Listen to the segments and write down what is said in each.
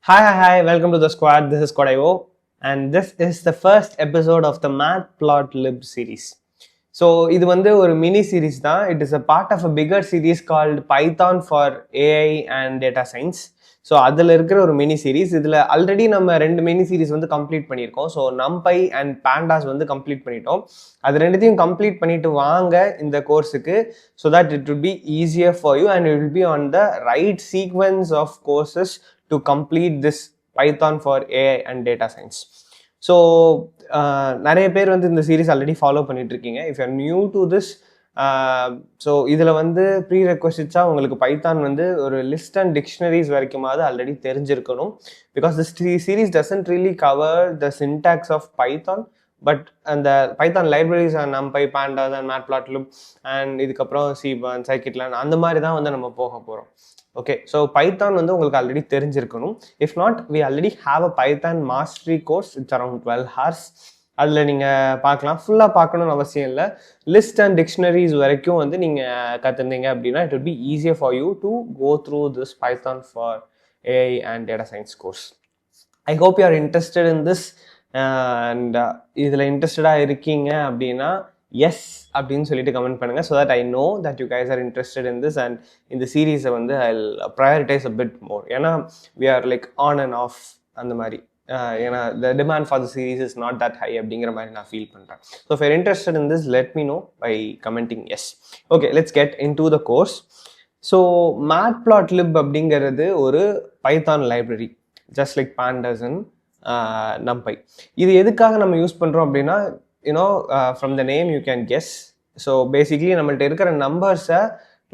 Hi, welcome to the squad. This is Kodaivo, and this is the first episode of the Matplotlib series. So, இது வந்து ஒரு mini series தான். It is a part of a bigger series called Python for AI and Data Science. So அதில் இருக்கிற ஒரு mini series. இதில் already நம்ம 2 mini series வந்து கம்ப்ளீட் பண்ணியிருக்கோம். ஸோ நம்பை அண்ட் பேண்டாஸ் வந்து கம்ப்ளீட் பண்ணிட்டோம். அது ரெண்டுத்தையும் கம்ப்ளீட் பண்ணிட்டு வாங்க இந்த கோர்ஸுக்கு. So that it will be easier for you and it will be on the right sequence of courses to complete this Python for AI and data science. So நிறைய பேர் வந்து இந்த சீரீஸ் ஆல்ரெடி ஃபாலோ பண்ணிட்டு இருக்கீங்க. If you're new to this, so இதில் வந்து ப்ரீ ரெக்வஸ்டாக உங்களுக்கு பைத்தான் வந்து ஒரு லிஸ்ட் அண்ட் டிக்ஷனரிஸ் வரைக்குமாவது ஆல்ரெடி தெரிஞ்சிருக்கணும். Because this series doesn't really cover the syntax of Python, but அந்த Python libraries and NumPy pandas and Matplotlib and இதுக்கப்புறம் சீபான் சைக்கிட்லான் அந்த மாதிரி தான் வந்து நம்ம போக போகிறோம். ஓகே, ஸோ பைத்தான் வந்து உங்களுக்கு ஆல்ரெடி தெரிஞ்சிருக்கணும். If not, we already have a python mastery course. It's around 12 hours. அதில் நீங்கள் பார்க்கலாம். ஃபுல்லாக பார்க்கணும்னு அவசியம் இல்லை. லிஸ்ட் அண்ட் டிக்ஷனரிஸ் வரைக்கும் வந்து நீங்கள் கற்றுருந்தீங்க அப்படின்னா it will be easier for you to go through this python for AI and data science course. I hope you are interested in this. And இதில் இன்ட்ரெஸ்டடாக இருக்கீங்க அப்படின்னா எஸ் அப்படின்னு சொல்லிட்டு கமெண்ட் பண்ணுங்கள். So that I know that you guys are interested in this and இந்த சீரீஸை வந்து I prioritize a bit more. ஏன்னா we are like on and off அந்த மாதிரி. ஏன்னா the demand for the series is not that high அப்படிங்கிற மாதிரி நான் ஃபீல் பண்ணுறேன். So if you're interested in this, let me know by commenting yes. Okay, let's get into the course. So Matplotlib அப்படிங்கிறது ஒரு Python library, just like pandas and NumPy. இது எதுக்காக நம்ம use பண்ணுறோம் அப்படின்னா, from the name you can guess. So basically நம்மள்ட்ட இருக்கிற நம்பர்ஸை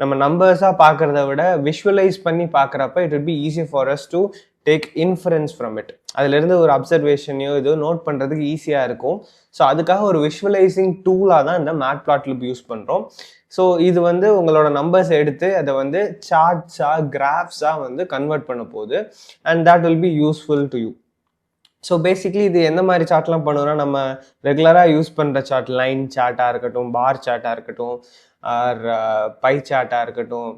நம்ம நம்பர்ஸாக பார்க்குறத விட விஷுவலைஸ் பண்ணி பார்க்குறப்ப it will be easier for us to take inference from it. அதுலேருந்து ஒரு அப்சர்வேஷனையோ இதோ நோட் பண்ணுறதுக்கு ஈஸியாக இருக்கும். ஸோ அதுக்காக ஒரு விஷுவலைசிங் டூலாக தான் இந்த மேட்ப்ளாட்லிப் யூஸ் பண்ணுறோம். ஸோ இது வந்து உங்களோட நம்பர்ஸ் எடுத்து அதை வந்து சார்ட்ஸாக கிராஃப்ஸாக வந்து கன்வெர்ட் பண்ண போகுது and that will be useful to you. So basically இது எந்த மாதிரி சார்ட்லாம் பண்ணுவோம்னா, நம்ம ரெகுலராக யூஸ் பண்ணுற சார்ட், லைன் சார்ட்டாக இருக்கட்டும், பார் சார்ட்டாக இருக்கட்டும், ஆர் பை சார்ட்டாக இருக்கட்டும்,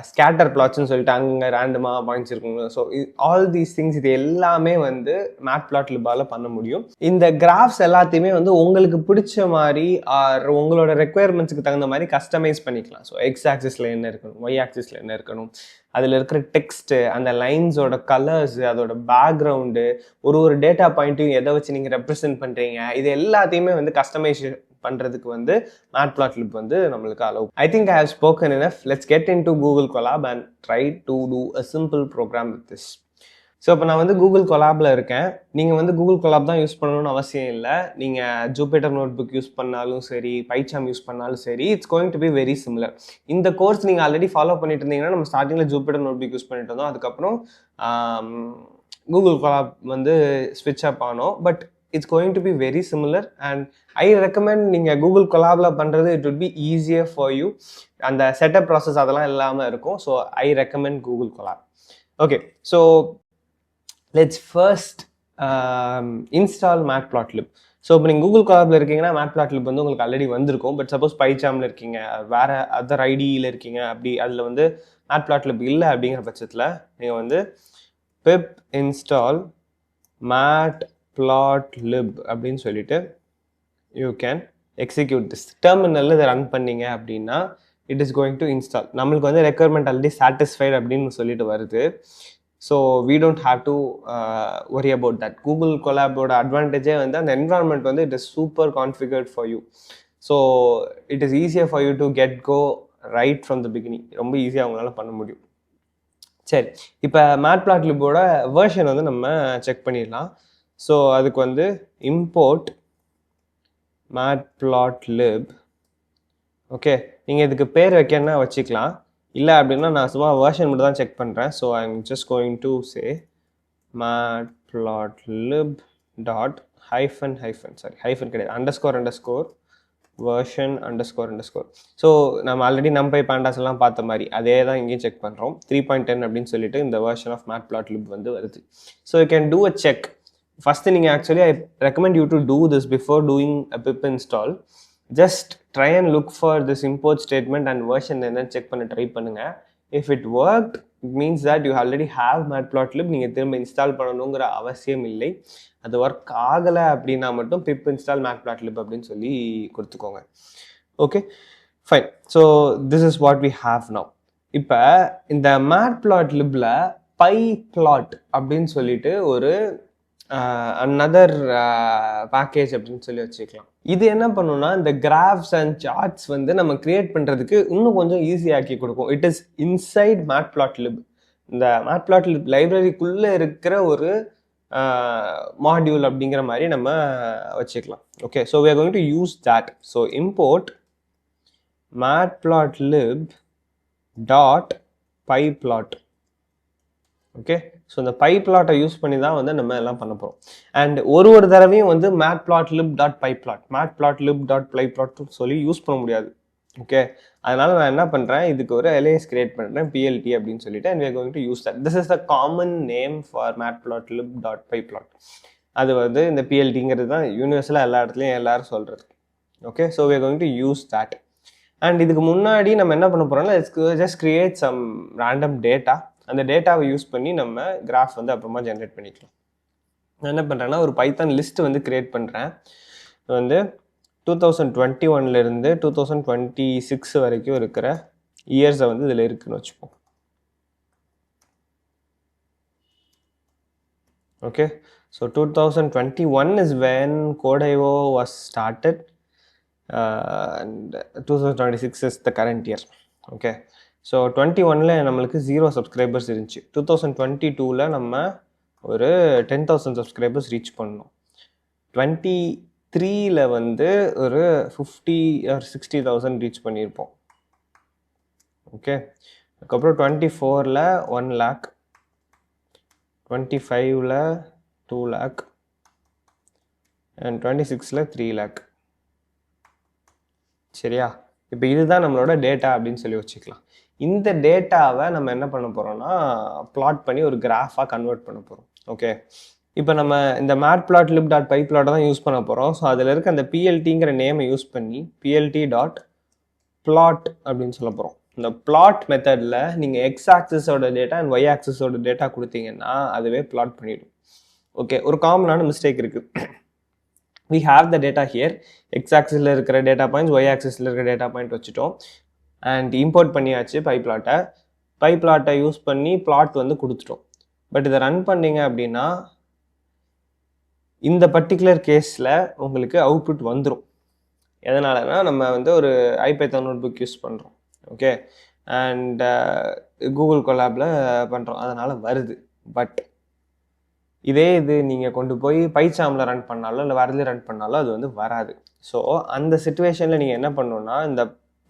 ஸ்கேட்டர் பிளாட்ஸ்ன்னு சொல்லிட்டு அங்கே ரேண்டமாக பாயிண்ட்ஸ் இருக்குங்க. ஸோ ஆல் தீஸ் திங்ஸ் இது எல்லாமே வந்து மேட்ப்ளாட்லிப்பால் பண்ண முடியும். இந்த கிராஃப்ஸ் எல்லாத்தையுமே வந்து உங்களுக்கு பிடிச்ச மாதிரி ஆர் உங்களோட ரெக்குயர்மெண்ட்ஸுக்கு தகுந்த மாதிரி கஸ்டமைஸ் பண்ணிக்கலாம். ஸோ எக்ஸ் ஆக்சிஸில் என்ன இருக்கணும், ஒய் ஆக்சிஸில் என்ன இருக்கணும், அதில் இருக்கிற டெக்ஸ்ட்டு, அந்த லைன்ஸோட கலர்ஸு, அதோட பேக்ரவுண்டு, ஒரு டேட்டா பாயிண்ட்டையும் எதை வச்சு நீங்கள் ரெப்ரசென்ட் பண்ணுறீங்க, இது எல்லாத்தையுமே வந்து கஸ்டமைஸ் பண்ணுறதுக்கு வந்து மேட்ப்ளாட்லிப் வந்து நம்மளுக்கு allow. I think I have spoken enough. Let's get into Google Colab and try to do a simple program with this. So இப்போ நான் வந்து கூகுள் கொலாபில் இருக்கேன். நீங்கள் வந்து கூகுள் கொலாப் தான் யூஸ் பண்ணணும்னு அவசியம் இல்லை. நீங்கள் ஜூபிட்டர் நோட் புக் யூஸ் பண்ணாலும் சரி, பைச்சாம் யூஸ் பண்ணாலும் சரி, it's going to be very similar. இந்த கோர்ஸ் நீங்கள் ஆல்ரெடி ஃபாலோ பண்ணிட்டு இருந்தீங்கன்னா, நம்ம ஸ்டார்டிங்கில் ஜூபிட்டர் நோட் புக் யூஸ் பண்ணிட்டு இருந்தோம். அதுக்கப்புறம் கூகுள் கொலாப் வந்து ஸ்விட்ச் அப் ஆனோம். But it's going to be very similar and I recommend நீங்கள் கூகுள் கொலாபில் பண்ணுறது it will be easier for you. அந்த செட்டப் ப்ராசஸ் அதெல்லாம் இல்லாமல் இருக்கும். So I recommend Google Colab. Okay, so let's first install Matplotlib. So இப்போ நீங்கள் Google கொலாபில் இருக்கீங்கன்னா மேட்ப்ளாட்லிப் வந்து உங்களுக்கு ஆல்ரெடி வந்திருக்கும். பட் சப்போஸ் பைச்சாமில் இருக்கீங்க, வேறு அதர் ஐடியில் இருக்கீங்க, அப்படி அதில் வந்து மேட்ப்ளாட்லிப் இல்லை அப்படிங்கிற பட்சத்தில் நீங்கள் வந்து பிப் இன்ஸ்டால் மேட்ப்ளாட்லிப் அப்படின்னு சொல்லிட்டு யூ கேன் எக்ஸிக்யூட் திஸ். டெர்மினலில் இதை ரன் பண்ணீங்க அப்படின்னா it is going to install. நம்மளுக்கு வந்து ரெக்குயர்மெண்ட் ஆல்ரெடி சாட்டிஸ்ஃபைட் அப்படின்னு சொல்லிட்டு வருது. So we don't have to worry about that. Google கொலாபோட அட்வான்டேஜே வந்து அந்த என்விரான்மெண்ட் வந்து it is super configured for you. So it is easier for you to get go right from the beginning. ரொம்ப ஈஸியாக அவங்களால பண்ண முடியும். சரி, இப்போ மேட்ப்ளாட்லிப்போட வேர்ஷன் வந்து நம்ம செக் பண்ணிடலாம். ஸோ அதுக்கு வந்து இம்போர்ட் மேட்ப்ளாட்லிப். ஓகே, நீங்கள் இதுக்கு பேர் வைக்கணும்னா வச்சுக்கலாம். இல்லை அப்படின்னா நான் சும்மா வேர்ஷன் மட்டும் தான் செக் பண்ணுறேன். So I am just going to say Matplotlib dot hyphen கிடையாது, அண்டர்ஸ்கோர் version __. ஸோ நம்ம ஆல்ரெடி நம்பை பேண்டாஸ் எல்லாம் பார்த்த மாதிரி அதே தான் இங்கேயும் செக் பண்ணுறோம். 3.10 அப்படின்னு சொல்லிட்டு இந்த வெர்ஷன் ஆஃப் மேட்ப்ளாட்லிப் வந்து வருது. So you can do a check. First நீங்கள் actually I recommend you to do this before doing a pip install. Just try and look for this import statement and version என்னன்னு check பண்ண try பண்ணுங்கள். If it work it means that you already have Matplotlib. நீங்கள் திரும்ப install பண்ணணுங்கிற அவசியம் இல்லை. அது work ஆகலை அப்படின்னா மட்டும் பிப் இன்ஸ்டால் மேட்ப்ளாட்லிப் அப்படின்னு சொல்லி கொடுத்துக்கோங்க. Okay fine. So this is what we have now. இப்போ இந்த மேட்ப்ளாட்லிப்ல பைப்ளாட் அப்படின்னு சொல்லிட்டு ஒரு அனதர் பேக்கேஜ் அப்படின்னு சொல்லி வச்சுக்கலாம். இது என்ன பண்ணுன்னா இந்த கிராஃப்ஸ் அண்ட் சார்ட்ஸ் வந்து நம்ம கிரியேட் பண்ணுறதுக்கு இன்னும் கொஞ்சம் ஈஸியாக்கி கொடுக்கும். It is inside Matplotlib. இந்த மேட்ப்ளாட்லிப் லைப்ரரிக்குள்ளே இருக்கிற ஒரு மாடியூல் அப்படிங்கிற மாதிரி நம்ம வச்சுக்கலாம். Okay, so we are going to use that. So import matplotlib dot pyplot. Okay, so இந்த பைப்ளாட்டை யூஸ் பண்ணி தான் வந்து நம்ம எல்லாம் பண்ண போகிறோம். அண்ட் ஒரு தடவையும் வந்து மேட்ப்ளாட்லிப் டாட் பைப்ளாட் மேட்ப்ளாட்லிப் டாட் பைப்ளாட் சொல்லி யூஸ் பண்ண முடியாது. ஓகே, அதனால நான் என்ன பண்ணுறேன், இதுக்கு ஒரு எல்ஏஎஸ் கிரியேட் பண்ணுறேன், பிஎல்டி அப்படின்னு சொல்லிட்டு, and we are going to use that. This is the common name for matplotlib dot pyplot. அது வந்து இந்த பிஎல்டிங்கிறது தான் யூனிவர்சலாக எல்லா இடத்துலையும் எல்லாரும் சொல்கிறது. Okay, so we are going to use that. And இதுக்கு முன்னாடி நம்ம என்ன பண்ண போகிறோம்னா, just create some random data. அந்த டேட்டாவை யூஸ் பண்ணி நம்ம கிராஃப் வந்து அப்புறமா ஜென்ரேட் பண்ணிக்கலாம். நான் என்ன பண்ணுறேன்னா, ஒரு பைத்தான் லிஸ்ட் வந்து கிரியேட் பண்ணுறேன். வந்து 2021 2026 வரைக்கும் இருக்கிற இயர்ஸை வந்து இதில் இருக்குன்னு வச்சுப்போம். Okay, so 2021 is when Code.io was started and 2026 is the current year. Okay, so 21ல் நம்மளுக்கு 0 சப்ஸ்கிரைபர்ஸ் இருந்துச்சு. 2022ல் நம்ம ஒரு 10,000 சப்ஸ்கிரைபர்ஸ் ரீச் பண்ணோம். 23ல் வந்து ஒரு 50 or 60,000 ரீச் பண்ணியிருப்போம். ஓகே, அதுக்கப்புறம் 24ல் 1 lakh, 25ல் 2 lakh அண்ட் 26ல் 3 lakh. சரியா? இப்போ இதுதான் நம்மளோட டேட்டா அப்படின்னு சொல்லி வச்சுக்கலாம். இந்த டேட்டாவை நம்ம என்ன பண்ண போகிறோம்னா, பிளாட் பண்ணி ஒரு கிராஃபாக கன்வெர்ட் பண்ண போகிறோம். ஓகே, இப்போ நம்ம இந்த மேட்ப்ளாட்லிப் டாட் பைப்ளாட்டை தான் யூஸ் பண்ண போகிறோம். ஸோ அதில் இருக்க அந்த பிஎல்டிங்கிற நேமை யூஸ் பண்ணி பிஎல்டி டாட் பிளாட் அப்படின்னு சொல்ல போகிறோம். இந்த பிளாட் மெத்தடில் நீங்கள் எக்ஸ் ஆக்சிஸோட டேட்டா அண்ட் ஒய் ஆக்சிஸோட டேட்டா கொடுத்தீங்கன்னா அதுவே பிளாட் பண்ணிடும். ஓகே, ஒரு காமனான மிஸ்டேக் இருக்குது. we have the data here. X axis ல இருக்கிற டேட்டா பாயிண்ட்ஸ், Y axis ல இருக்கிற டேட்டா பாயிண்ட் வச்சுட்டோம் அண்ட் இம்போர்ட் பண்ணியாச்சு பைப்ளாட்டை யூஸ் பண்ணி பிளாட் வந்து கொடுத்துட்டோம். பட் இதை ரன் பண்ணீங்க அப்படின்னா இந்த பர்டிகுலர் கேஸில் உங்களுக்கு அவுட்புட் வந்துடும். எதனாலனா நம்ம வந்து ஒரு ஐபைத்தான் நோட் புக் யூஸ் பண்ணுறோம். ஓகே, அண்ட் கூகுள் கொலாபில் பண்ணுறோம், அதனால் வருது. பட் இதே இது நீங்கள் கொண்டு போய் பைச்சாமில் ரன் பண்ணாலோ இல்லை வரதுல ரன் பண்ணாலோ அது வந்து வராது. ஸோ அந்த சிச்சுவேஷனில் நீங்கள் என்ன பண்ணணும்னா, இந்த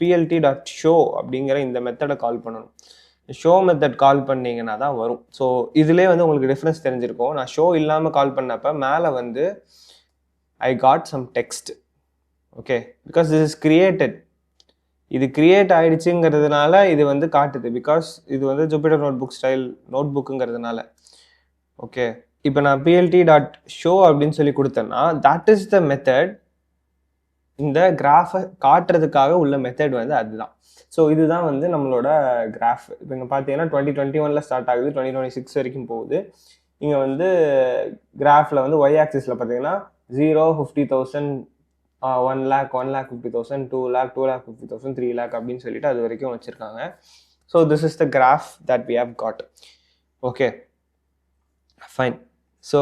பிஎல்டி டாட் ஷோ அப்படிங்கிற இந்த மெத்தடை கால் பண்ணணும். ஷோ மெத்தட் கால் பண்ணிங்கன்னா தான் வரும். ஸோ இதிலே வந்து உங்களுக்கு டிஃப்ரென்ஸ் தெரிஞ்சிருக்கும். நான் ஷோ இல்லாமல் கால் பண்ணப்போ மேலே வந்து I got some text. Okay, because this is created. இது கிரியேட் ஆயிடுச்சுங்கிறதுனால இது வந்து காட்டுது. பிகாஸ் இது வந்து Jupyter notebook style note புக்குங்கிறதுனால. ஓகே, இப்போ நான் பிஎல்டி டாட் ஷோ அப்படின்னு சொல்லி கொடுத்தேன்னா தட் இஸ் த மெத்தட். இந்த கிராஃபை காட்டுறதுக்காக உள்ள மெத்தட் வந்து அதுதான். ஸோ இதுதான் வந்து நம்மளோட கிராஃப். இப்போ இங்கே பார்த்தீங்கன்னா 2021ல் ஸ்டார்ட் ஆகுது, 2026 வரைக்கும் போகுது. இங்கே வந்து கிராஃபில் வந்து ஒய் ஆக்சிஸில் பார்த்தீங்கன்னா 0, 50,000, 1 lakh, 1,50,000, 2 lakh, 2,50,000, 3 lakh அப்படின்னு சொல்லிட்டு அது வரைக்கும் வச்சுருக்காங்க. So this is the graph that we have got. Okay fine. So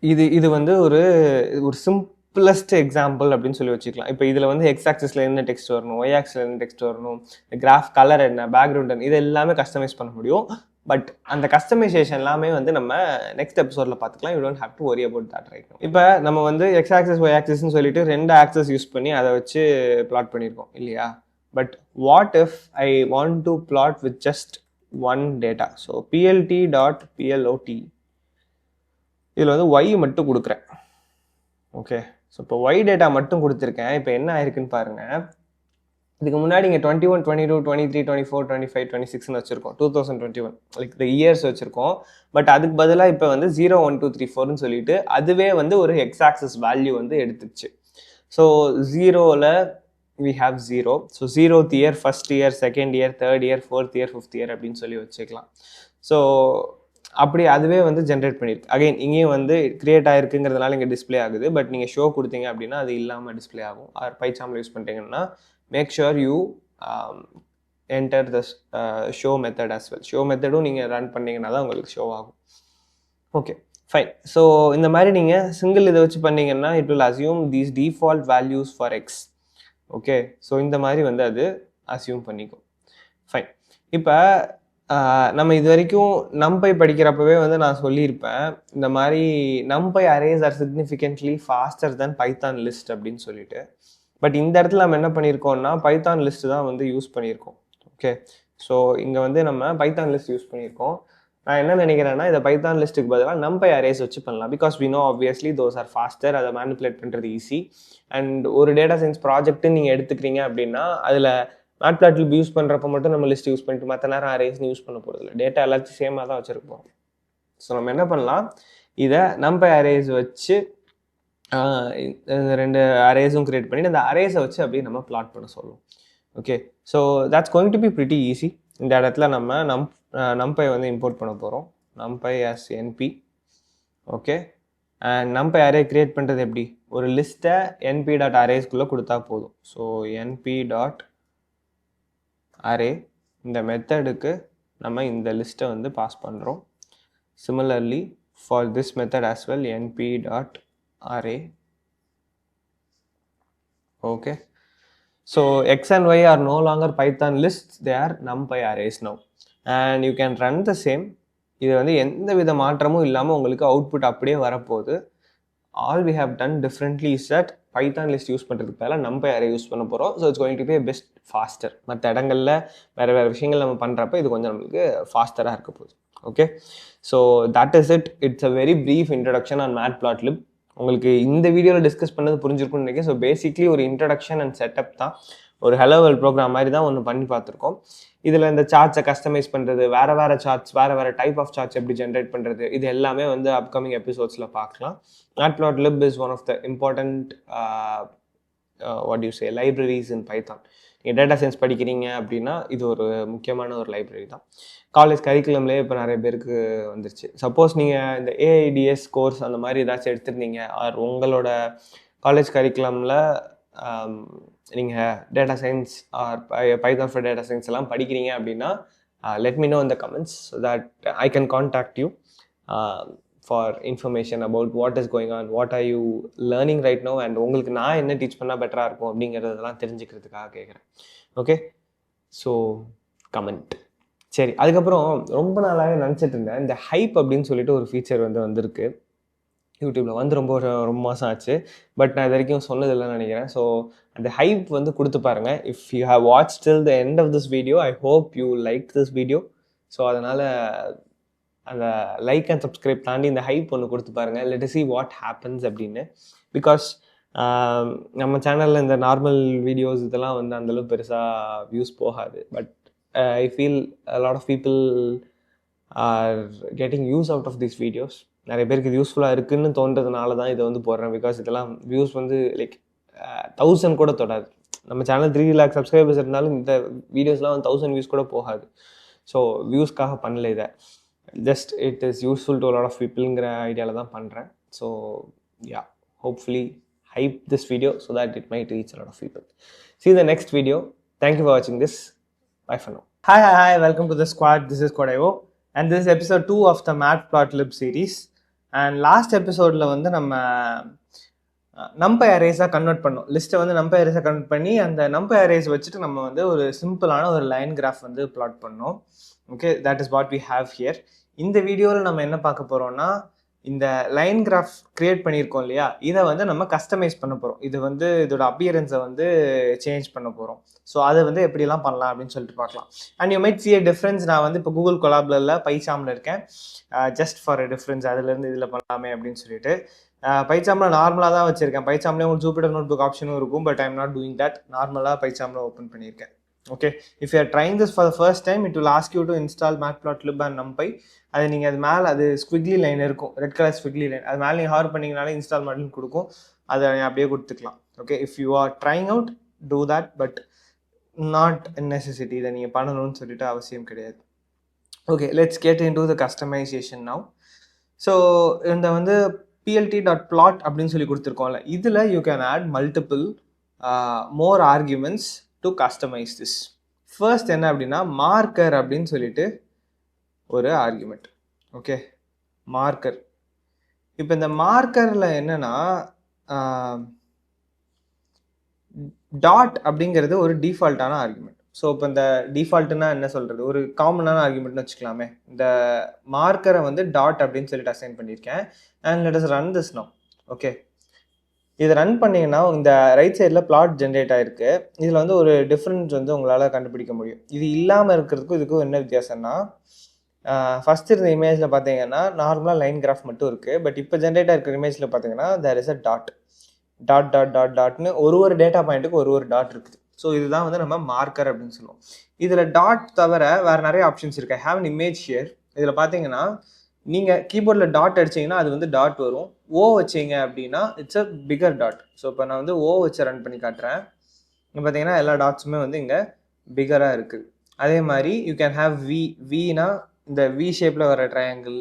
இது வந்து ஒரு சிம்பிளஸ்ட் எக்ஸாம்பிள் அப்படின்னு சொல்லி வச்சுக்கலாம். இப்போ இதில் வந்து எக்ஸ் ஆக்சிஸில் என்ன டெக்ஸ்ட் வரணும், ஒய் ஆக்சிஸில் என்ன டெக்ஸ்ட் வரணும், கிராஃப் கலர் என்ன, பேக்ரவுண்ட் என்ன, இது எல்லாமே கஸ்டமைஸ் பண்ண முடியும். பட் அந்த கஸ்டமைசேஷன் எல்லாமே வந்து நம்ம நெக்ஸ்ட் எபிசோடில் பார்த்துக்கலாம். You don't have to worry about that right now. இப்போ நம்ம வந்து எக்ஸ் ஆக்சிஸ் ஒய் ஆக்சிஸ்ன்னு சொல்லிட்டு 2 ஆக்சஸ் யூஸ் பண்ணி அதை வச்சு பிளாட் பண்ணியிருக்கோம் இல்லையா? But what if I want to plot with just one data? So PLT dot PLOT இதில் வந்து ஒய் மட்டும் கொடுக்குறேன். ஓகே, ஸோ இப்போ ஒய் டேட்டா மட்டும் கொடுத்துருக்கேன். இப்போ என்ன ஆயிருக்குன்னு பாருங்கள். இதுக்கு முன்னாடி இங்கே 21, 22, 23, 24, 25, 26ன்னு வச்சுருக்கோம். 2021 லைக் இந்த இயர்ஸ் வச்சுருக்கோம். பட் அதுக்கு பதிலாக இப்போ வந்து 0, 1, 2, 3, 4ன்னு சொல்லிட்டு அதுவே வந்து ஒரு எக்ஸ் ஆக்சிஸ் வேல்யூ வந்து எடுத்துச்சு. ஸோ 0ல் we have 0. So 0th year, first year, second year, third year, fourth year, fifth year அப்படின்னு சொல்லி வச்சுக்கலாம். ஸோ அப்படி அதுவே வந்து ஜென்ரேட் பண்ணியிருக்கு. அகைன் இங்கேயும் வந்து கிரியேட் ஆகிருக்குங்கிறதுனால இங்கே டிஸ்பிளே ஆகுது. பட் நீங்கள் ஷோ கொடுத்தீங்க அப்படின்னா அது இல்லாமல் டிஸ்பிளே ஆகும். ஆர் பைச்சாம்பிள் யூஸ் பண்ணிட்டீங்கன்னா make sure you enter the show method as well. Show மெத்தடும் நீங்கள் ரன் பண்ணிங்கன்னா தான் உங்களுக்கு ஷோ ஆகும். Okay fine. ஸோ இந்த மாதிரி நீங்கள் சிங்கிள் இதை வச்சு பண்ணிங்கன்னா it will assume these default values for X. Okay, so இந்த மாதிரி வந்து அது அசியூம் பண்ணிக்கும். ஃபைன். இப்போ நம்ம இது வரைக்கும் நம்பை படிக்கிறப்பவே வந்து நான் சொல்லியிருப்பேன் இந்த மாதிரி நம்பை arrays R significantly faster than Python list அப்படின்னு சொல்லிட்டு. பட் இந்த இடத்துல நம்ம என்ன பண்ணியிருக்கோம்னா பைத்தான் லிஸ்ட் தான் வந்து யூஸ் பண்ணியிருக்கோம். ஓகே, ஸோ இங்கே வந்து நம்ம பைத்தான் லிஸ்ட் யூஸ் பண்ணியிருக்கோம். நான் என்ன நினைக்கிறேன்னா இதை பைத்தான் லிஸ்ட்டுக்கு பதிலாக நம்பை அரேஸ் வச்சு பண்ணலாம். Because we know obviously those are faster, அதை மேனிப்புலேட் பண்ணுறது ஈஸி. அண்ட் ஒரு டேட்டா சயின்ஸ் ப்ராஜெக்ட்டு நீங்கள் எடுத்துக்கிறீங்க அப்படின்னா அதில் மேட்பிளாட்லிப் யூஸ் பண்ணுறப்ப மட்டும் நம்ம லிஸ்ட் யூஸ் பண்ணிட்டு மற்ற நேரம் அரேஸ்னு யூஸ் பண்ண போகிறது இல்லை. டேட்டா எல்லாத்தையும் சேமாக தான் வச்சுருப்போம். ஸோ நம்ம என்ன பண்ணலாம், இதை நம்பை அரேஸ் வச்சு 2 அரேஸும் க்ரியேட் பண்ணி அந்த அரேஸை வச்சு அப்படியே நம்ம பிளாட் பண்ண சொல்லுவோம். Okay, so that's going to be pretty easy. இந்த இடத்துல நம்ம நம்பை வந்து இம்போர்ட் பண்ண போகிறோம். NumPy as np. Okay, and NumPy array create பண்ணுறது எப்படி, ஒரு லிஸ்ட்டை np.arraysக்குள்ளே கொடுத்தா போதும். ஸோ np.array இந்த மெத்தடுக்கு நம்ம இந்த லிஸ்ட்டை வந்து பாஸ் பண்ணுறோம். Similarly for this method as well np.array. Okay, so x and y are no longer Python lists, they are numpy arrays now and you can run the same. இது வந்து எந்த வித மாற்றமும் இல்லாமல் உங்களுக்கு அவுட்புட் அப்படியே வரப்போகுது. all we have done differently is that Python list use பண்ணுறதுக்கு பதிலாக numpy array யூஸ் பண்ண போகிறோம். So it's going to be a best faster. மற்ற இடங்களில் வேறு விஷயங்கள் நம்ம பண்ணுறப்ப இது கொஞ்சம் நம்மளுக்கு ஃபாஸ்டராக இருக்க போகுது. Okay, so that is it. It's a very brief introduction on Matplotlib. உங்களுக்கு இந்த வீடியோவில் டிஸ்கஸ் பண்ணது புரிஞ்சிருக்கும்னு நினைக்கிறேன். ஸோ பேசிக்லி ஒரு இன்ட்ரடக்ஷன் அண்ட் செட்டப் தான், ஒரு ஹலோ வேர்ல்ட் ப்ரோக்ராம் மாதிரி தான் ஒன்று பண்ணி பார்த்துருக்கோம். இதில் இந்த சார்ட்ஸை கஸ்டமைஸ் பண்ணுறது, வேறு சார்ட்ஸ், வேறு டைப் ஆஃப் சார்ட்ஸ் எப்படி ஜென்ரேட் பண்ணுறது, இது எல்லாமே வந்து அப்கமிங் எபிசோட்ஸில் பார்க்கலாம். Matplotlib is one of the important libraries in Python. நீங்கள் டேட்டா சயின்ஸ் படிக்கிறீங்க அப்படின்னா இது ஒரு முக்கியமான ஒரு லைப்ரரி தான். காலேஜ் கரிக்குலம்லேயே இப்போ நிறைய பேருக்கு வந்துருச்சு. சப்போஸ் நீங்கள் இந்த ஏஐடிஎஸ் கோர்ஸ் அந்த மாதிரி ஏதாச்சும் எடுத்துருந்தீங்க, ஆர் உங்களோட காலேஜ் கரிக்குலமில் நீங்கள் data science or python for data science எல்லாம் படிக்கிறீங்க அப்படின்னா let me know in the comments so that I can contact you for information about what is going on, what are you learning right now, and உங்களுக்கு நான் என்ன teach பண்ணால் பெட்டராக இருக்கும் அப்படிங்கிறதெல்லாம் தெரிஞ்சுக்கிறதுக்காக கேட்குறேன். Okay, so comment. சரி, அதுக்கப்புறம் ரொம்ப நாளாகவே நினச்சிட்டு இருந்தேன், இந்த ஹைப் அப்படின்னு சொல்லிட்டு ஒரு ஃபீச்சர் வந்து வந்திருக்கு யூடியூப்பில், வந்து ரொம்ப மாதம் ஆச்சு. பட் நான் இது வரைக்கும் சொன்னதில்லைன்னு நினைக்கிறேன். ஸோ அந்த ஹைப் வந்து கொடுத்து பாருங்கள். If you have watch till the end of this video, I hope you like this video. So அதனால் அந்த லைக் அண்ட் சப்ஸ்கிரைப் தாண்டி இந்த ஹைப் ஒன்று கொடுத்து பாருங்கள். Let us see what happens அப்படின்னு. பிகாஸ் நம்ம சேனலில் இந்த நார்மல் வீடியோஸ் இதெல்லாம் வந்து அந்தளவுக்கு பெருசாக வியூஸ் போகாது. But I feel a lot of people are getting use out of these videos. நிறைய பேருக்கு இது யூஸ்ஃபுல்லாக இருக்குதுன்னு தோன்றதுனால தான் இதை வந்து போடுறேன். பிகாஸ் இதெல்லாம் வியூஸ் வந்து லைக் 1000 கூட தொடாது. நம்ம சேனல் 3 lakh சப்ஸ்கிரைபர்ஸ் இருந்தாலும் இந்த வீடியோஸ்லாம் வந்து 1000 வியூஸ் கூட போகாது. ஸோ வியூஸ்க்காக பண்ணல இதை, just it is useful to a lot of peopleங்கிற ஐடியாவில் தான் பண்ணுறேன். So yeah, hopefully hype this video so that it might reach a lot of people. See you in the next video. Thank you for watching this. Bye for now. Hi, welcome to the squad. This is Kodaivo and this is episode 2 of the Matplotlib series. And last episodeல வந்து நம்ம நம்பை அரேஸாக convert பண்ணோம். லிஸ்ட்டை வந்து நம்பை அரேஸாக convert பண்ணி அந்த நம்பை arrays வச்சுட்டு நம்ம வந்து ஒரு சிம்பிளான ஒரு லைன் கிராஃப் வந்து பிளாட் பண்ணோம். Okay, that is what we have here. இந்த வீடியோவில் நம்ம என்ன பார்க்க போகிறோம்னா, இந்த லைன் கிராஃப் கிரியேட் பண்ணியிருக்கோம் இல்லையா, இதை வந்து நம்ம கஸ்டமைஸ் பண்ண போகிறோம். இது வந்து இதோட அப்பியரன்ஸை வந்து சேஞ்ச் பண்ண போகிறோம். ஸோ அதை வந்து எப்படிலாம் பண்ணலாம் அப்படின்னு சொல்லிட்டு பார்க்கலாம். And you might see a difference. நான் வந்து இப்போ கூகுள் கொலாப்ல இல்லை, பைசாமில் இருக்கேன். ஜஸ்ட் ஃபார் a difference, அதுலேருந்து இதில் பண்ணலாமே அப்படின்னு சொல்லிட்டு பைசாமில் நார்மலாக தான் வச்சுருக்கேன். பைசாம்லேயே உங்களுக்கு ஜூபிட்டர் நோட் புக் ஆப்ஷனும் இருக்கும். But I am not doing that. நார்மலாக பைசாமில் ஓப்பன் பண்ணியிருக்கேன். Okay, if you are trying this for the first time, it will ask you to install Matplotlib and NumPy. அது நீங்கள் அது மேலே அது ஸ்குவிக்லி லைன் இருக்கும், ரெட் கலர் ஸ்குவிக்லி லைன், அது மேலே நீங்கள் ஹார் பண்ணிங்கனாலே இன்ஸ்டால் மாடல் கொடுக்கும். அதை அப்படியே கொடுத்துக்கலாம். Okay, if you are trying out, do that, but not necessity. இதை நீங்கள் பண்ணணும்னு சொல்லிட்டு அவசியம் கிடையாது. Okay, let's get into the customisation now. So இந்த வந்து plt.plot அப்படின்னு சொல்லி கொடுத்துருக்கோம்ல, இதில் you can add multiple more arguments to customise this. First என்ன அப்படின்னா மார்க்கர் அப்படின்னு சொல்லிட்டு ஒரு ஆர்குமெண்ட். Okay, marker. இப்போ இந்த மார்க்கரில் என்னன்னா டாட் அப்படிங்கிறது ஒரு டிஃபால்ட்டான ஆர்குமெண்ட். ஸோ இப்போ இந்த டிஃபால்ட்டுனா என்ன சொல்கிறது, ஒரு காமனான ஆர்குமெண்ட்னு வச்சுக்கலாமே. இந்த மார்க்கரை வந்து டாட் அப்படின்னு சொல்லிட்டு அசைன் பண்ணியிருக்கேன். And let us run this now. Okay, இதை ரன் பண்ணிங்கன்னா இந்த ரைட் சைடில் பிளாட் ஜென்ரேட் ஆகிருக்கு. இதில் வந்து ஒரு டிஃப்ரென்ஸ் வந்து உங்களால் கண்டுபிடிக்க முடியும். இது இல்லாமல் இருக்கிறதுக்கும் இதுக்கும் என்ன வித்தியாசம்னா, ஃபஸ்ட் இருந்த இமேஜில் பார்த்தீங்கன்னா நார்மலாக லைன் கிராஃப் மட்டும் இருக்குது. பட் இப்போ ஜென்ரேட் ஆகிருக்கிற இமேஜில் பார்த்தீங்கன்னா there is a dot dot dot dot டாட்னு ஒரு டேட்டா பாயிண்ட்டுக்கு ஒரு டாட் இருக்குது. ஸோ இதுதான் வந்து நம்ம மார்க்கர் அப்படின்னு சொல்லுவோம். இதில் டாட் தவிர வேறு நிறைய ஆப்ஷன்ஸ் இருக்குது. Have an image here. இதில் பார்த்தீங்கன்னா நீங்கள் கீபோர்டில் டாட் அடிச்சிங்கன்னா அது வந்து டாட் வரும். ஓ வச்சிங்க அப்படின்னா it's a bigger dot. So இப்போ நான் வந்து ஓ வச்சு ரன் பண்ணி காட்டுறேன். இங்கே பார்த்தீங்கன்னா எல்லா டாட்ஸுமே வந்து இங்கே பிகராக இருக்குது. அதே மாதிரி யூ கேன் ஹேவ் வினா இந்த வி ஷேப்பில் வர ட்ரையாங்கிள்,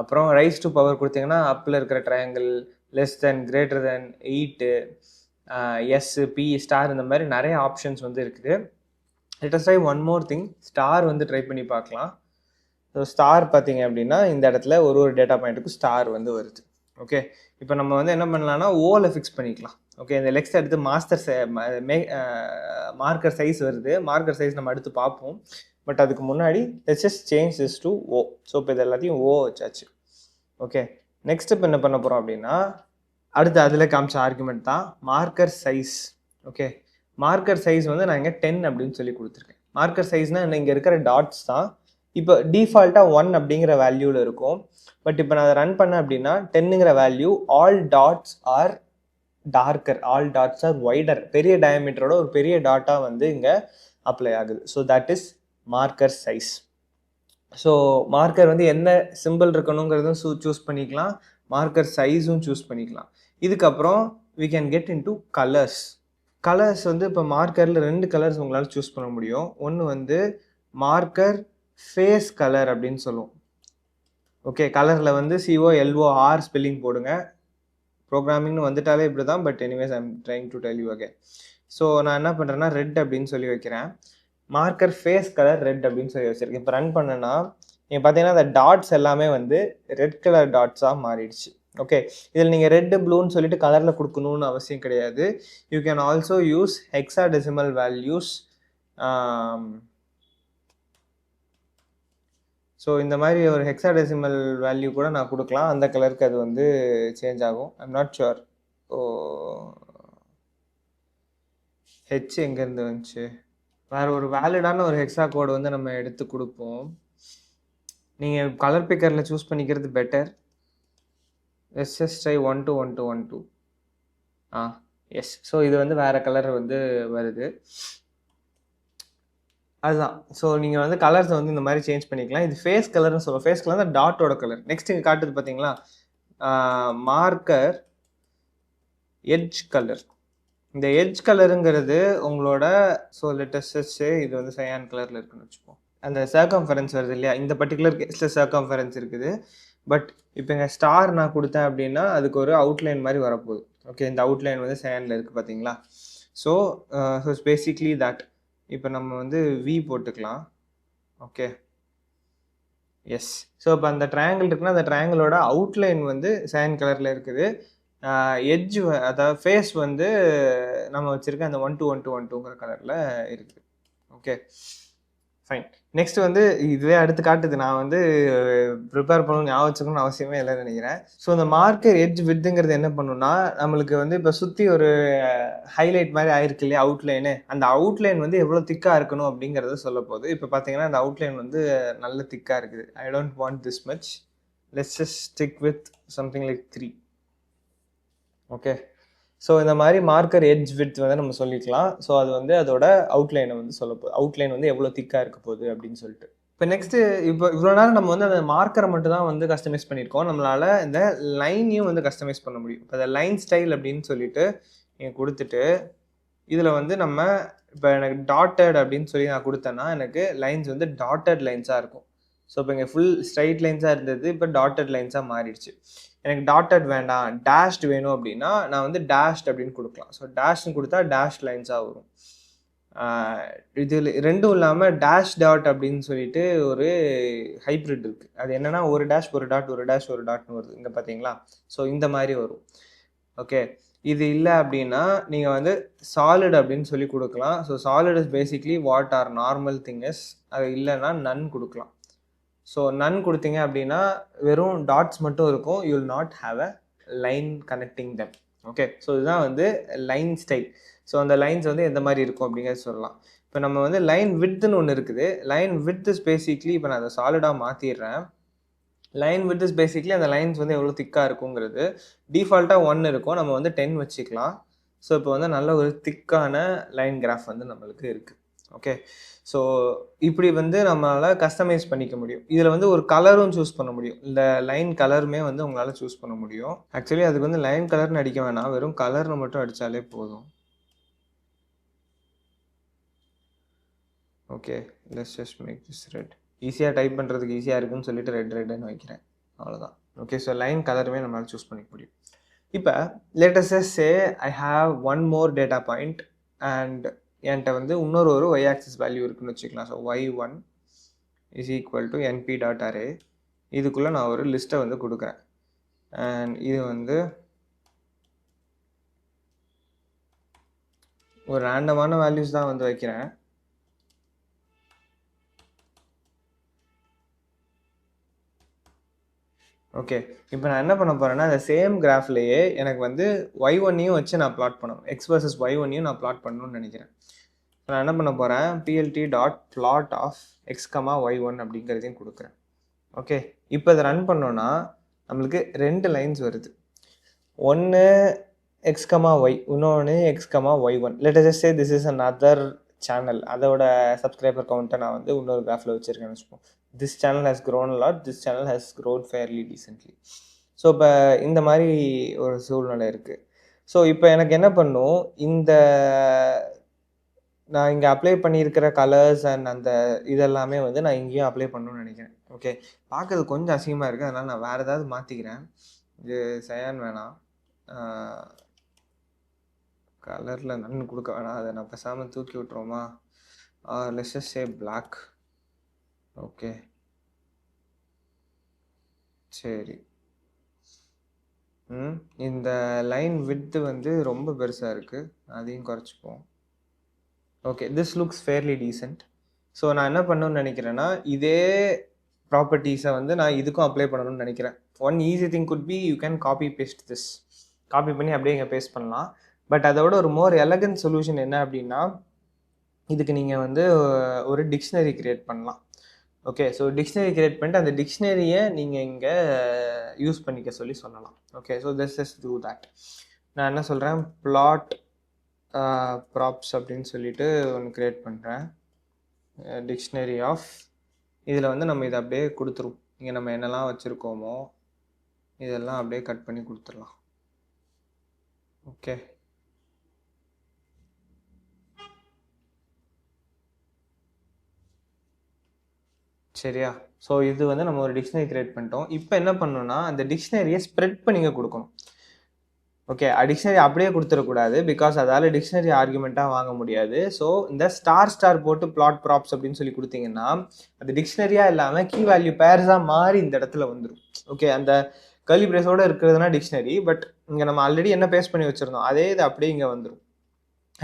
அப்புறம் ரைஸ் டு பவர் கொடுத்தீங்கன்னா அப்பில் இருக்கிற triangle, less than, greater than, 8, S, P, star, இந்த மாதிரி நிறைய ஆப்ஷன்ஸ் வந்து இருக்குது. Let us try one more thing. Star வந்து ட்ரை பண்ணி பார்க்கலாம். ஸோ ஸ்டார் பார்த்தீங்க அப்படின்னா இந்த இடத்துல ஒரு டேட்டா பாயிண்ட்டுக்கு ஸ்டார் வந்து வருது. ஓகே, இப்போ நம்ம வந்து என்ன பண்ணலாம்னா ஓவில் ஃபிக்ஸ் பண்ணிக்கலாம். ஓகே, இந்த லெக்ஸ்ட் எடுத்து மார்க்கர் சைஸ் வருது. மார்க்கர் சைஸ் நம்ம அடுத்து பார்ப்போம். பட் அதுக்கு முன்னாடி let's just change this to O. So இப்போ இது எல்லாத்தையும் ஓ வச்சாச்சு. ஓகே, நெக்ஸ்ட் இப்போ என்ன பண்ண போகிறோம் அப்படின்னா அடுத்து அதில் காமிச்ச ஆர்குமெண்ட் தான் marker size. Okay, marker size வந்து நான் இங்கே 10 அப்படின்னு சொல்லி கொடுத்துருக்கேன். மார்க்கர் சைஸ்னால் இங்கே இருக்கிற டாட்ஸ் தான். இப்போ டிஃபால்ட்டாக 1 அப்படிங்கிற வேல்யூவில் இருக்கும். பட் இப்போ நான் அதை ரன் பண்ணேன் அப்படின்னா 10ங்கிற value, all dots are darker, all dots are wider, பெரிய டயமீட்டரோட ஒரு பெரிய டாட்டாக வந்து இங்கே அப்ளை ஆகுது. So that is marker size. So marker வந்து என்ன சிம்பிள் இருக்கணுங்கிறதும் சூஸ் பண்ணிக்கலாம், மார்க்கர் சைஸும் சூஸ் பண்ணிக்கலாம். இதுக்கப்புறம் we can get into colours. Colours வந்து இப்போ மார்க்கரில் 2 கலர்ஸ் உங்களால் சூஸ் பண்ண முடியும். ஒன்று வந்து மார்க்கர் ஃபேஸ் கலர் அப்படின்னு சொல்லுவோம். ஓகே, கலரில் வந்து COLOR ஸ்பெல்லிங் போடுங்க. ப்ரோக்ராமிங்னு வந்துட்டாலே இப்படி தான். But anyways I'm trying to tell you again. So நான் என்ன பண்ணுறேன்னா ரெட் அப்படின்னு சொல்லி வைக்கிறேன். மார்க்கர் ஃபேஸ் கலர் ரெட் அப்படின்னு சொல்லி வச்சுருக்கேன். இப்போ ரன் பண்ணேன்னா நீங்கள் பார்த்தீங்கன்னா அந்த டாட்ஸ் எல்லாமே வந்து ரெட் கலர் டாட்ஸாக மாறிடுச்சு. ஓகே, இதில் நீங்கள் ரெட்டு ப்ளூன்னு சொல்லிட்டு கலரில் கொடுக்கணும்னு அவசியம் கிடையாது. You can also use hexadecimal values. So இந்த மாதிரி ஒரு ஹெக்ஸாடெசிமல் வேல்யூ கூட நான் கொடுக்கலாம். அந்த கலருக்கு அது வந்து சேஞ்ச் ஆகும். I'm not sure. Oh, H எங்கேருந்து வந்துச்சு? வேறு ஒரு வேலிடான ஒரு ஹெக்ஸா கோடு வந்து நம்ம எடுத்து கொடுப்போம். நீங்கள் கலர் பிக்கரில் சூஸ் பண்ணிக்கிறது better. Yes yes try 121212. Yes. So இது வந்து வேறு கலர் வந்து வருது. அதுதான். ஸோ நீங்கள் வந்து கலர்ஸை வந்து இந்த மாதிரி சேஞ்ச் பண்ணிக்கலாம். இது ஃபேஸ் கலர்னு சொல்லுவோம். ஃபேஸ் கலர் தான் டாட்டோட கலர். நெக்ஸ்ட் இங்கே காட்டுது பார்த்தீங்களா, மார்க்கர் எட்ஜ் கலர். இந்த எட்ஜ் கலருங்கிறது உங்களோட, ஸோ லெட்டஸ்ட் இது வந்து சயான் கலரில் இருக்குன்னு வச்சுப்போம். அந்த சர்க்கம்ஃபரன்ஸ் வருது இல்லையா, இந்த பர்டிகுலர் கேஸில் சர்க்கம்ஃபரன்ஸ் இருக்குது. பட் இப்போ இங்கே ஸ்டார் நான் கொடுத்தேன் அப்படின்னா அதுக்கு ஒரு அவுட்லைன் மாதிரி வரப்போகுது. ஓகே, இந்த அவுட்லைன் வந்து சயானில் இருக்குது பார்த்தீங்களா. So it's basically that. இப்போ நம்ம வந்து வி போட்டுக்கலாம். Okay, S. ஸோ இப்போ அந்த ட்ரையாங்கிள் இருக்குன்னா அந்த ட்ரையாங்கிளோட அவுட்லைன் வந்து சயான் கலரில் இருக்குது. எட்ஜ் அதாவது ஃபேஸ் வந்து நம்ம வச்சுருக்க அந்த 121212ங்கிற கலரில் இருக்குது. Okay, fine. நெக்ஸ்ட் வந்து இதுவே அடுத்து காட்டுது. நான் வந்து ப்ரிப்பேர் பண்ணணும், ஞாபகம் வச்சுக்கணும்னு அவசியமே இல்லைன்னு நினைக்கிறேன். ஸோ இந்த மார்க்கர் எட்ஜ் வித்துங்கிறது என்ன பண்ணுன்னா, நம்மளுக்கு வந்து இப்போ சுற்றி ஒரு ஹைலைட் மாதிரி ஆயிருக்கு இல்லையா அவுட்லைனு, அந்த அவுட்லைன் வந்து எவ்வளோ திக்காக இருக்கணும் அப்படிங்கிறத சொல்ல போகுது. இப்போ பார்த்தீங்கன்னா அந்த அவுட்லைன் வந்து நல்ல திக்காக இருக்குது. I don't want this much. Let's just stick with something like 3. Okay, so இந்த மாதிரி மார்க்கர் எட்ஜ் வித் வந்து நம்ம சொல்லிக்கலாம். ஸோ அது வந்து அதோட அவுட்லைனை வந்து சொல்ல போகுது. அவுட்லைன் வந்து எவ்வளோ திக்காக இருக்க போகுது அப்படின்னு சொல்லிட்டு. இப்போ நெக்ஸ்ட்டு இப்போ இவ்வளோ நேரம் நம்ம வந்து அந்த மார்க்கரை மட்டும் தான் வந்து கஸ்டமைஸ் பண்ணியிருக்கோம். நம்மளால் இந்த லைனையும் வந்து கஸ்டமைஸ் பண்ண முடியும். இப்போ அந்த லைன் ஸ்டைல் அப்படின்னு சொல்லிட்டு நீங்கள் கொடுத்துட்டு இதில் வந்து நம்ம இப்போ எனக்கு டாட்டட் அப்படின்னு சொல்லி நான் கொடுத்தேன்னா எனக்கு லைன்ஸ் வந்து டாட்டட் லைன்ஸாக இருக்கும். ஸோ இப்போ இங்கே ஃபுல் ஸ்ட்ரைட் லைன்ஸாக இருந்தது, இப்போ டாட்டட் லைன்ஸாக மாறிடுச்சு. எனக்கு டாட்டட் வேண்டாம், டேஷ்ட் வேணும் அப்படின்னா நான் வந்து டேஷ்ட் அப்படின்னு கொடுக்கலாம். ஸோ டேஷ்னு கொடுத்தா டேஷ் லைன்ஸாக வரும். இதில் ரெண்டும் இல்லாமல் டேஷ் டாட் அப்படின்னு சொல்லிட்டு ஒரு ஹைப்ரிட் இருக்குது. அது என்னென்னா ஒரு டேஷ் ஒரு டாட் ஒரு டேஷ் ஒரு டாட்னு வருது இங்கே பார்த்தீங்களா. ஸோ இந்த மாதிரி வரும். ஓகே, இது இல்லை அப்படின்னா நீங்கள் வந்து சாலிட் அப்படின்னு சொல்லி கொடுக்கலாம். So solid is basically what are normal thing is. அது இல்லைன்னா நன் கொடுக்கலாம். ஸோ நன் கொடுத்தீங்க அப்படின்னா வெறும் டாட்ஸ் மட்டும் இருக்கும். You will not have a line connecting them. Okay, so இதுதான் வந்து லைன் ஸ்டைல். ஸோ அந்த லைன்ஸ் வந்து எந்த மாதிரி இருக்கும் அப்படிங்கிறது சொல்லலாம். இப்போ நம்ம வந்து லைன் விட்த்னு ஒன்று இருக்குது. லைன் வித் இஸ் பேசிக்லி, இப்போ நான் அதை சாலிடாக மாற்றிடுறேன். லைன் வித் இஸ் பேசிக்லி அந்த லைன்ஸ் வந்து எவ்வளோ திக்காக இருக்குங்கிறது. டிஃபால்ட்டாக 1 இருக்கும், நம்ம வந்து 10 வச்சுக்கலாம். ஸோ இப்போ வந்து நல்ல ஒரு திக்கான லைன் கிராஃப் வந்து நம்மளுக்கு இருக்குது. ஓகே, ஸோ இப்படி வந்து நம்மளால் கஸ்டமைஸ் பண்ணிக்க முடியும். இதில் வந்து ஒரு கலரும் சூஸ் பண்ண முடியும். இந்த லைன் கலருமே வந்து உங்களால் சூஸ் பண்ண முடியும். ஆக்சுவலி அதுக்கு வந்து லைன் கலர்னு அடிக்க வேணாம், வெறும் கலர்னு மட்டும் அடித்தாலே போதும். Okay, let's just make this red. ஈஸியாக டைப் பண்ணுறதுக்கு ஈஸியாக இருக்குன்னு சொல்லிட்டு ரெட்னு வைக்கிறேன், அவ்வளோதான். ஓகே, ஸோ லைன் கலருமே நம்மளால் சூஸ் பண்ணிக்க முடியும். இப்போ latest say I have one more data point and என்கிட்ட வந்து இன்னொரு ஒரு ஒய் ஆக்சிஸ் வேல்யூ இருக்குன்னு வச்சுக்கலாம். So y1 is equal to np.array. இதுக்குள்ளே நான் ஒரு லிஸ்ட்டை வந்து கொடுக்குறேன். அண்ட் இது வந்து ஒரு ரேண்டமான வேல்யூஸ் தான் வந்து வைக்கிறேன். ஓகே, இப்போ நான் என்ன பண்ண போகிறேன்னா அந்த சேம் கிராஃப்லேயே எனக்கு வந்து y1ஐயும் வச்சு நான் பிளாட் பண்ணணும். எக்ஸ் வர்சஸ் y1ஐயும் நான் பிளாட் பண்ணணும்னு நினைக்கிறேன். நான் என்ன பண்ண போகிறேன், plt.plot of x, y1 அப்படிங்கிறதையும் கொடுக்குறேன். ஓகே, இப்போ இதை ரன் பண்ணோன்னா நம்மளுக்கு 2 லைன்ஸ் வருது. ஒன்று x, y, இன்னொன்று x, y1. Let us just say this is another channel. அதோட சப்ஸ்கிரைபர் கவுண்ட்டை நான் வந்து இன்னொரு கிராஃபில் வச்சுருக்கேன்னு வச்சுப்போம். This channel has grown a lot, this channel has grown fairly decently. So இப்போ இந்த மாதிரி ஒரு சூழ்நிலை இருக்குது. ஸோ இப்போ எனக்கு என்ன பண்ணும், இந்த நான் இங்கே அப்ளை பண்ணியிருக்கிற கலர்ஸ் அண்ட் அந்த இதெல்லாமே வந்து நான் இங்கேயும் அப்ளை பண்ணணும்னு நினைக்கிறேன். ஓகே, பார்க்குறது கொஞ்சம் அசிங்கமாக இருக்குது, அதனால் நான் வேறு ஏதாவது மாற்றிக்கிறேன். இது சயான் வேணாம், கலரில் நன்னு கொடுக்க வேணாம், அதை நான் பேசாமல் தூக்கி விட்டுருவோமா. Let's just say black. Okay, சரி. இந்த லைன் விட்த் வந்து ரொம்ப பெருசாக இருக்குது, அதையும் குறைச்சிப்போம். Okay, this looks fairly decent. So நான் என்ன பண்ணணும்னு நினைக்கிறேன்னா இதே ப்ராப்பர்ட்டிஸை வந்து நான் இதுக்கும் அப்ளை பண்ணணும்னு நினைக்கிறேன். One easy thing could be you can copy paste this. Copy பண்ணி அப்படியே இங்கே பேஸ்ட் பண்ணலாம். பட் அதோட ஒரு மோர் எலகன்ட் சொல்யூஷன் என்ன அப்படின்னா, இதுக்கு நீங்கள் வந்து ஒரு டிக்ஷனரி க்ரியேட் பண்ணலாம். ஓகே, ஸோ டிக்ஷனரி க்ரியேட் பண்ணிட்டு அந்த டிக்ஷனரியை நீங்கள் இங்கே யூஸ் பண்ணிக்க சொல்லலாம். Okay, so this is do that. நான் என்ன சொல்கிறேன், பிளாட் ப்ராப்ஸ் அப்படின்னு சொல்லிட்டு ஒன்று க்ரியேட் பண்ணுறேன், டிக்ஷனரி ஆஃப். இதில் வந்து நம்ம இதை அப்படியே கொடுத்துருவோம். இங்கே நம்ம என்னெல்லாம் வச்சுருக்கோமோ இதெல்லாம் அப்படியே கட் பண்ணி கொடுத்துடலாம். ஓகே, சரியா. ஸோ இது வந்து நம்ம ஒரு டிக்ஷனரி கிரியேட் பண்ணிட்டோம். இப்போ என்ன பண்ணணும்னா அந்த டிக்ஷனரியை ஸ்ப்ரெட் பண்ணிங்க கொடுக்கணும். ஓகே, டிக்ஷனரி அப்படியே கொடுத்துடக்கூடாது, பிகாஸ் அதால் டிக்ஷனரி ஆர்குமெண்ட்டாக வாங்க முடியாது. ஸோ இந்த ஸ்டார் போட்டு பிளாட் ப்ராப்ஸ் அப்படின்னு சொல்லி கொடுத்தீங்கன்னா அது டிக்ஷனரியாக இல்லாமல் கீ வேல்யூ பேர்ஸாக மாறி இந்த இடத்துல வந்துடும். ஓகே, அந்த கர்லி பிரேஸோடு இருக்கிறதுனா டிக்ஷனரி, பட் இங்கே நம்ம ஆல்ரெடி என்ன பேஸ்ட் பண்ணி வச்சுருந்தோம் அதே இது அப்படியே இங்கே வந்துடும்.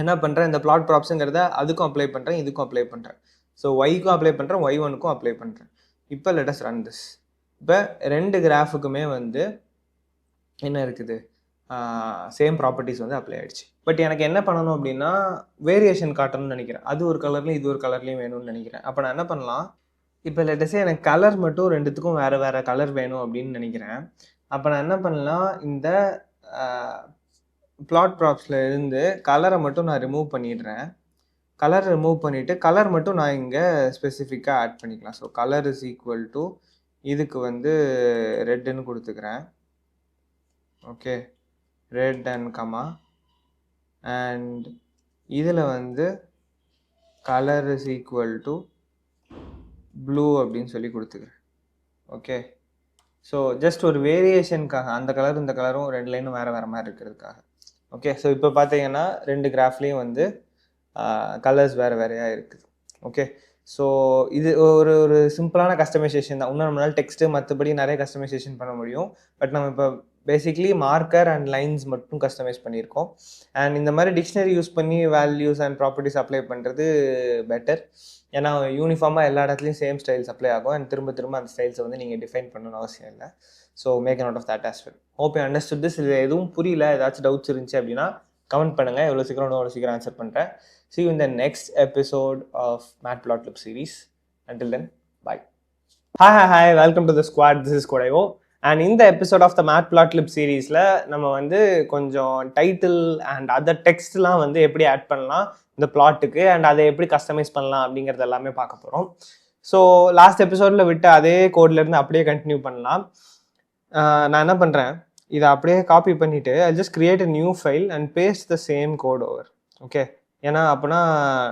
என்ன பண்ணுறேன், இந்த பிளாட் ப்ராப்ஸுங்கிறத அதுக்கும் அப்ளை பண்ணுறேன், இதுக்கும் அப்ளை பண்ணுறேன். ஸோ ஒய்க்கும் அப்ளை பண்ணுறேன், y1க்கும் அப்ளை பண்ணுறேன். இப்போ லெட் அஸ் ரன் திஸ். இப்போ 2 கிராஃபுக்குமே வந்து என்ன இருக்குது, சேம் ப்ராப்பர்ட்டிஸ் வந்து அப்ளை ஆகிடுச்சு. பட் எனக்கு என்ன பண்ணணும் அப்படின்னா வேரியேஷன் காட்டணும்னு நினைக்கிறேன். அது ஒரு கலர்லையும் இது ஒரு கலர்லையும் வேணும்னு நினைக்கிறேன். அப்போ நான் என்ன பண்ணலாம், இப்போ லெட்டஸே எனக்கு கலர் மட்டும் 2த்துக்கும் வேறு கலர் வேணும் அப்படின்னு நினைக்கிறேன். அப்போ நான் என்ன பண்ணலாம், இந்த பிளாட் ப்ராப்ஸில் இருந்து கலரை மட்டும் நான் ரிமூவ் பண்ணிடுறேன். கலர் ரிமூவ் பண்ணிவிட்டு கலர் மட்டும் நான் இங்கே ஸ்பெசிஃபிக்காக ஆட் பண்ணிக்கலாம். So colour is equal to இதுக்கு வந்து ரெட்டுன்னு கொடுத்துக்கிறேன். Okay, red and comma, and இதில் வந்து colour is equal to blue அப்படின்னு சொல்லி கொடுத்துக்கிறேன். ஓகே, ஸோ ஜஸ்ட் ஒரு வேரியேஷனுக்காக, அந்த கலரும் இந்த கலரும் 2 லைனும் வேறு வேறு மாதிரி இருக்கிறதுக்காக. ஓகே, ஸோ இப்போ பார்த்தீங்கன்னா 2 கிராஃப்லேயும் வந்து கலர்ஸ் வேறு வேறையாக இருக்குது. ஓகே, ஸோ இது ஒரு ஒரு சிம்பிளான கஸ்டமைசேஷன் தான். இன்னும் நம்மளால் டெக்ஸ்ட்டு மற்றபடி நிறைய கஸ்டமைசேஷன் பண்ண முடியும். பட் நம்ம இப்போ பேசிக்லி மார்க்கர் அண்ட் லைன்ஸ் மட்டும் கஸ்டமைஸ் பண்ணியிருக்கோம். அண்ட் இந்த மாதிரி டிக்ஷனரி யூஸ் பண்ணி வேல்யூஸ் அண்ட் ப்ராப்பர்ட்டிஸ் அப்ளை பண்ணுறது பெட்டர். ஏன்னா யூனிஃபார்மாக எல்லா இடத்துலையும் சேம் ஸ்டைல்ஸ் அப்ளை ஆகும். அண்ட் திரும்ப திரும்ப அந்த ஸ்டைல்ஸை வந்து நீங்கள் டிஃபைன் பண்ணணும்னு அவசியம் இல்லை. So make a note of that as well. Hope you understood this. இது எதுவும் புரியல, ஏதாச்சும் டவுட்ஸ் இருந்துச்சு அப்படின்னா கமெண்ட் பண்ணுங்கள். எவ்வளோ சீக்கிரம் ஆன்சர் பண்ணுறேன். See you in the next episode of Matplotlib series. Until then, bye. Hi, welcome to the squad. This is Kodayo. And in the episode of the Matplotlib series, நம்ம வந்து கொஞ்சம் title and other டெக்ஸ்ட்லாம் வந்து எப்படி add பண்ணலாம் இந்த பிளாட்டுக்கு, and அதை எப்படி customise பண்ணலாம் அப்படிங்கிறது எல்லாமே பார்க்க போகிறோம். ஸோ லாஸ்ட் எபிசோடில் விட்டு அதே கோட்லேருந்து அப்படியே கண்டினியூ பண்ணலாம். நான் என்ன பண்ணுறேன், இதை அப்படியே காப்பி பண்ணிவிட்டு I just create a new file and paste the same code over. Okay, ஏன்னா அப்போனா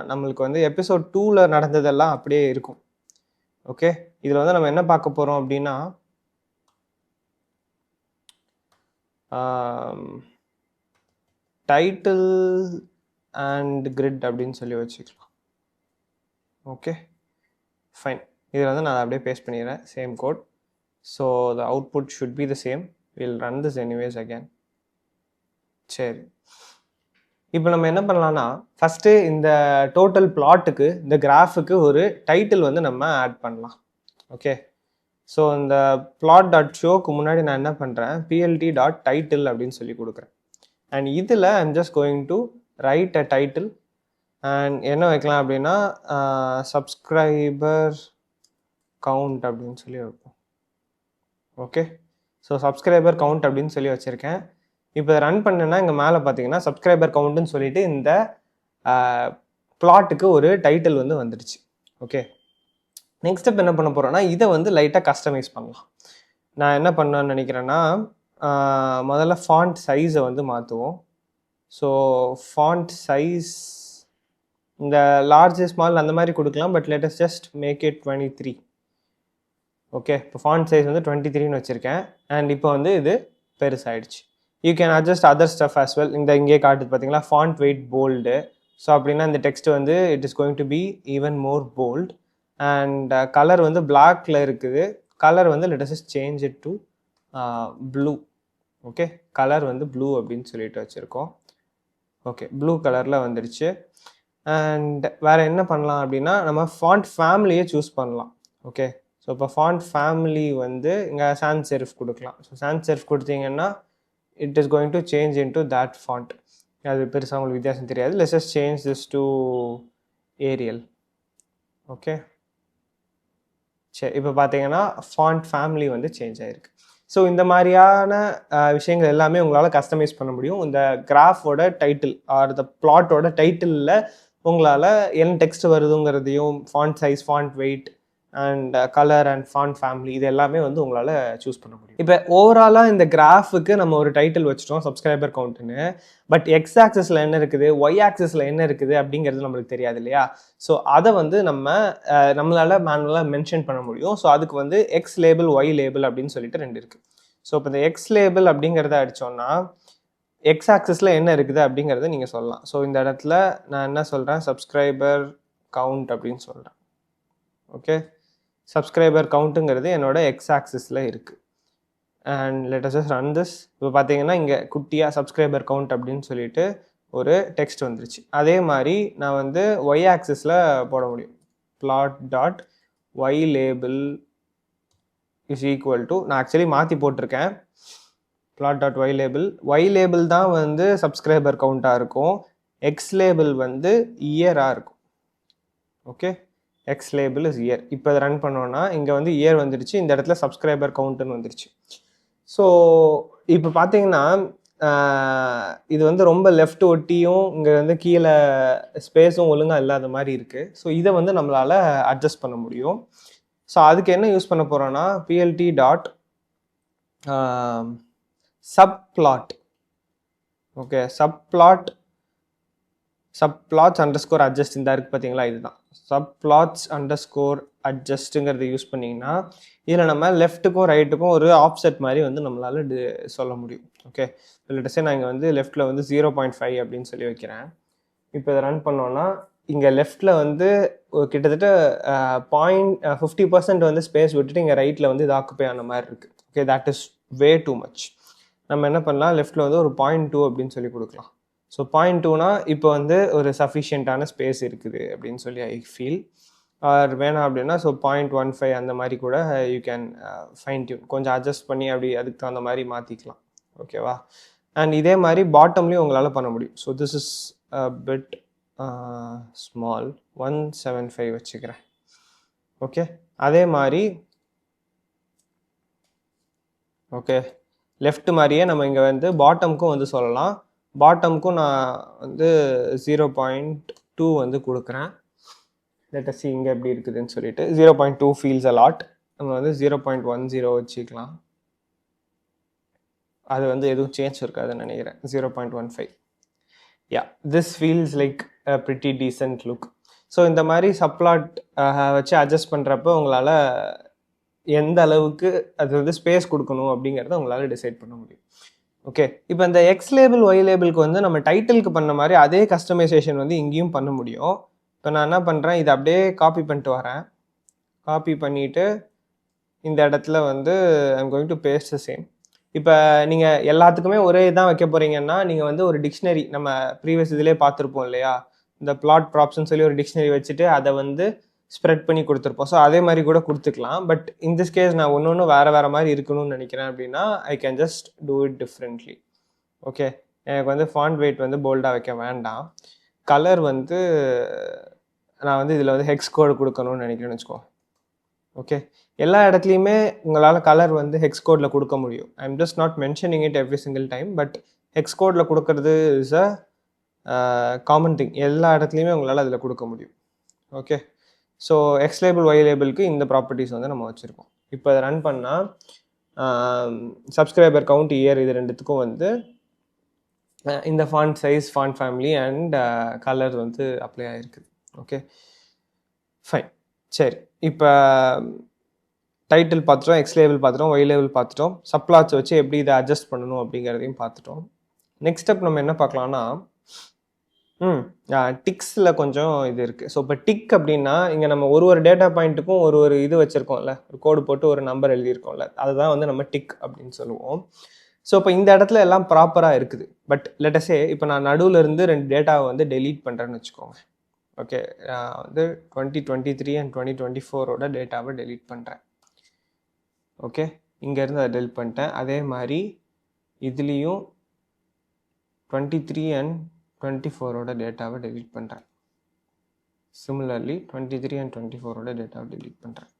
நம்மளுக்கு வந்து எபிசோட் 2ல் நடந்ததெல்லாம் அப்படியே இருக்கும். ஓகே, இதில் வந்து நம்ம என்ன பார்க்க போகிறோம் அப்படின்னா டைட்டில் அண்ட் கிரிட் அப்படின்னு சொல்லி வச்சுக்கலாம். ஓகே ஃபைன், இதில் வந்து நான் அப்படியே பேஸ்ட் பண்ணிடுறேன் same code. So the output should be the same. Will run this anyways again. சரி, இப்போ நம்ம என்ன பண்ணலாம்னா ஃபஸ்ட்டு இந்த டோட்டல் பிளாட்டுக்கு, இந்த கிராஃபுக்கு ஒரு டைட்டில் வந்து நம்ம ஆட் பண்ணலாம். ஓகே, ஸோ இந்த plot.showக்கு முன்னாடி நான் என்ன பண்ணுறேன், plt.title அப்படின்னு சொல்லி கொடுக்குறேன். அண்ட் இதில் I'm just going to right a title. And என்ன வைக்கலாம் அப்படின்னா சப்ஸ்கிரைபர் கவுண்ட் அப்படின்னு சொல்லி வைப்போம். ஓகே, ஸோ சப்ஸ்கிரைபர் கவுண்ட் அப்படின்னு சொல்லி வச்சுருக்கேன். இப்போ ரன் பண்ணேன்னா இங்கே மேலே பார்த்தீங்கன்னா சப்ஸ்கிரைபர் கவுண்ட்டுன்னு சொல்லிட்டு இந்த பிளாட்டுக்கு ஒரு டைட்டில் வந்து வந்துடுச்சு. ஓகே, நெக்ஸ்ட் ஸ்டெப் என்ன பண்ண போகிறோன்னா இதை வந்து லைட்டாக கஸ்டமைஸ் பண்ணலாம். நான் என்ன பண்ணேன்னு நினைக்கிறேன்னா முதல்ல ஃபாண்ட் சைஸை வந்து மாற்றுவோம். ஸோ ஃபாண்ட் சைஸ் இந்த லார்ஜ் ஸ்மால் அந்த மாதிரி கொடுக்கலாம், but let us just make it 23. Okay, இப்போ ஃபாண்ட் சைஸ் வந்து 23ன்னு வச்சுருக்கேன். அண்ட் இப்போ வந்து இது பெருசாகிடுச்சு. You can adjust other stuff as well. இங்கே காட்டுது பார்த்தீங்களா, ஃபாண்ட் வெயிட் போல்டு. ஸோ அப்படின்னா இந்த டெக்ஸ்ட் வந்து it is going to be even more bold. And color வந்து பிளாக்ல இருக்குது. கலர் வந்து let us change it to blue. Okay, color வந்து ப்ளூ அப்படின்னு சொல்லிட்டு வச்சுருக்கோம். ஓகே, ப்ளூ கலரில் வந்துடுச்சு. அண்ட் வேறு என்ன பண்ணலாம் அப்படின்னா நம்ம ஃபாண்ட் ஃபேமிலியை சூஸ் பண்ணலாம். ஓகே, ஸோ இப்போ ஃபாண்ட் ஃபேமிலி வந்து இங்கே சான்ஸ் செரிஃப் கொடுக்கலாம். ஸோ சான்ஸ் செரிஃப் கொடுத்தீங்கன்னா it is going to change into that font. அது பெருசாக உங்களுக்கு வித்தியாசம் தெரியாது. let's just change this to Arial. Okay, சரி, இப்போ பார்த்தீங்கன்னா ஃபாண்ட் ஃபேமிலி வந்து சேஞ்ச் ஆகிருக்கு. ஸோ இந்த மாதிரியான விஷயங்கள் எல்லாமே உங்களால் கஸ்டமைஸ் பண்ண முடியும். இந்த கிராஃபோட டைட்டில் ஆர் த பிளாட்டோட டைட்டிலில் உங்களால் என்ன டெக்ஸ்ட் வருதுங்கிறதையும் font size, font weight and colour and font family இது எல்லாமே வந்து உங்களால் சூஸ் பண்ண முடியும். இப்போ ஓவராலாக இந்த கிராஃபுக்கு நம்ம ஒரு டைட்டில் வச்சுட்டோம் சப்ஸ்கிரைபர் கவுண்ட்டுன்னு. பட் எக்ஸ் ஆக்சஸில் என்ன இருக்குது, ஒய் ஆக்சஸில் என்ன இருக்குது அப்படிங்கிறது நம்மளுக்கு தெரியாது இல்லையா. ஸோ அதை வந்து நம்மளால் மேனுவலாக மென்ஷன் பண்ண முடியும். ஸோ அதுக்கு வந்து எக்ஸ் லேபிள், ஒய் லேபிள் அப்படின்னு சொல்லிட்டு 2 இருக்குது. ஸோ இப்போ இந்த எக்ஸ் லேபிள் அப்படிங்கிறத அடித்தோன்னா எக்ஸ் ஆக்சஸில் என்ன இருக்குது அப்படிங்கிறத நீங்கள் சொல்லலாம். ஸோ இந்த இடத்துல நான் என்ன சொல்கிறேன், சப்ஸ்கிரைபர் கவுண்ட் அப்படின்னு சொல்கிறேன். ஓகே, சப்ஸ்கிரைபர் கவுண்ட்டுங்கிறது என்னோட எக்ஸ் ஆக்சிஸில் இருக்குது. And let us just run this. இப்போ பார்த்தீங்கன்னா இங்கே குட்டியாக சப்ஸ்கிரைபர் கவுண்ட் அப்படின்னு சொல்லிட்டு ஒரு டெக்ஸ்ட் வந்துருச்சு. அதே மாதிரி நான் வந்து ஒய் ஆக்சிஸில் போட முடியும். plot.y label is equal to, நான் ஆக்சுவலி மாற்றி போட்டிருக்கேன், plot.y label. y label தான் வந்து சப்ஸ்கிரைபர் கவுண்ட்டாக இருக்கும், எக்ஸ் லேபிள் வந்து இயராக இருக்கும். Okay, X label is year. இப்போ அதை ரன் பண்ணோன்னா இங்கே வந்து இயர் வந்துடுச்சு, இந்த இடத்துல சப்ஸ்கிரைபர் கவுண்ட்டுன்னு வந்துடுச்சு. ஸோ இப்போ பார்த்தீங்கன்னா இது வந்து ரொம்ப லெஃப்ட் ஒட்டியும் இங்கே வந்து கீழே ஸ்பேஸும் ஒழுங்காக இல்லாத மாதிரி இருக்குது. ஸோ இதை வந்து நம்மளால் அட்ஜஸ்ட் பண்ண முடியும். ஸோ அதுக்கு என்ன யூஸ் பண்ண போகிறோன்னா plt.subplot. ஓகே, subplot subplots_adjust இந்த இருக்குது பார்த்தீங்களா, இதுதான் subplots_adjustங்கிறது யூஸ் பண்ணிங்கன்னா இதில் நம்ம லெஃப்ட்டுக்கும் ரைட்டுக்கும் ஒரு ஆப்செட் மாதிரி வந்து நம்மளால் சொல்ல முடியும். ஓகே, லெட்டஸே நான் இங்கே வந்து லெஃப்ட்டில் வந்து 0.5 அப்படின்னு சொல்லி வைக்கிறேன். இப்போ இதை ரன் பண்ணோன்னா இங்கே லெஃப்டில் வந்து கிட்டத்தட்ட 50% வந்து ஸ்பேஸ் விட்டுட்டு இங்கே ரைட்டில் வந்து இது ஆக்குப்பை ஆன மாதிரி இருக்குது. Okay, that is way too much. நம்ம என்ன பண்ணலாம், லெஃப்ட்டில் வந்து ஒரு 0.2 அப்படின்னு சொல்லி கொடுக்கலாம். ஸோ 0.2னா இப்போ வந்து ஒரு சஃபிஷியண்ட்டான ஸ்பேஸ் இருக்குது அப்படின்னு சொல்லி ஐ ஃபீல். ஆர் வேணாம் அப்படின்னா ஸோ 0.15 அந்த மாதிரி கூட யூ கேன் ஃபைன் டியூன், கொஞ்சம் அட்ஜஸ்ட் பண்ணி அப்படி அதுக்கு தகுந்த மாதிரி மாற்றிக்கலாம். ஓகேவா? அண்ட் இதே மாதிரி பாட்டம்லேயும் உங்களால் பண்ண முடியும். So this is bit small, 175 வச்சுக்கிறேன். ஓகே, அதே மாதிரி ஓகே லெஃப்ட் மாதிரியே நம்ம இங்கே வந்து பாட்டமுக்கும் வந்து சொல்லலாம். பாட்டமுக்கும் நான் வந்து 0.2 வந்து கொடுக்குறேன். லெட் அஸ் see இங்கே எப்படி இருக்குதுன்னு சொல்லிட்டு 0.2 ஃபீல்ஸ் அ லாட். நம்ம வந்து 0.10 வச்சுக்கலாம். அது வந்து எதுவும் சேஞ்ச் இருக்காதுன்னு நினைக்கிறேன். 0.15. Yeah, this feels like a pretty decent look. So இந்த மாதிரி சப்ளாட் வச்சு அட்ஜஸ்ட் பண்ணுறப்போ உங்களால் எந்த அளவுக்கு அது வந்து ஸ்பேஸ் கொடுக்கணும் அப்படிங்கிறத உங்களால் டிசைட் பண்ண முடியும். ஓகே, இப்போ இந்த எக்ஸ் லேபிள் ஒய் லேபிளுக்கு வந்து நம்ம டைட்டிலுக்கு பண்ண மாதிரி அதே கஸ்டமைசேஷன் வந்து இங்கேயும் பண்ண முடியும். இப்போ நான் என்ன பண்ணுறேன், இதை அப்படியே காப்பி பண்ணிட்டு வரேன். காப்பி பண்ணிவிட்டு இந்த இடத்துல வந்து I'm going to paste the same. இப்போ நீங்கள் எல்லாத்துக்குமே ஒரே இதான் வைக்க போகிறீங்கன்னா நீங்கள் வந்து ஒரு டிக்ஷனரி, நம்ம ப்ரீவியஸ் இதிலே பார்த்துருப்போம் இல்லையா, இந்த பிளாட் ப்ராப்ஸ்ன்னு சொல்லி ஒரு டிக்ஷனரி வச்சுட்டு அதை வந்து ஸ்ப்ரெட் பண்ணி கொடுத்துருப்போம். ஸோ அதே மாதிரி கூட கொடுத்துக்கலாம். பட் இன் திஸ் கேஸ் நான் ஒன்று வேறு மாதிரி இருக்கணும்னு நினைக்கிறேன் அப்படின்னா I can just do it differently. Okay, எனக்கு வந்து ஃபாண்ட் வெயிட் வந்து போல்டாக வைக்க வேண்டாம். கலர் வந்து நான் வந்து இதில் வந்து ஹெக்ஸ் கோடு கொடுக்கணும்னு நினைக்கிறேன்னு வச்சுக்கோ. ஓகே, எல்லா இடத்துலையுமே உங்களால் கலர் வந்து ஹெக்ஸ் கோடில் கொடுக்க முடியும். I am just not mentioning it every single time, but hex கோடில் கொடுக்கறது இஸ் அ காமன் திங். எல்லா இடத்துலையுமே உங்களால் அதில் கொடுக்க முடியும். Okay, so X label Y லேபிளுக்கு இந்த ப்ராப்பர்ட்டிஸ் வந்து நம்ம வச்சுருக்கோம். இப்போ அதை ரன் பண்ணால் சப்ஸ்கிரைபர் கவுண்ட், இயர், இது ரெண்டுத்துக்கும் வந்து இந்த font size, font family and color வந்து அப்ளை ஆகிருக்குது. Okay, fine. சரி, இப்போ டைட்டில் பார்த்துட்டோம், எக்ஸ் லேபிள் பார்த்துட்டோம், ஒய் லேபிள் பார்த்துட்டோம், சப்ளாட்ஸ் வச்சு எப்படி இதை அட்ஜஸ்ட் பண்ணணும் அப்படிங்கிறதையும் பார்த்துட்டோம். நெக்ஸ்ட் ஸ்டெப் நம்ம என்ன பார்க்கலாம்னா டிக்ஸில் கொஞ்சம் இது இருக்குது. ஸோ இப்போ டிக் அப்படின்னா இங்கே நம்ம ஒரு டேட்டா பாயிண்ட்டுக்கும் ஒரு இது வச்சுருக்கோம்ல, ஒரு கோடு போட்டு ஒரு நம்பர் எழுதியிருக்கோம்ல, அதுதான் வந்து நம்ம டிக் அப்படின்னு சொல்லுவோம். ஸோ இப்போ இந்த இடத்துல எல்லாம் ப்ராப்பராக இருக்குது. பட் லெட்டஸே இப்போ நான் நடுவில் இருந்து 2 டேட்டாவை வந்து டெலீட் பண்ணுறேன்னு வச்சுக்கோங்க. ஓகே, நான் வந்து 2023 அண்ட் 2024 டேட்டாவை டெலீட் பண்ணுறேன். ஓகே, இங்கேருந்து அதை டெலிட் பண்ணிட்டேன். அதே மாதிரி இதுலேயும் 23 அண்ட் 24 டேட்டாவை டெலீட் பண்ணுறேன். சிமிலர்லி 23 அண்ட் 24 டேட்டாவை டெலீட் பண்ணுறேன்.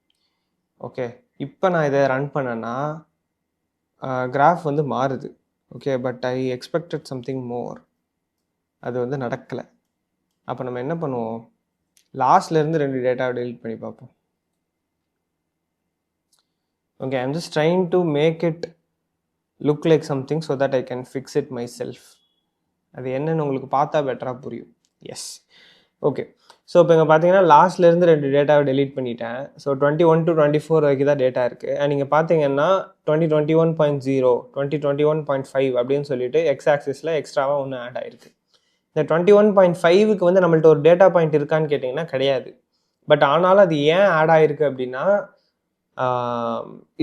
ஓகே, இப்போ நான் இதை ரன் பண்ணேன்னா கிராஃப் வந்து மாறுது. Okay, but I expected something more. அது வந்து நடக்கலை. அப்போ நம்ம என்ன பண்ணுவோம், லாஸ்ட்லேருந்து 2 டேட்டாவை டெலீட் பண்ணி பார்ப்போம். Okay, I'm just trying to make it look like something so that I can fix it myself. அது என்னன்னு உங்களுக்கு பார்த்தா பெட்டராக புரியும். S, okay. ஸோ இப்போ இங்கே பார்த்தீங்கன்னா லாஸ்ட்லேருந்து 2 டேட்டாவை டெலீட் பண்ணிட்டேன். ஸோ 21 to 24 வரைக்கும் தான் டேட்டா இருக்குது. அண்ட் நீங்கள் பார்த்தீங்கன்னா 2021.0, 2021.5 அப்படின்னு சொல்லிட்டு எக்ஸ் ஆக்சிஸில் எக்ஸ்ட்ராவாக ஒன்று ஆட் ஆகிருக்கு. இந்த 21.5க்கு வந்து நம்மள்ட்ட ஒரு டேட்டா பாயிண்ட் இருக்கான்னு கேட்டிங்கன்னா கிடையாது. பட் ஆனாலும் அது ஏன் ஆட் ஆகிருக்கு அப்படின்னா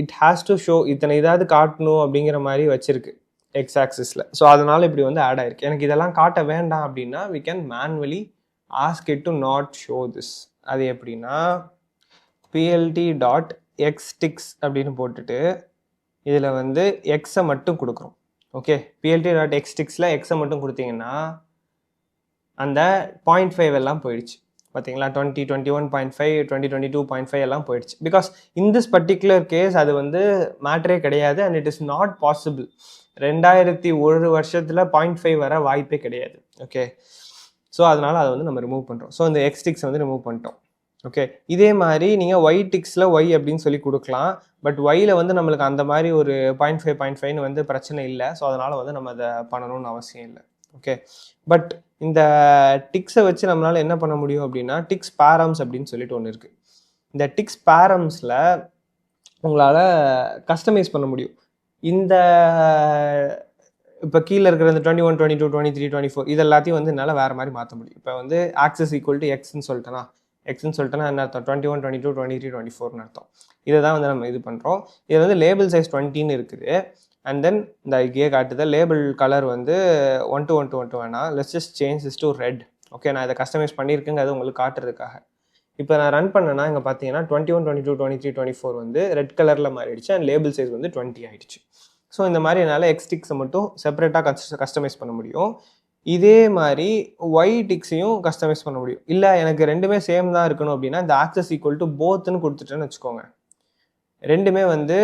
இட் ஹேஸ் டு ஷோ, இத்தனை இதாவது காட்டணும் அப்படிங்கிற மாதிரி வச்சுருக்கு எக்ஸ் ஆக்சிஸில். ஸோ அதனால் இப்படி வந்து ஆட் ஆகிருக்கு. எனக்கு இதெல்லாம் காட்ட வேண்டாம் அப்படின்னா we can manually ask it to not show this. அது எப்படின்னா plt.xticks அப்படின்னு போட்டுட்டு இதில் வந்து எக்ஸை மட்டும் கொடுக்குறோம். ஓகே, plt.xticksல எக்ஸை மட்டும் கொடுத்தீங்கன்னா அந்த 0.5 எல்லாம் போயிடுச்சு. பார்த்தீங்களா, 2021.5, 2022.5 எல்லாம் போயிடுச்சு. Because in this particular case அது வந்து மேட்டரே கிடையாது and it is not possible. 2001 வருஷத்தில் 0.5 வர வாய்ப்பே கிடையாது. ஓகே, ஸோ அதனால் அதை வந்து நம்ம ரிமூவ் பண்ணுறோம். ஸோ இந்த எக்ஸ் டிக்ஸ் வந்து ரிமூவ் பண்ணிட்டோம். ஓகே, இதே மாதிரி நீங்கள் ஒய் டிக்ஸில் ஒய் அப்படின்னு சொல்லி கொடுக்கலாம். பட் ஒயில் வந்து நம்மளுக்கு அந்த மாதிரி ஒரு 0.5 வந்து பிரச்சனை இல்லை. ஸோ அதனால் வந்து நம்ம அதை பண்ணணும்னு அவசியம் இல்லை. ஓகே, பட் இந்த டிக்ஸை வச்சு நம்மளால் என்ன பண்ண முடியும் அப்படின்னா டிக்ஸ் பேரம்ஸ் அப்படின்னு சொல்லிட்டு ஒன்று இருக்குது. இந்த டிக்ஸ் பேரம்ஸில் உங்களால் கஸ்டமைஸ் பண்ண முடியும். இந்த இப்போ கீழே இருக்கிற இந்த 21, 22, 23, 24 இது எல்லாத்தையும் வந்து என்னால் வேறு மாதிரி மாற்ற முடியும். இப்போ வந்து ஆக்சஸ் ஈக்குவல் டு எக்ஸ்ன்னு சொல்லிட்டேன்னா என்ன அர்த்தம்? 21, 22, 23, 24ன்னு அர்த்தம். இதை தான் வந்து நம்ம இது பண்ணுறோம். இது வந்து லேபிள் சைஸ் 20ன்னு இருக்குது. அண்ட் தென் இந்த இங்கே காட்டுத லேபிள் கலர் வந்து 1 to 1 to 1 to வேணாம். Let's just change this to red. Okay, நான் இதை கஸ்டமைஸ் பண்ணியிருக்கேங்க, அது உங்களுக்கு காட்டுறதுக்காக. இப்போ நான் ரன் பண்ணேன்னா இங்கே பார்த்தீங்கன்னா 21, 22, 23, 24 வந்து ரெட் கலரில் மாறிடுச்சு அண்ட் லேபிள் சைஸ் வந்து 20 ஆகிடுச்சு. ஸோ இந்த மாதிரி என்னால் எக்ஸ் டிக்ஸை மட்டும் செப்பரேட்டாக கஸ்டமைஸ் பண்ண முடியும். இதே மாதிரி ஒய் டிக்ஸையும் கஸ்டமைஸ் பண்ண முடியும். இல்லை எனக்கு ரெண்டுமே சேம் தான் இருக்கணும் அப்படின்னா இந்த ஆக்சஸ் ஈக்குவல் டு போத்துன்னு கொடுத்துட்டேன்னு வச்சுக்கோங்க. ரெண்டுமே வந்து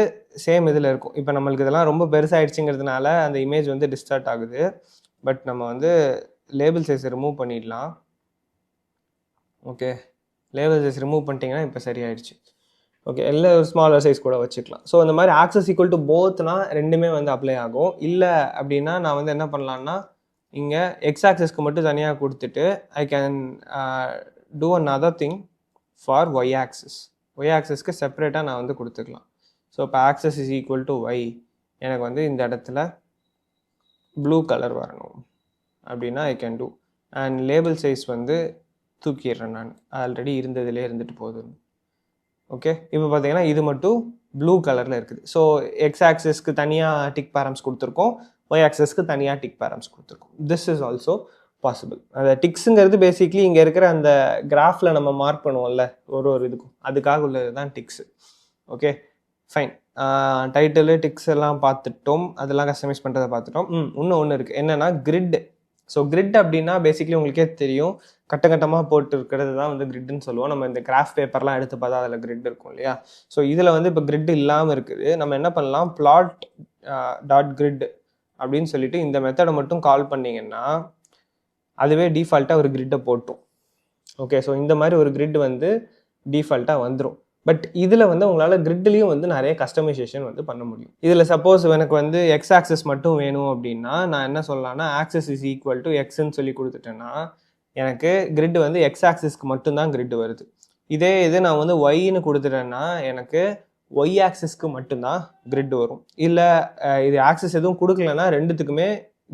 சேம் இதில் இருக்கும். இப்போ நம்மளுக்கு இதெல்லாம் ரொம்ப பெருசாகிடுச்சுங்கிறதுனால அந்த இமேஜ் வந்து டிஸ்டார்ட் ஆகுது. பட் நம்ம வந்து லேபிள் சைஸை ரிமூவ் பண்ணிடலாம். ஓகே, லேபிள் சைஸ் ரிமூவ் பண்ணிட்டீங்கன்னா இப்போ சரியாயிடுச்சு. ஓகே, இல்லை ஒரு ஸ்மாலர் சைஸ் கூட வச்சுக்கலாம். ஸோ இந்த மாதிரி ஆக்சஸ் ஈக்குவல் டு போத்னா ரெண்டுமே வந்து அப்ளை ஆகும். இல்லை அப்படின்னா நான் வந்து என்ன பண்ணலான்னா இங்கே எக்ஸ் ஆக்சஸ்க்கு மட்டும் தனியாக கொடுத்துட்டு I can do another thing for Y axis. Y ஆக்சஸ்க்கு செப்பரேட்டாக நான் வந்து கொடுத்துக்கலாம். ஸோ இப்போ axis is equal to Y, எனக்கு வந்து இந்த இடத்துல ப்ளூ கலர் வரணும் அப்படின்னா I can do. And label size வந்து தூக்கிடுறேன், நான் ஆல்ரெடி இருந்ததுலேயே இருந்துட்டு போதும். ஓகே, இப்போ பார்த்தீங்கன்னா இது மட்டும் ப்ளூ கலரில் இருக்குது. ஸோ எக்ஸ் ஆக்சஸ்க்கு தனியாக டிக் பேரம்ஸ் கொடுத்துருக்கோம், ஒய் ஆக்சஸ்க்கு தனியாக டிக் பேரம்ஸ் கொடுத்துருக்கோம். This is also possible. அந்த டிக்ஸுங்கிறது பேசிக்லி இங்கே இருக்கிற அந்த கிராஃபில் நம்ம மார்க் பண்ணுவோம்ல ஒரு இதுக்கும், அதுக்காக உள்ளது தான் ticks. Okay fine. Title ticks எல்லாம் பார்த்துட்டோம், அதெல்லாம் கஸ்டமைஸ் பண்ணுறதை பார்த்துட்டோம். இன்னும் ஒன்று இருக்குது, என்னென்னா கிரிட். ஸோ கிரிட் அப்படின்னா பேசிக்லி உங்களுக்கே தெரியும், கட்டமாக போட்டு இருக்கிறது தான் வந்து கிரிட்னு சொல்லுவோம். நம்ம இந்த கிராஃப் பேப்பர்லாம் எடுத்து பார்த்தா அதில் கிரிட் இருக்கும் இல்லையா? ஸோ இதில் வந்து இப்போ கிரிட் இல்லாமல் இருக்குது. நம்ம என்ன பண்ணலாம், plot டாட் கிரிட் அப்படின்னு சொல்லிட்டு இந்த மெத்தடை மட்டும் கால் பண்ணிங்கன்னா அதுவே டிஃபால்ட்டாக ஒரு கிரிட்டை போட்டோம். ஓகே, ஸோ இந்த மாதிரி ஒரு கிரிட் வந்து டிஃபால்ட்டாக வந்துடும். பட் இதில் வந்து உங்களால் கிரிட்லேயும் வந்து நிறைய கஸ்டமைசேஷன் வந்து பண்ண முடியும். இதில் சப்போஸ் எனக்கு வந்து எக்ஸ் ஆக்சஸ் மட்டும் வேணும் அப்படின்னா நான் என்ன சொல்லலாம்னா ஆக்சஸ் இஸ் ஈக்குவல் டு எக்ஸ்ன்னு சொல்லி கொடுத்துட்டேன்னா எனக்கு கிரிட் வந்து எக்ஸ் ஆக்சஸ்க்கு மட்டும்தான் கிரிட் வருது. இதே இது நான் வந்து ஒய்ன்னு கொடுத்துட்டேன்னா எனக்கு ஒய் ஆக்சஸ்க்கு மட்டும்தான் கிரிட் வரும். இல்லை இது ஆக்சஸ் எதுவும் கொடுக்கலன்னா ரெண்டுத்துக்குமே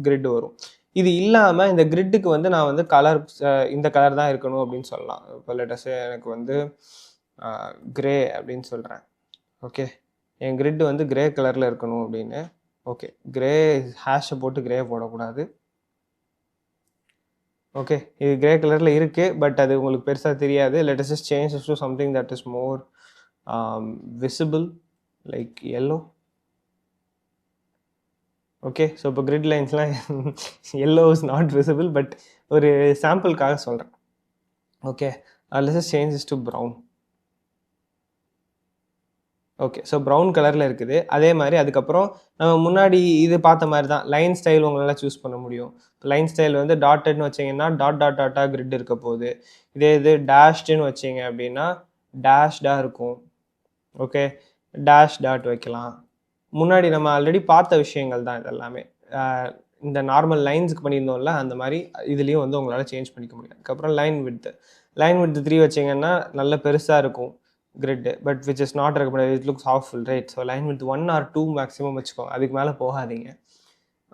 கிரிட் வரும். இது இல்லாமல் இந்த கிரிட்டுக்கு வந்து நான் வந்து கலர் இந்த கலர் தான் இருக்கணும் அப்படின்னு சொல்லலாம். இப்போ லெட்டஸ்ட் எனக்கு வந்து கிரே அப்படின்னு சொல்கிறேன். ஓகே, என் கிரிட் வந்து கிரே கலரில் இருக்கணும் அப்படின்னு. ஓகே, கிரே ஹேஷை போட்டு கிரே போடக்கூடாது. ஓகே, இது கிரே கலரில் இருக்குது, பட் அது உங்களுக்கு பெருசாக தெரியாது. Let us just change to something that is more visible like yellow. Okay, so இப்போ கிரிட் லைன்ஸ்லாம் yellow is not visible, but ஒரு சாம்பிளுக்காக சொல்கிறேன். Okay, let's just change this to brown. Okay, so brown கலரில் இருக்குது. அதே மாதிரி அதுக்கப்புறம் நம்ம முன்னாடி இது பார்த்த மாதிரி தான் லைன் ஸ்டைல் உங்களால் சூஸ் பண்ண முடியும். லைன் ஸ்டைல் வந்து டாட்டட்னு வச்சிங்கன்னா டாட்டாக கிரிட் இருக்க போகுது. இதே இது டேஷ்டுன்னு வச்சிங்க அப்படின்னா டேஷ்டாக இருக்கும். ஓகே, டேஷ் டாட் வைக்கலாம். முன்னாடி நம்ம ஆல்ரெடி பார்த்த விஷயங்கள் தான் இதெல்லாமே. இந்த நார்மல் லைன்ஸுக்கு பண்ணியிருந்தோம்ல அந்த மாதிரி இதுலேயும் வந்து உங்களால் சேஞ்ச் பண்ணிக்க முடியும். அதுக்கப்புறம் லைன் விட்த் 3 வச்சிங்கன்னா நல்ல பெருசாக இருக்கும் grid, but which is not recommended. It looks half full, right? So line with 1 or 2 maximum வச்சுக்கோங்க, அதுக்கு மேலே போகாதீங்க.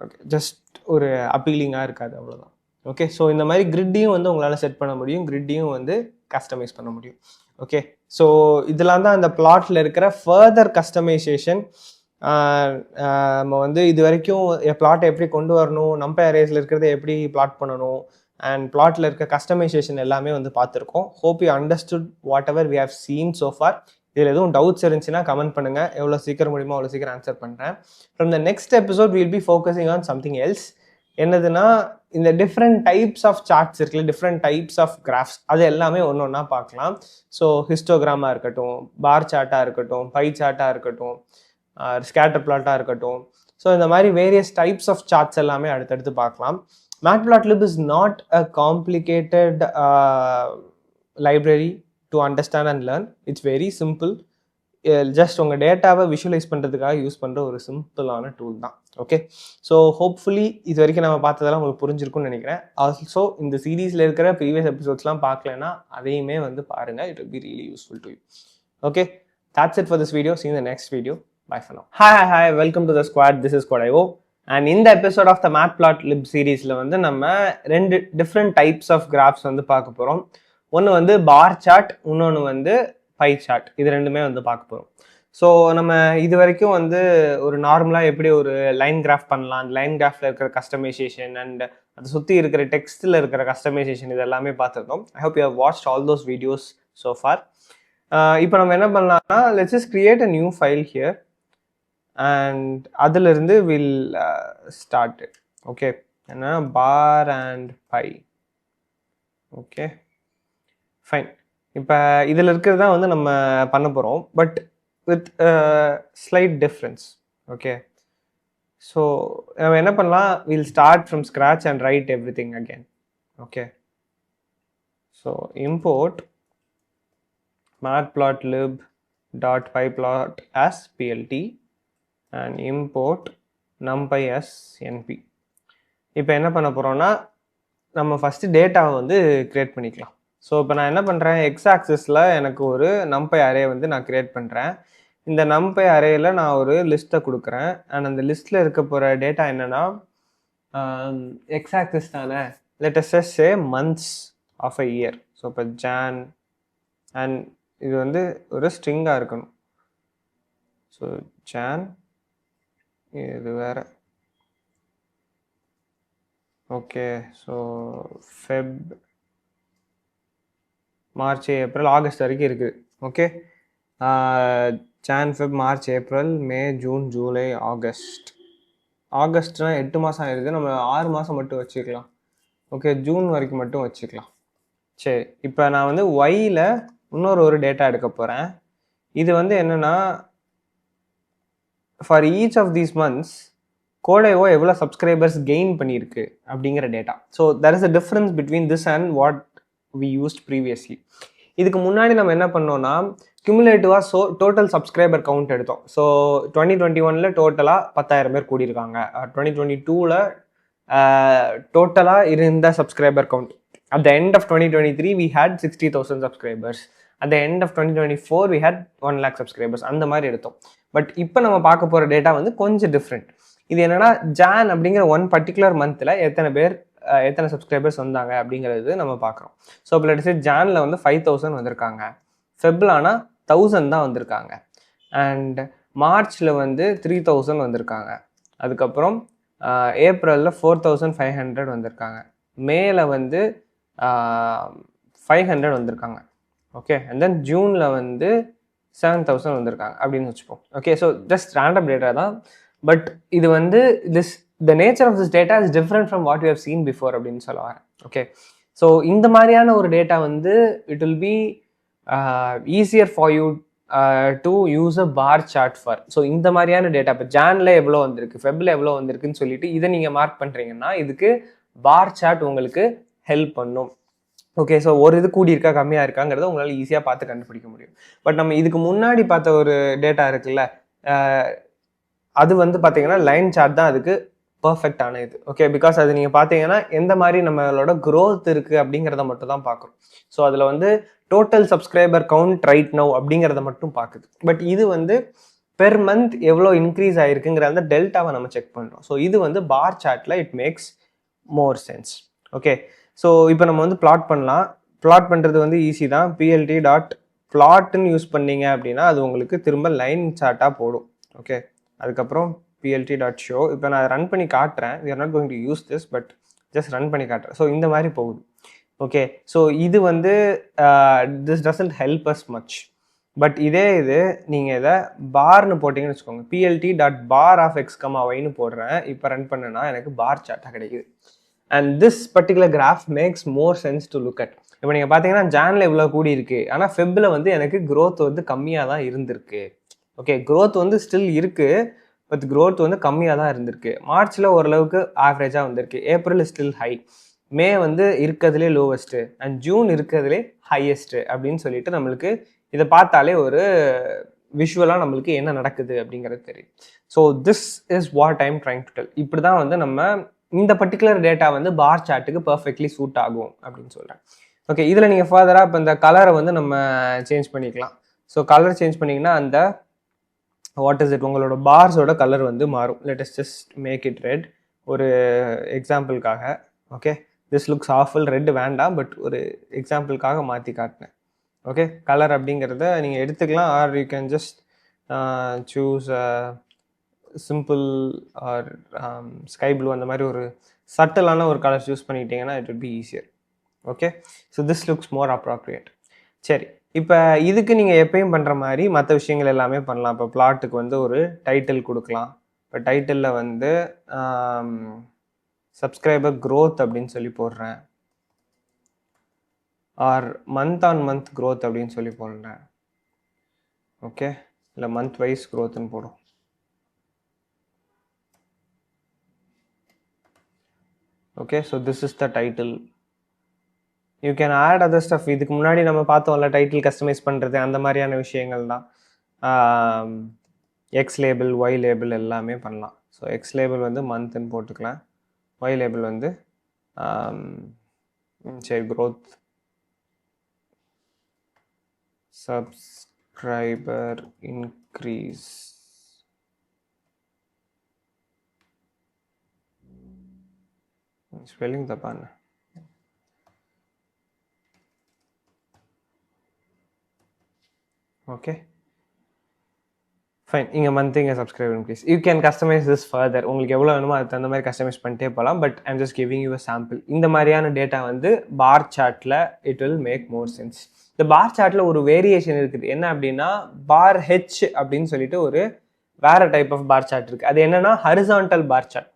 ஓகே, ஜஸ்ட் ஒரு அப்பீலிங்காக இருக்காது, அவ்வளோதான். ஓகே, ஸோ இந்த மாதிரி கிரிட்டையும் வந்து உங்களால் செட் பண்ண முடியும், கிரிட்டையும் வந்து கஸ்டமைஸ் பண்ண முடியும். ஓகே, ஸோ இதெல்லாம் தான் அந்த பிளாட்டில் இருக்கிற ஃபர்தர் கஸ்டமைசேஷன். நம்ம வந்து இது வரைக்கும் பிளாட்டை எப்படி கொண்டு வரணும், நம்ப அரேஸில் இருக்கிறத எப்படி பிளாட் பண்ணணும் அண்ட் பிளாட்டில் இருக்க கஸ்டமைசேஷன் எல்லாமே வந்து பார்த்துருக்கோம். Hope you understood whatever we have seen so far. இதில் எதுவும் டவுட்ஸ் இருந்துச்சுன்னா கமெண்ட் பண்ணுங்கள், எவ்வளோ சீக்கிரம் முடியுமோ அவ்வளோ சீக்கிரம் ஆன்சர் பண்ணுறேன். From the next episode will be focusing on something else. என்னதுன்னா இந்த டிஃப்ரெண்ட் டைப்ஸ் ஆஃப் சார்ட்ஸ் இருக்குல்ல, டிஃப்ரெண்ட் டைப்ஸ் ஆஃப் கிராஃப்ஸ், அது எல்லாமே ஒன்று ஒன்றா பார்க்கலாம். ஸோ ஹிஸ்டோகிராமாக இருக்கட்டும், பார் சார்ட்டாக இருக்கட்டும், பை சார்ட்டாக இருக்கட்டும், ஸ்கேட்டர் பிளாட்டாக இருக்கட்டும். ஸோ இந்த மாதிரி வேரியஸ் டைப்ஸ் ஆஃப் சார்ட்ஸ் எல்லாமே அடுத்தடுத்து பார்க்கலாம். Matplotlib is not a complicated library to understand and learn. It's very simple. Just உங்கள் டேட்டாவை விஷுவலைஸ் பண்ணுறதுக்காக யூஸ் பண்ணுற ஒரு சிம்பிளான டூல் தான். ஓகே, ஸோ ஹோப்ஃபுல்லி இது வரைக்கும் நம்ம பார்த்ததெல்லாம் உங்களுக்கு புரிஞ்சிருக்கும்னு நினைக்கிறேன். ஆல்சோ இந்த சீரீஸில் இருக்கிற ப்ரீவியஸ் எபிசோட்ஸ்லாம் பார்க்கலன்னா அதையுமே வந்து பாருங்கள். It will be really useful to you. Okay, that's it for this video. See you in the next video. Bye for now. Hi, welcome to the squad. This is Squad.io. And in the episode of the Matplotlib series வந்து நம்ம ரெண்டு different types of graphs வந்து பார்க்க போகிறோம். ஒன்று வந்து bar chart, இன்னொன்று வந்து பை சார்ட். இது ரெண்டுமே வந்து பார்க்க போகிறோம். ஸோ நம்ம இது வரைக்கும் வந்து ஒரு நார்மலாக எப்படி ஒரு லைன் கிராஃப் பண்ணலாம், அந்த லைன் கிராஃபில் இருக்கிற கஸ்டமைசேஷன் அண்ட் அதை சுற்றி இருக்கிற டெக்ஸ்ட்டில் இருக்கிற கஸ்டமைசேஷன் இது எல்லாமே பார்த்துருந்தோம். I hope you have watched all those videos so far. இப்போ நம்ம என்ன பண்ணலாம்னா, let's just create a new file here and அதிலிருந்து வில் ஸ்டார்ட் இட். ஓகே, என்ன bar and pie. Okay fine. இப்போ இதில் இருக்கிறது தான் வந்து நம்ம பண்ண போகிறோம், but with slight difference. Okay, so நம்ம என்ன பண்ணலாம், will start from scratch and write everything again. Okay, so import matplotlib.pyplot as plt and import numpy as np. இப்போ என்ன பண்ண போகிறோம்னா, நம்ம ஃபஸ்ட்டு டேட்டாவை வந்து க்ரியேட் பண்ணிக்கலாம். ஸோ இப்போ நான் என்ன பண்ணுறேன், எக்ஸ் ஆக்சிஸில் எனக்கு ஒரு numpy அரே வந்து நான் க்ரியேட் பண்ணுறேன். இந்த numpy அரேயில் நான் ஒரு லிஸ்ட்டை கொடுக்குறேன். அண்ட் அந்த லிஸ்ட்டில் இருக்க போகிற டேட்டா என்னென்னா, எக்ஸ் ஆக்சிஸ் தானே, let us just say months of a year. So இப்போ ஜான் அண்ட் இது வந்து ஒரு ஸ்ட்ரிங்காக இருக்கணும். ஸோ ஜான், இது வேறு. Okay, so Feb, March, April, August வரைக்கும் இருக்குது. Okay, Jan, Feb, March, April, May, June, July, August. ஆகஸ்ட்னா 8 மாதம் ஆயிடுது, நம்ம 6 மாதம் மட்டும் வச்சுக்கலாம். ஓகே, ஜூன் வரைக்கும் மட்டும் வச்சுக்கலாம். சரி, இப்போ நான் வந்து ஒயில் இன்னொரு டேட்டா எடுக்க போகிறேன். இது வந்து என்னென்னா, for each of these months Squad.io எவ்வளோ சப்ஸ்கிரைபர்ஸ் கெயின் பண்ணியிருக்கு அப்படிங்கிற டேட்டா. So that is a difference between this and what we used previously. இதுக்கு முன்னாடி நம்ம என்ன பண்ணோம்னா, கியூமுலேட்டிவாக டோட்டல் சப்ஸ்கிரைபர் கவுண்ட் எடுத்தோம். ஸோ 2021 டோட்டலாக 10,000 பேர் கூடியிருக்காங்க. 2022 டோட்டலாக இருந்த subscriber count. At the end of 2023, we had 60,000 subscribers. At the end of 2024, we had 1 lakh subscribers. அந்த மாதிரி எடுத்தோம். பட் இப்போ நம்ம பார்க்க போகிற டேட்டா வந்து கொஞ்சம் டிஃப்ரெண்ட். இது என்னென்னா, ஜான் அப்படிங்கிற ஒன் பர்டிகுலர் மந்தில் எத்தனை சப்ஸ்கிரைபர்ஸ் வந்தாங்க அப்படிங்கிறது நம்ம பார்க்குறோம். ஸோ இப்போ லெட்ஸ் சே ஜானில் வந்து 5,000 வந்திருக்காங்க, ஃபெப்லானா 1000 தான் வந்திருக்காங்க, அண்ட் மார்ச்சில் வந்து 3,000 வந்திருக்காங்க, அதுக்கப்புறம் ஏப்ரலில் 4,500 வந்திருக்காங்க, மேல வந்து 500 வந்திருக்காங்க. ஓகே, அண்ட் தென் ஜூனில் வந்து 7,000 வந்திருக்காங்க அப்படின்னு வச்சுப்போம். Okay, so just random data தான். பட் இது வந்து the nature of this data is different from what you have seen before அப்படின்னு சொல்ல வரேன். ஓகே, ஸோ இந்த மாதிரியான ஒரு டேட்டா வந்து it will be easier for you to use a bar chart for. So இந்த மாதிரியான டேட்டா இப்போ ஜானில் எவ்வளோ வந்திருக்கு, ஃபெப்ல எவ்வளோ வந்திருக்குன்னு சொல்லிட்டு இதை நீங்கள் மார்க் பண்ணுறீங்கன்னா இதுக்கு பார் சார்ட் உங்களுக்கு ஹெல்ப் பண்ணும். ஓகே, ஸோ ஒரு இது கூடியிருக்கா கம்மியாக இருக்காங்கிறத உங்களால் ஈஸியாக பார்த்து கண்டுபிடிக்க முடியும். பட் நம்ம இதுக்கு முன்னாடி பார்த்த ஒரு டேட்டா இருக்குல்ல, அது வந்து பார்த்தீங்கன்னா லைன் சார்ட் தான் அதுக்கு பர்ஃபெக்டான இது. ஓகே, பிகாஸ் அது நீங்கள் பார்த்தீங்கன்னா எந்த மாதிரி நம்மளோட க்ரோத் இருக்குது அப்படிங்கிறத மட்டும் தான் பார்க்குறோம். ஸோ அதில் வந்து total subscriber count right now அப்படிங்கிறத மட்டும் பார்க்குது. பட் இது வந்து பெர் மந்த் எவ்வளோ இன்க்ரீஸ் ஆகிருக்குங்கிற அந்த டெல்டாவை நம்ம செக் பண்ணுறோம். ஸோ இது வந்து பார் சார்ட்டில் it makes more sense. Okay, so இப்போ நம்ம வந்து பிளாட் பண்ணலாம். பிளாட் பண்ணுறது வந்து ஈஸி தான். plt.plotன்னு யூஸ் பண்ணீங்க அப்படின்னா அது உங்களுக்கு திரும்ப லைன் சார்ட்டாக போடும். ஓகே, அதுக்கப்புறம் plt.show. இப்போ நான் ரன் பண்ணி காட்டுறேன். we are not going to use this, but just run பண்ணி காட்டுறேன். ஸோ இந்த மாதிரி போகுது. ஓகே, ஸோ இது வந்து this doesn't help us much. But இதே இது நீங்கள் இதை பார்னு போட்டிங்கன்னு வச்சுக்கோங்க, plt.bar of x, yன்னு போடுறேன். இப்போ ரன் பண்ணுன்னா எனக்கு பார் சார்ட்டாக கிடைக்குது. And this particular graph maths more sense to look at. இப்போ நீங்கள் பார்த்தீங்கன்னா ஜானில் இவ்வளோ கூடி இருக்குது, ஆனால் ஃபெப்பில் வந்து எனக்கு க்ரோத் வந்து கம்மியாக தான் இருந்திருக்கு. ஓகே, க்ரோத் வந்து ஸ்டில் இருக்குது, பட் க்ரோத் வந்து கம்மியாக தான் இருந்திருக்கு. மார்ச்சில் ஓரளவுக்கு ஆவரேஜாக வந்திருக்கு, ஏப்ரல் ஸ்டில் ஹை, மே வந்து இருக்கிறதுலே லோவஸ்ட்டு, அண்ட் ஜூன் இருக்கிறதுலே ஹையஸ்ட்டு அப்படின்னு சொல்லிட்டு நம்மளுக்கு இதை பார்த்தாலே ஒரு விஷுவலாக நம்மளுக்கு என்ன நடக்குது அப்படிங்கிறது தெரியும். So this is what I'm trying to tell. இப்படி தான் வந்து நம்ம இந்த பர்டிகுலர் டேட்டா வந்து பார் சார்ட்டுக்கு பர்ஃபெக்ட்லி சூட் ஆகும் அப்படின்னு சொல்கிறேன். ஓகே, இதில் நீங்கள் ஃபர்தராக இப்போ இந்த கலரை வந்து நம்ம சேஞ்ச் பண்ணிக்கலாம். ஸோ கலர் சேஞ்ச் பண்ணிங்கன்னா அந்த வாட் இஸ் இட் உங்களோட பார்ஸோட கலர் வந்து மாறும். Let us just make it red ஒரு எக்ஸாம்பிளுக்காக. Okay, this looks awful, red வேண்டாம், பட் ஒரு எக்ஸாம்பிளுக்காக மாற்றி காட்டினேன். ஓகே, கலர் அப்படிங்கிறத நீங்கள் எடுத்துக்கலாம், or you can just choose simple or sky blue அந்த மாதிரி ஒரு சட்டலான ஒரு கலர் சூஸ் பண்ணிக்கிட்டிங்கன்னா it will be easier. Okay, so this looks more appropriate. சரி, இப்போ இதுக்கு நீங்கள் எப்பயும் பண்ணுற மாதிரி மற்ற விஷயங்கள் எல்லாமே பண்ணலாம். இப்போ பிளாட்டுக்கு வந்து ஒரு டைட்டில் கொடுக்கலாம். இப்போ டைட்டிலில் வந்து சப்ஸ்கிரைபர் க்ரோத் அப்படின்னு சொல்லி போடுறேன், or month on month growth அப்படின்னு சொல்லி போடுறேன். ஓகே, இல்லை மந்த் வைஸ் க்ரோத்துன்னு போடும். Okay, so this is the title. You can add other stuff. இதுக்கு முன்னாடி நம்ம பார்த்தோம்ல டைட்டில் கஸ்டமைஸ் பண்ணுறது, அந்த மாதிரியான விஷயங்கள் தான். எக்ஸ் லேபிள், ஒய் லேபிள் எல்லாமே பண்ணலாம். ஸோ எக்ஸ் லேபிள் வந்து மந்த்ன்னு போட்டுக்கலாம், ஒய் லேபிள் வந்து சரி க்ரோத், சப்ஸ்கிரைபர் இன்க்ரீஸ். ஸ்பெல்லிங் தப்பான. ஓகே ஃபைன், இங்கே மந்த் இங்கே subscriber increase. You can customize this further. உங்களுக்கு எவ்வளோ வேணுமோ அதுக்கு தகுந்த மாதிரி கஸ்டமைஸ் பண்ணிட்டே போகலாம். But I'm just giving you a sample. இந்த மாதிரியான டேட்டா வந்து பார் சார்ட்டில் it will make more sense. இந்த பார் சார்ட்டில் ஒரு வேரியேஷன் இருக்குது. என்ன அப்படின்னா பார் ஹெச் அப்படின்னு சொல்லிட்டு ஒரு வேற டைப் ஆஃப் பார் சார்ட் இருக்குது. அது என்னன்னா ஹரிசான்டல் பார் சார்ட்.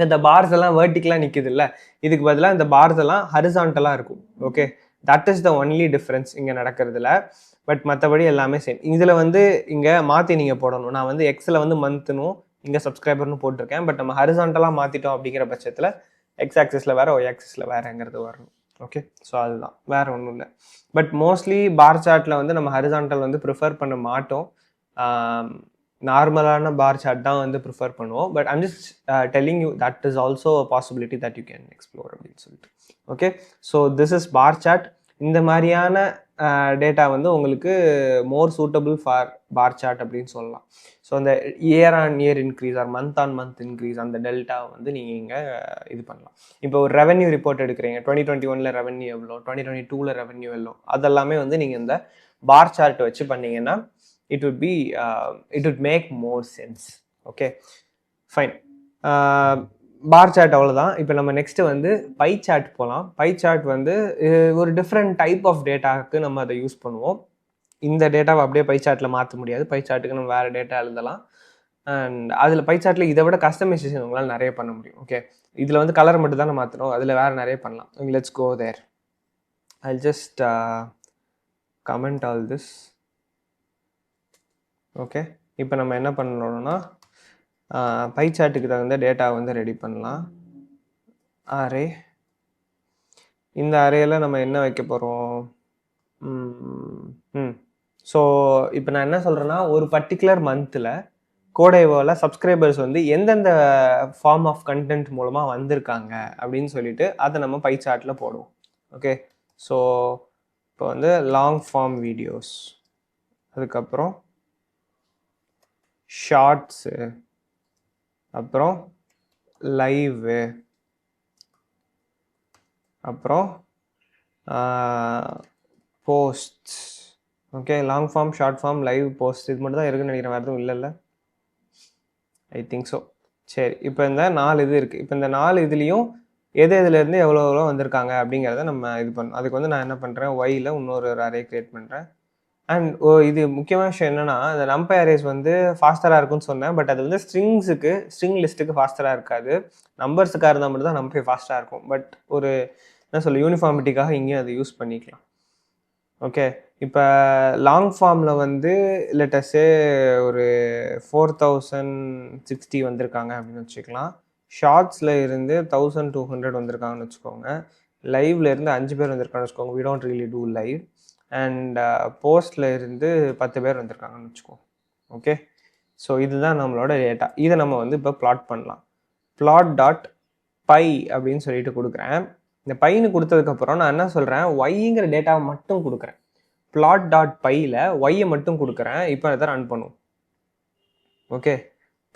இந்த பார்ஸ் எல்லாம் வேர்ட்டிக்கலாக நிற்குது இல்லை, இதுக்கு பதிலாக இந்த பார்ஸ் எல்லாம் ஹரிசான்டலாக இருக்கும். Okay, that is the only difference இங்கே நடக்கிறதுல. பட் மற்றபடி எல்லாமே சேம். இதில் வந்து இங்கே மாற்றி நீங்கள் போடணும். நான் வந்து எக்ஸில் வந்து மந்த்னும் இங்கே சப்ஸ்கிரைபர்னு போட்டிருக்கேன். பட் நம்ம ஹரிசான்டலாக மாற்றிட்டோம் அப்படிங்கிற பட்சத்தில் எக்ஸ் ஆக்சிஸில் வேறு, ஒய் ஆக்சிஸில் வேறுங்கிறது வரணும். ஓகே, ஸோ அதுதான், வேறு ஒன்றும் இல்லை. பட் மோஸ்ட்லி பார் சார்ட்டில் வந்து நம்ம ஹரிசான்டல் வந்து ப்ரிஃபர் பண்ண மாட்டோம். நார்மலான பார் சார்ட் தான் வந்து ப்ரிஃபர் பண்ணுவோம். But I'm just telling you that is also a possibility that you can explore அப்படின்னு சொல்லிட்டு. Okay, so this is bar chart. இந்த மாதிரியான டேட்டா வந்து உங்களுக்கு more suitable for bar chart அப்படின்னு சொல்லலாம். ஸோ அந்த year on year increase or month on month increase, அந்த டெல்டா வந்து நீங்கள் இங்கே இது பண்ணலாம். இப்போ ஒரு ரெவன்யூ ரிப்போர்ட் எடுக்கிறீங்க, 2021 ரெவன்யூ எவ்வளோ, 2022 ரெவன்யூ எவ்வளோ, அதெல்லாமே வந்து நீங்கள் இந்த பார் சார்ட் வச்சு பண்ணீங்கன்னா it would make more sense. Okay fine, bar chart அவ்வளோதான். இப்போ நம்ம நெக்ஸ்ட்டு வந்து பை சார்ட் போகலாம். பை சார்ட் வந்து ஒரு டிஃப்ரெண்ட் டைப் ஆஃப் டேட்டாவுக்கு நம்ம அதை யூஸ் பண்ணுவோம். இந்த டேட்டாவை அப்படியே பை சார்ட்டில் மாற்ற முடியாது. பை சார்ட்டுக்கு நம்ம வேறு டேட்டா எழுதலாம். அண்ட் அதில் பை சார்ட்டில் இதை விட கஸ்டமைசேஷன் உங்களால் நிறைய பண்ண முடியும். ஓகே, இதில் வந்து கலர் மட்டும் தான் மாற்றணும், அதில் வேறு நிறைய பண்ணலாம். Let's go there. I'll just comment all this. Okay, இப்போ நம்ம என்ன பண்ணணும்னா பை சார்ட்டுக்கு தகுந்த டேட்டா வந்து ரெடி பண்ணலாம். அரே, இந்த அரேயில் நம்ம என்ன வைக்க போகிறோம்? ஸோ இப்போ நான் என்ன சொல்கிறேன்னா, ஒரு பர்டிகுலர் மந்தில் கோடைவோவில் சப்ஸ்கிரைபர்ஸ் வந்து எந்தெந்த ஃபார்ம் ஆஃப் கண்டென்ட் மூலமாக வந்திருக்காங்க அப்படின்னு சொல்லிட்டு அதை நம்ம பை சார்ட்டில் போடுவோம். ஓகே, ஸோ இப்போ வந்து லாங் ஃபார்ம் வீடியோஸ், அதுக்கப்புறம் ஷார்ட்ஸு, அப்புறம் லைவு, அப்புறம் posts. Okay, long form, short form, live, post, இது மட்டும் தான் இருக்குன்னு நினைக்கிறேன். வேறு எதுவும் இல்லைல்ல? I think so. சரி, இப்போ இந்த 4 இது இருக்குது. இப்போ இந்த 4 இதுலேயும் எதுலேருந்து எவ்வளோ வந்திருக்காங்க அப்படிங்கிறத நம்ம இது பண்ணணும். அதுக்கு வந்து நான் என்ன பண்ணுறேன், ஒயில் இன்னொரு அரே க்ரியேட் பண்ணுறேன். அண்ட் இது முக்கியமான விஷயம் என்னென்னா, இந்த நம்பை அரேஸ் வந்து ஃபாஸ்டராக இருக்குன்னு சொன்னேன். பட் அது வந்து ஸ்ட்ரிங் லிஸ்ட்டுக்கு ஃபாஸ்டராக இருக்காது. நம்பர்ஸுக்காக இருந்தால் மட்டும் தான் நம்பை ஃபாஸ்ட்டாக இருக்கும். பட் ஒரு என்ன சொல்ல, யூனிஃபார்மிட்டிக்காக இங்கேயும் அதை யூஸ் பண்ணிக்கலாம். ஓகே, இப்போ லாங் ஃபார்மில் வந்து லெட்டஸே ஒரு 4060 வந்திருக்காங்க அப்படின்னு வச்சுக்கலாம். ஷார்ட்ஸில் இருந்து 1200 வந்திருக்காங்கன்னு வச்சுக்கோங்க. லைவ்ல இருந்து 5 பேர் வந்திருக்காங்கன்னு வச்சுக்கோங்க. We don't really do live. And போஸ்டில் இருந்து 10 பேர் வந்திருக்காங்கன்னு வச்சுக்கோ. ஓகே, ஸோ இதுதான் நம்மளோட டேட்டா. இதை நம்ம வந்து இப்போ பிளாட் பண்ணலாம். பிளாட் டாட் பை அப்படின்னு சொல்லிட்டு கொடுக்குறேன். இந்த பைன்னு கொடுத்ததுக்கப்புறம் நான் என்ன சொல்கிறேன், ஒய்ங்கிற டேட்டாவை மட்டும் கொடுக்குறேன். பிளாட் டாட் பையில் ஒய்யை மட்டும் கொடுக்குறேன். இப்போ அதை ரன் பண்ணுவோம். ஓகே,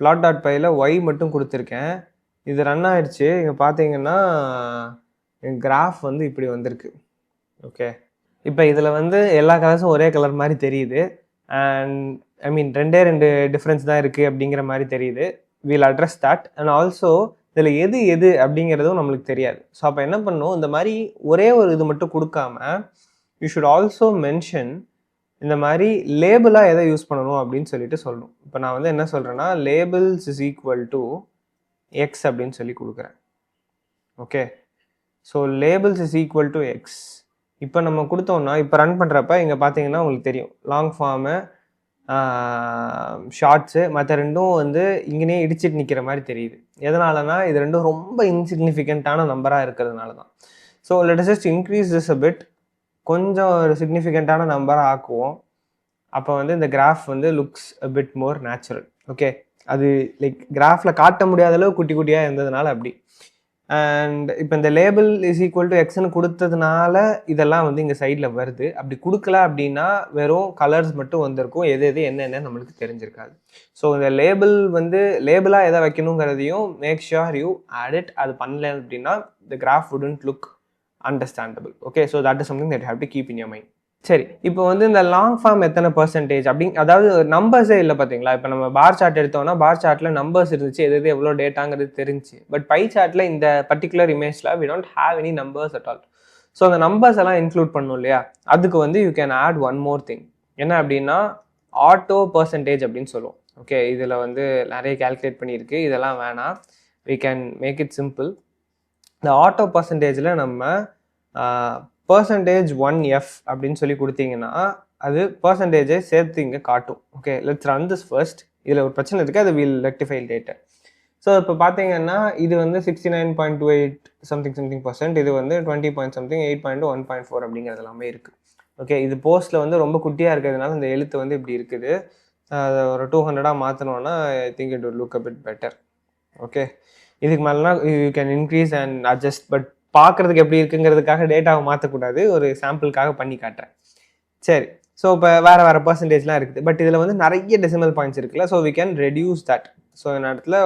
பிளாட் டாட் பையில் ஒய் மட்டும் கொடுத்துருக்கேன். இது ரன் ஆயிடுச்சு. இங்கே பார்த்தீங்கன்னா என் கிராஃப் வந்து இப்படி வந்திருக்கு. ஓகே, இப்போ இதில் வந்து எல்லா கலர்ஸும் ஒரே கலர் மாதிரி தெரியுது. அண்ட் ஐ மீன் ரெண்டு டிஃப்ரென்ஸ் தான் இருக்குது அப்படிங்கிற மாதிரி தெரியுது. We'll address that. And also இதில் எது அப்படிங்கிறதும் நம்மளுக்கு தெரியாது. ஸோ அப்போ என்ன பண்ணணும், இந்த மாதிரி ஒரே ஒரு இது மட்டும் கொடுக்காம யூ ஷுட் ஆல்சோ மென்ஷன் இந்த மாதிரி லேபிளாக எதை யூஸ் பண்ணணும் அப்படின்னு சொல்லிட்டு சொல்லணும். இப்போ நான் வந்து என்ன சொல்கிறேன்னா, labels is equal to X அப்படின்னு சொல்லி கொடுக்குறேன். Okay, so labels is equal to X. இப்போ நம்ம கொடுத்தோம்னா இப்போ ரன் பண்ணுறப்ப இங்கே பார்த்தீங்கன்னா உங்களுக்கு தெரியும், லாங் ஃபார்மு ஷார்ட்ஸு மற்ற ரெண்டும் வந்து இங்கேயே இடிச்சிட்டு நிற்கிற மாதிரி தெரியுது. எதனாலனா இது ரெண்டும் ரொம்ப இன்சிக்னிஃபிகண்ட்டான நம்பராக இருக்கிறதுனால தான். So let us just increase this a bit. கொஞ்சம் ஒரு சிக்னிஃபிகண்ட்டான நம்பராக ஆக்குவோம். அப்போ வந்து இந்த கிராஃப் வந்து லுக்ஸ் அ பிட் மோர் நேச்சுரல். ஓகே, அது லைக் கிராஃபில் காட்ட முடியாத அளவு குட்டி குட்டியாக இருந்ததுனால அப்படி. அண்ட் இப்போ இந்த லேபிள் இஸ் ஈக்குவல் டு எக்ஸ்ன்னு கொடுத்ததுனால இதெல்லாம் வந்து இங்கே சைடில் வருது. அப்படி கொடுக்கல அப்படின்னா வெறும் கலர்ஸ் மட்டும் வந்திருக்கும், எது என்னென்னு நம்மளுக்கு தெரிஞ்சிருக்காது. ஸோ இந்த லேபிள் வந்து லேபிளாக எதை வைக்கணுங்கிறதையும் make sure you add it. அது பண்ணல அப்படின்னா the graph wouldn't look understandable. Okay, so that is something that you have to keep in your mind. சரி, இப்போ வந்து இந்த லாங் ஃபார்ம் எத்தனை பர்சன்டேஜ் அப்படி, அதாவது நம்பர்ஸே இல்லை பார்த்தீங்களா. இப்போ நம்ம பார் சார்ட் எடுத்தோம்னா பார் சார்ட்டில் நம்பர்ஸ் இருந்துச்சு, எது எவ்வளோ டேட்டாங்கிறது தெரிஞ்சு. பட் பை சார்ட்டில் இந்த பர்டிகுலர் இமேஜில் we don't have any numbers at all. So அந்த நம்பர்ஸ் எல்லாம் இன்க்ளூட் பண்ணணும் இல்லையா. அதுக்கு வந்து you can add one more thing. என்ன அப்படின்னா ஆட்டோ பர்சன்டேஜ் அப்படின்னு சொல்லுவோம். ஓகே, இதில் வந்து நிறைய கேல்குலேட் பண்ணியிருக்கு, இதெல்லாம் வேணாம். We can make it simple. இந்த ஆட்டோ பர்சன்டேஜில் நம்ம %1f அப்படின்னு சொல்லி கொடுத்தீங்கன்னா அது பர்சன்டேஜை சேர்த்து இங்கே காட்டும். Okay, let's run this first. இதில் ஒரு பிரச்சனை இருக்குது, அது வில் ரெக்டிஃபை லேட்டர். ஸோ இப்போ பார்த்தீங்கன்னா இது வந்து 69.28 something%, இது வந்து 20 something 8.1.4 அப்படிங்கிறது எல்லாமே இருக்குது. ஓகே, இது போஸ்ட்டில் வந்து ரொம்ப குட்டியாக இருக்கிறதுனால இந்த எழுத்து வந்து இப்படி இருக்குது. அதை ஒரு 200 மாற்றணுன்னா I think it will look a bit better. Okay, இதுக்கு மேலேனா you can increase and adjust. But பார்க்குறதுக்கு எப்படி இருக்குங்கிறதுக்காக டேட்டாவை மாற்றக்கூடாது, ஒரு சாம்பிளுக்காக பண்ணி காட்டுறேன். சரி, ஸோ இப்போ வேறு பர்சன்டேஜ்லாம் இருக்குது. பட் இதில் வந்து நிறைய டெசிமல் பாயிண்ட்ஸ் இருக்குல்ல. So we can reduce that. So இந்த இடத்துல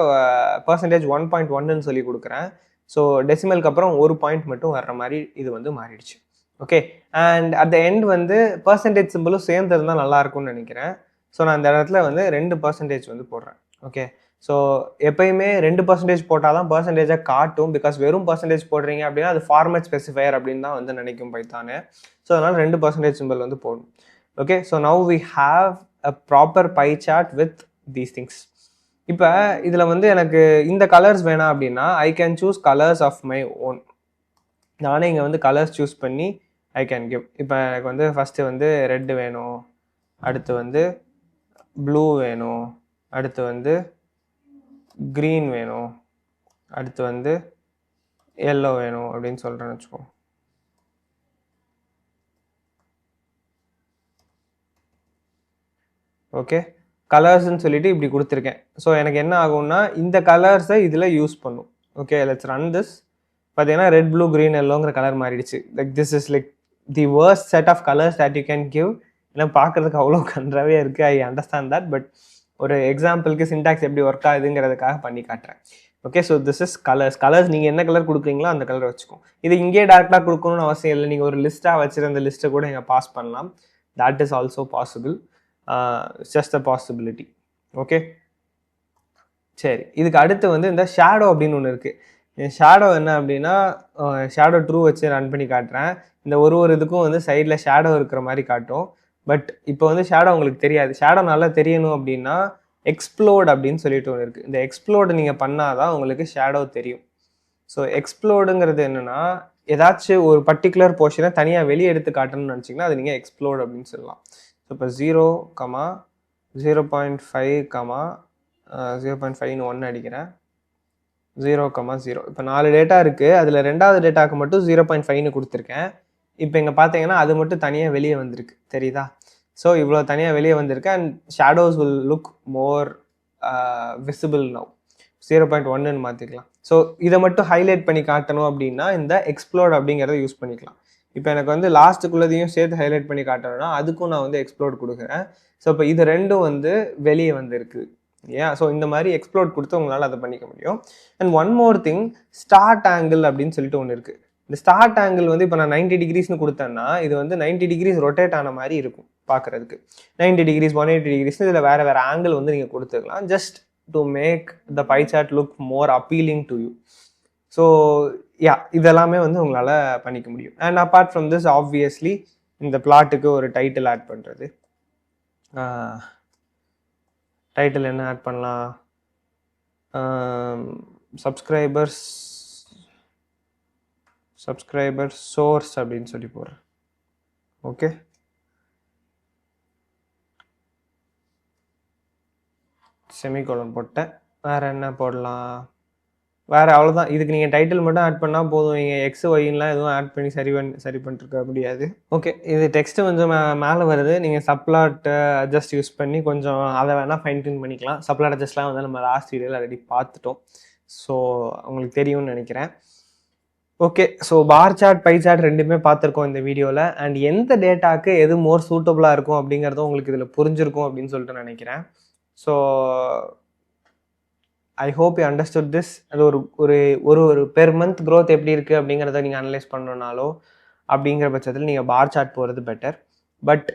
%1.1ன்னு சொல்லி கொடுக்குறேன். ஸோ டெசிமலுக்கு அப்புறம் ஒரு பாயிண்ட் மட்டும் வர்ற மாதிரி இது வந்து மாறிடுச்சு. Okay, and at the end வந்து பர்சன்டேஜ் சிம்பிளும் சேர்ந்து இருந்தால் நல்லாயிருக்கும்னு நினைக்கிறேன். ஸோ நான் இந்த இடத்துல வந்து 2% வந்து போடுறேன். ஓகே, ஸோ எப்பயுமே 2% போட்டால் தான் பர்சன்டேஜாக காட்டும். பிகாஸ் வெறும் பர்சன்டேஜ் போடுறீங்க அப்படின்னா அது ஃபார்மேட் ஸ்பெசிஃபையர் அப்படின்னு தான் வந்து நினைக்கும் பைத்தானு. ஸோ அதனால் 2% சிம்பிள் வந்து போடும். Okay, so now we have a proper pie chart with these things. இப்போ இதில் வந்து எனக்கு இந்த கலர்ஸ் வேணாம் அப்படின்னா I can choose colours of my own. நானே இங்கே வந்து கலர்ஸ் சூஸ் பண்ணி ஐ கேன் கிவ். இப்போ எனக்கு வந்து ஃபஸ்ட்டு வந்து ரெட்டு வேணும், அடுத்து வந்து ப்ளூ வேணும், அடுத்து வந்து க்ரீன் வேணும், அடுத்து வந்து எல்லோ வேணும் அப்படின்னு சொல்கிறேன்னு வச்சுக்கோ. ஓகே, கலர்ஸ்ன்னு சொல்லிட்டு இப்படி கொடுத்துருக்கேன். ஸோ எனக்கு என்ன ஆகும்னா இந்த கலர்ஸை இதில் யூஸ் பண்ணும். Okay, let's run this. பார்த்தீங்கன்னா ரெட் ப்ளூ க்ரீன் எல்லோங்கிற கலர் மாறிடுச்சு. Like this is like the worst set of colours that you can give. ஏன்னா பார்க்குறதுக்கு அவ்வளோ கன்றாவே இருக்குது, ஐ அண்டர்ஸ்டாண்ட் தட். பட் ஒரு எக்ஸாம்பிளுக்கு சின்டாக்ஸ் எப்படி ஒர்க் ஆகுதுங்கிறதுக்காக பண்ணி காட்டுறேன். Okay, so this is colours. நீங்கள் என்ன கலர் கொடுக்குறீங்களோ அந்த கலர் வச்சுக்கோம். இது இங்கே டேரெக்டாக கொடுக்கணும்னு அவசியம் இல்லை. நீங்கள் ஒரு லிஸ்ட்டாக வச்சுருந்த லிஸ்ட்டை கூட நீங்கள் பாஸ் பண்ணலாம். That is also possible. Just a possibility. Okay, சரி, இதுக்கு அடுத்து வந்து இந்த ஷேடோ அப்படின்னு ஒன்று இருக்குது. ஷேடோ என்ன அப்படின்னா ஷேடோ ட்ரூ வச்சு ரன் பண்ணி காட்டுறேன். இந்த ஒரு இதுக்கும் வந்து சைடில் ஷேடோ இருக்கிற மாதிரி காட்டும். பட் இப்போ வந்து ஷேடோ உங்களுக்கு தெரியாது. ஷேடோ நல்லா தெரியணும் அப்படின்னா எக்ஸ்ப்ளோட் அப்படின்னு சொல்லிட்டு ஒன்று இருக்குது. இந்த எக்ஸ்ப்ளோடு நீங்கள் பண்ணால் தான் உங்களுக்கு ஷேடோ தெரியும். ஸோ எக்ஸ்ப்ளோடுங்கிறது என்னென்னா ஏதாச்சும் ஒரு பர்டிகுலர் போர்ஷனை தனியாக வெளியே எடுத்து காட்டணும்னு நினச்சிங்கன்னா அது நீங்கள் எக்ஸ்ப்ளோட் அப்படின்னு சொல்லலாம். ஸோ இப்போ 0, 0.5, 0.5ன்னு 1 அடிக்கிறேன். 0, 0. இப்போ 4 டேட்டா இருக்குது. அதில் ரெண்டாவது டேட்டாவுக்கு மட்டும் 0.5ன்னு கொடுத்துருக்கேன். இப்போ இங்கே பார்த்தீங்கன்னா அது மட்டும் தனியாக வெளியே வந்திருக்கு, தெரியுதா? ஸோ இவ்வளோ தனியாக வெளியே வந்திருக்கு. And shadows will look more visible now. 0.1ன்னு மாற்றிக்கலாம். ஸோ இதை மட்டும் ஹைலைட் பண்ணி காட்டணும் அப்படின்னா இந்த எக்ஸ்ப்ளோர்ட் அப்படிங்கிறத யூஸ் பண்ணிக்கலாம். இப்போ எனக்கு வந்து லாஸ்ட்டுக்குள்ளதையும் சேர்த்து ஹைலைட் பண்ணி காட்டணும்னா அதுக்கும் நான் வந்து எக்ஸ்ப்ளோர்ட் கொடுக்குறேன். ஸோ இப்போ இது ரெண்டும் வந்து வெளியே வந்துருக்கு. ஏன்? ஸோ இந்த மாதிரி எக்ஸ்ப்ளோர்ட் கொடுத்து உங்களால் அதை பண்ணிக்க முடியும். And one more thing, start angle அப்படின்னு சொல்லிட்டு ஒன்று இருக்குது. இந்த ஸ்டார்ட் ஆங்கிள் வந்து இப்போ நான் 90 டிகிரிஸ்னு கொடுத்தேன்னா இது வந்து 90 டிகிரிஸ் ரொட்டேட் ஆன மாதிரி இருக்கும் பார்க்குறதுக்கு. 90 டிகிரிஸ் 180 டிகிரிஸ் இதில் வேறு வேறு ஆங்கிள் வந்து நீங்கள் கொடுத்துக்கலாம், just to make the pie chart look more appealing to you. So yeah, இதெல்லாமே வந்து உங்களால் பண்ணிக்க முடியும். And apart from this obviously இந்த பிளாட்டுக்கு ஒரு டைட்டில் ஆட் பண்ணுறது. டைட்டில் என்ன ஆட் பண்ணலாம்? சப்ஸ்கிரைபர் சோர்ஸ் அப்படின்னு சொல்லி போடுறேன். ஓகே, செமிகோலன் போட்டேன். வேறு என்ன போடலாம்? வேறு அவ்வளோதான். இதுக்கு நீங்கள் டைட்டில் மட்டும் ஆட் பண்ணால் போதும். நீங்கள் எக்ஸ் ஒயின்லாம் எதுவும் ஆட் பண்ணி சரி பண்ணிருக்க முடியாது. ஓகே, இது டெக்ஸ்ட்டு கொஞ்சம் மேலே வருது. நீங்கள் சப்ளாட் அட்ஜஸ்ட் யூஸ் பண்ணி கொஞ்சம் அதை வேணால் ஃபைன் டியூன் பண்ணிக்கலாம். சப்ளாட் அட்ஜஸ்ட்லாம் வந்து நம்ம லாஸ்ட் வீடியோவில் ஆல்ரெடி பார்த்துட்டோம். ஸோ உங்களுக்கு தெரியும்னு நினைக்கிறேன். Okay, so bar chart pie chart ரெண்டுமே பார்த்துருக்கோம் இந்த வீடியோவில். அண்ட் எந்த டேட்டாக்கு எது மோர் சூட்டபுளாக இருக்கும் அப்படிங்கிறதும் உங்களுக்கு இதில் புரிஞ்சிருக்கும் அப்படின்னு சொல்லிட்டு நினைக்கிறேன். So I hope you understood this. அது ஒரு ஒரு ஒரு பெர் மந்த் க்ரோத் எப்படி இருக்குது அப்படிங்கிறத நீங்கள் அனலைஸ் பண்ணணுன்னாலோ அப்படிங்கிற பட்சத்தில் நீங்கள் பார் சார்ட் போகிறது பெட்டர். பட்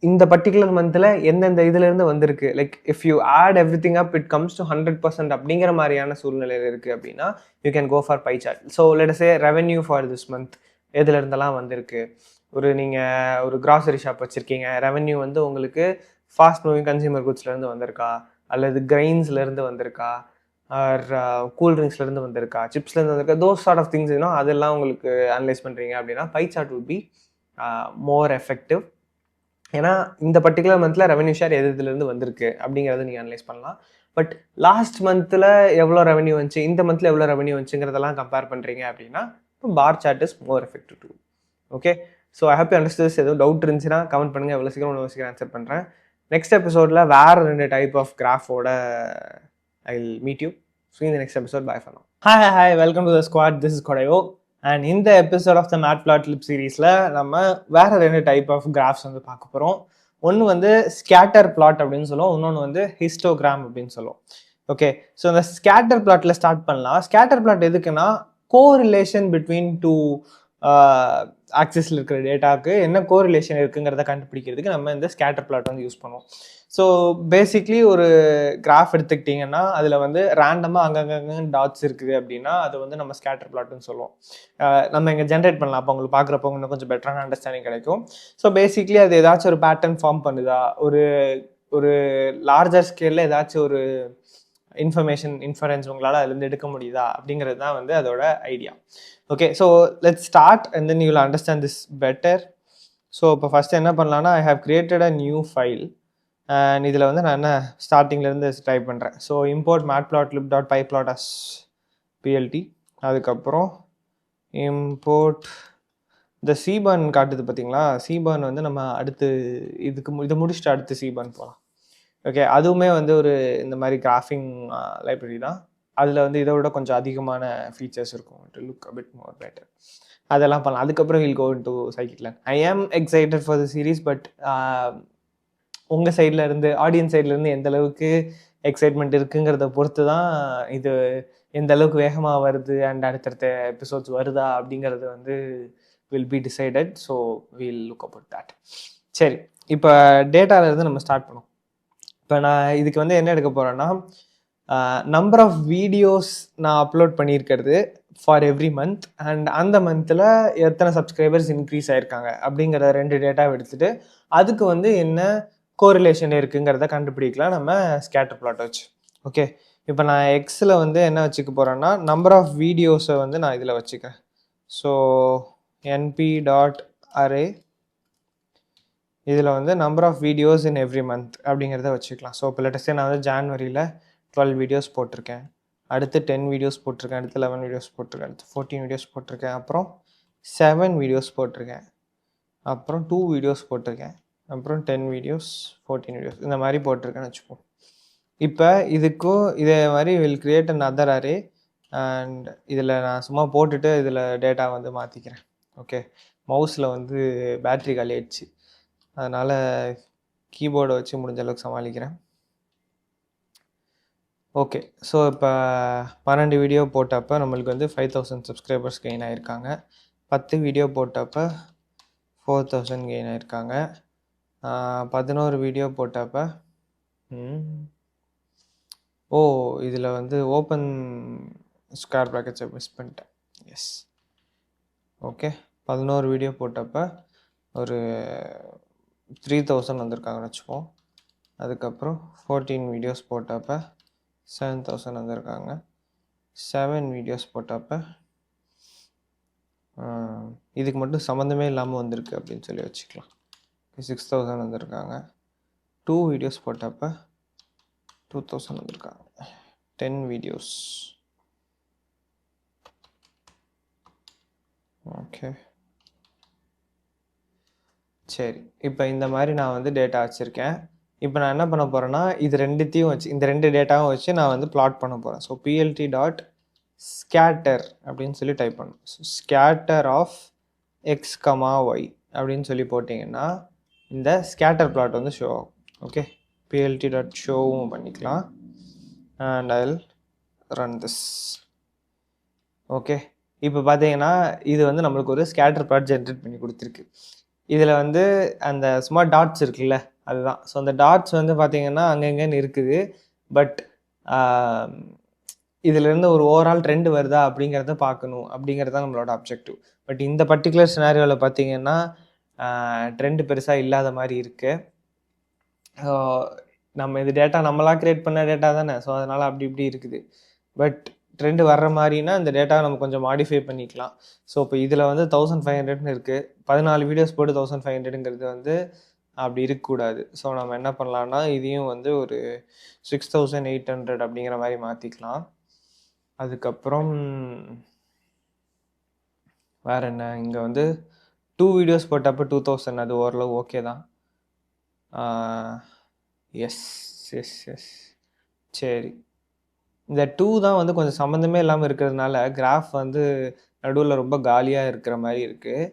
இந்த பர்டிகுலர் மந்தில் எந்தெந்த இதுலேருந்து வந்திருக்கு, like if you add everything up it comes to 100% அப்படிங்கிற மாதிரியான சூழ்நிலையில் இருக்குது அப்படின்னா you can go for pie chart. So let us say revenue for this month எதுலேருந்தெல்லாம் வந்திருக்கு. நீங்கள் ஒரு கிராசரி ஷாப் வச்சுருக்கீங்க, ரெவென்யூ வந்து உங்களுக்கு ஃபாஸ்ட் மூவிங் கன்சியூமர் குட்ஸ்லேருந்து வந்திருக்கா, அல்லது கிரெயின்ஸ்லேருந்து வந்திருக்கா, ஆர் கூல்ட்ரிங்க்ஸ்லேருந்து வந்திருக்கா, சிப்ஸ்லேருந்து வந்திருக்கா, தோஸ் சார்ட் ஆஃப் திங்ஸ் இன்னும் அதெல்லாம் உங்களுக்கு அனலைஸ் பண்ணுறீங்க அப்படின்னா pie chart will be more effective. ஏன்னா இந்த பர்டிகுலர் மந்தில் ரெவென்யூ ஷேர் இதுலேருந்து வந்திருக்கு அப்படிங்கிறத நீங்கள் அனலைஸ் பண்ணலாம். பட் லாஸ்ட் மந்தில் எவ்வளோ ரெவென்யூ வந்துச்சு, இந்த மந்தில் எவ்வளோ ரெவென்யூ வந்துச்சுங்கிறதெல்லாம் கம்பேர் பண்ணுறீங்க அப்படின்னா bar chart is more effective too. Okay, so I hope you understand. எதுவும் டவுட் இருந்துச்சுன்னா கமெண்ட் பண்ணுங்கள். எவ்வளோ சீக்கிரம் ஆன்சர் பண்ணுறேன். நெக்ஸ்ட் எபிசோடில் வேறு 2 டைப் ஆஃப் கிராஃபோட I will meet you. So இந்த next episode bye for now. Hi, welcome to the squad. This is கொடையோ. அண்ட் இந்த எபிசோட் ஆஃப் த மேட்ப்ளாட்லிப் சீரீஸில் நம்ம வேறு 2 டைப் ஆஃப் கிராஃப்ஸ் வந்து பார்க்க போகிறோம். ஒன்று வந்து ஸ்கேட்டர் பிளாட் அப்படின்னு சொல்லுவோம், இன்னொன்று வந்து ஹிஸ்டோகிராம் அப்படின்னு சொல்லுவோம். ஓகே, ஸோ இந்த ஸ்கேட்டர் பிளாட்டில் ஸ்டார்ட் பண்ணலாம். ஸ்கேட்டர் பிளாட் எதுக்குன்னா கோரிலேஷன் பிட்வீன் 2 ஆக்சிஸில் இருக்கிற டேட்டாவுக்கு என்ன கோரிலேஷன் இருக்குங்கிறத கண்டுபிடிக்கிறதுக்கு நம்ம இந்த ஸ்கேட்டர் பிளாட் வந்து யூஸ் பண்ணுவோம். ஸோ பேசிக்லி ஒரு கிராஃப் எடுத்துக்கிட்டிங்கன்னா அதில் வந்து ரேண்டமாக அங்கங்கே டாட்ஸ் இருக்குது அப்படின்னா அது வந்து நம்ம ஸ்கேட்டர் பிளாட்னு சொல்லுவோம். நம்ம இங்கே ஜென்ரேட் பண்ணலாம். அப்போ உங்களுக்கு பார்க்குறப்போ இன்னும் கொஞ்சம் பெட்டரான அண்டர்ஸ்டாண்டிங் கிடைக்கும். ஸோ பேசிக்லி அது ஏதாச்சும் ஒரு பேட்டர்ன் ஃபார்ம் பண்ணுதா, ஒரு லார்ஜர் ஸ்கேலில் ஏதாச்சும் ஒரு இன்ஃபரன்ஸ் உங்களால் அதுலேருந்து எடுக்க முடியுதா அப்படிங்கிறது தான் வந்து அதோட idea. Okay, so let's start and then you will understand this better. So இப்போ ஃபஸ்ட்டு என்ன பண்ணலான்னா, I have created a new file and இதில் வந்து நான் என்ன ஸ்டார்டிங்லேருந்து டைப் பண்ணுறேன். So import matplotlib.pyplot_plt. அதுக்கப்புறம் இம்போர்ட் இந்த சீபான் காட்டுது பார்த்தீங்களா, சீபான் வந்து நம்ம அடுத்து இதை முடிச்சுட்டு அடுத்து சீபான் போகலாம். ஓகே, அதுவுமே வந்து ஒரு இந்த மாதிரி கிராஃபிங் லைப்ரரி தான். அதில் வந்து இதை விட கொஞ்சம் அதிகமான ஃபீச்சர்ஸ் இருக்கும், to look a bit more better. அதெல்லாம் பண்ணலாம். அதுக்கப்புறம் வில் கோ இன்டு scikit-learn. ஐ ஆம் excited for the series. But உங்கள் சைடில் இருந்து, ஆடியன்ஸ் சைட்லேருந்து எந்த அளவுக்கு எக்ஸைட்மெண்ட் இருக்குங்கிறத பொறுத்து தான் இது எந்த அளவுக்கு வேகமாக வருது அண்ட் அடுத்தடுத்த எபிசோட்ஸ் வருதா அப்படிங்கிறது வந்து will be decided. So will look about that. சரி, இப்போ டேட்டாவிலேருந்து நம்ம ஸ்டார்ட் பண்ணோம். இப்போ நான் இதுக்கு வந்து என்ன எடுக்க போகிறேன்னா, நம்பர் ஆஃப் வீடியோஸ் நான் அப்லோட் பண்ணியிருக்கிறது ஃபார் எவ்ரி மந்த் அண்ட் அந்த மந்தில் எத்தனை சப்ஸ்கிரைபர்ஸ் இன்க்ரீஸ் ஆகிருக்காங்க அப்படிங்கிற 2 டேட்டாவை எடுத்துகிட்டு அதுக்கு வந்து என்ன கோரிலேஷன் இருக்குங்கிறத கண்டுபிடிக்கலாம் நம்ம ஸ்கேட்டர் பிளாட் வச்சு. ஓகே, இப்போ நான் எக்ஸில் வந்து என்ன வச்சுக்க போகிறேன்னா, நம்பர் ஆஃப் வீடியோஸை வந்து நான் இதில் வச்சுக்கிறேன். ஸோ np.array இதில் வந்து number of videos in every month அப்படிங்கிறத வச்சுக்கலாம். ஸோ இப்போ லேட்டஸ்டே நான் வந்து ஜான்வரியில் 12 வீடியோஸ் போட்டிருக்கேன், அடுத்து 10 வீடியோஸ் போட்டிருக்கேன், அடுத்து 11 வீடியோஸ் போட்டிருக்கேன், அடுத்து 14 வீடியோஸ் போட்டிருக்கேன், அப்புறம் 7 வீடியோஸ் போட்டிருக்கேன், அப்புறம் 2 வீடியோஸ் போட்டிருக்கேன், அப்புறம் 10 வீடியோஸ், 14 வீடியோஸ் இந்த மாதிரி போட்டிருக்கேன்னு வச்சுப்போம். இப்போ இதுக்கும் இதே மாதிரி will create another array and இதில் நான் சும்மா போட்டுட்டு இதில் டேட்டா வந்து மாற்றிக்கிறேன். ஓகே, மவுஸில் வந்து பேட்ரி காலி ஆயிடுச்சு, அதனால் கீபோர்டை வச்சு முடிஞ்ச அளவுக்கு சமாளிக்கிறேன். ஓகே, ஸோ இப்போ 12 வீடியோ போட்டப்போ நம்மளுக்கு வந்து 5000 சப்ஸ்கிரைபர்ஸ் கெயின் ஆகிருக்காங்க. 10 வீடியோ போட்டப்போ 4000 கெயின் ஆகிருக்காங்க. 11 வீடியோ போட்டப்போ இதில் வந்து ஓப்பன் ஸ்கொயர் ப்ராக்கெட்ஸை மிஸ் பண்ணிட்டேன். எஸ், ஓகே, 11 வீடியோ போட்டப்போ ஒரு 3000 வந்திருக்காங்கன்னு வச்சுப்போம். அதுக்கப்புறம் 14 வீடியோஸ் போட்டப்போ 7000 வந்திருக்காங்க. 7 வீடியோஸ் போட்டப்போ இதுக்கு மட்டும் சம்மந்தமே இல்லாமல் வந்திருக்கு அப்படின்னு சொல்லி வச்சுக்கலாம். 6000 வந்திருக்காங்க. 2 வீடியோஸ் போட்டப்போ 2000 வந்திருக்காங்க. 10 வீடியோஸ். ஓகே, சரி, இப்போ இந்த மாதிரி நான் வந்து டேட்டா வச்சுருக்கேன். இப்போ நான் என்ன பண்ண போகிறேன்னா இது ரெண்டுத்தையும் வச்சு இந்த 2 டேட்டாவும் வச்சு நான் வந்து பிளாட் பண்ண போகிறேன். ஸோ plt.scatter அப்படின்னு சொல்லி டைப் பண்ணணும். So scatter of X comma Y அப்படின்னு சொல்லி போட்டிங்கன்னா இந்த ஸ்கேட்டர் பிளாட் வந்து ஷோ ஆகும். ஓகே, plt.showவும் பண்ணிக்கலாம் and I will run this. Okay, இப்போ பார்த்தீங்கன்னா இது வந்து நம்மளுக்கு ஒரு ஸ்கேட்டர் பிளாட் ஜென்ரேட் பண்ணி கொடுத்துருக்கு. இதில் வந்து அந்த சும்மா டாட்ஸ் இருக்குல்ல, அதுதான். ஸோ அந்த டாட்ஸ் வந்து பார்த்தீங்கன்னா அங்கங்கன்னு இருக்குது. பட் இதிலேருந்து ஒரு ஓவரால் ட்ரெண்ட் வருதா அப்படிங்கிறத பார்க்கணும், அப்படிங்கிறது தான் நம்மளோட அப்ஜெக்டிவ். பட் இந்த பர்டிகுலர் சினாரியோவில் பார்த்தீங்கன்னா ட்ரெண்ட் பெருசாக இல்லாத மாதிரி இருக்குது. நம்ம இது டேட்டா நம்மளாக க்ரியேட் பண்ண டேட்டா தானே, ஸோ அதனால் அப்படி இப்படி இருக்குது. பட் ட்ரெண்டு வர்ற மாதிரினா இந்த டேட்டாவை நம்ம கொஞ்சம் மாடிஃபை பண்ணிக்கலாம். ஸோ இப்போ இதில் வந்து 1500ன்னு இருக்குது. 14 வீடியோஸ் போட்டு 1500ங்கிறது வந்து அப்படி இருக்கக்கூடாது. ஸோ நம்ம என்ன பண்ணலான்னா இதையும் வந்து ஒரு 6800 அப்படிங்கிற மாதிரி மாற்றிக்கலாம். அதுக்கப்புறம் வேறு என்ன, இங்கே வந்து 2 வீடியோஸ் போட்டப்போ 2000, அது ஓரளவு ஓகே தான். எஸ் எஸ் எஸ் சரி, இந்த 2 தான் வந்து கொஞ்சம் சம்மந்தமே இல்லாமல் இருக்கிறதுனால கிராஃப் வந்து நடுவில் ரொம்ப காலியாக இருக்கிற மாதிரி இருக்குது.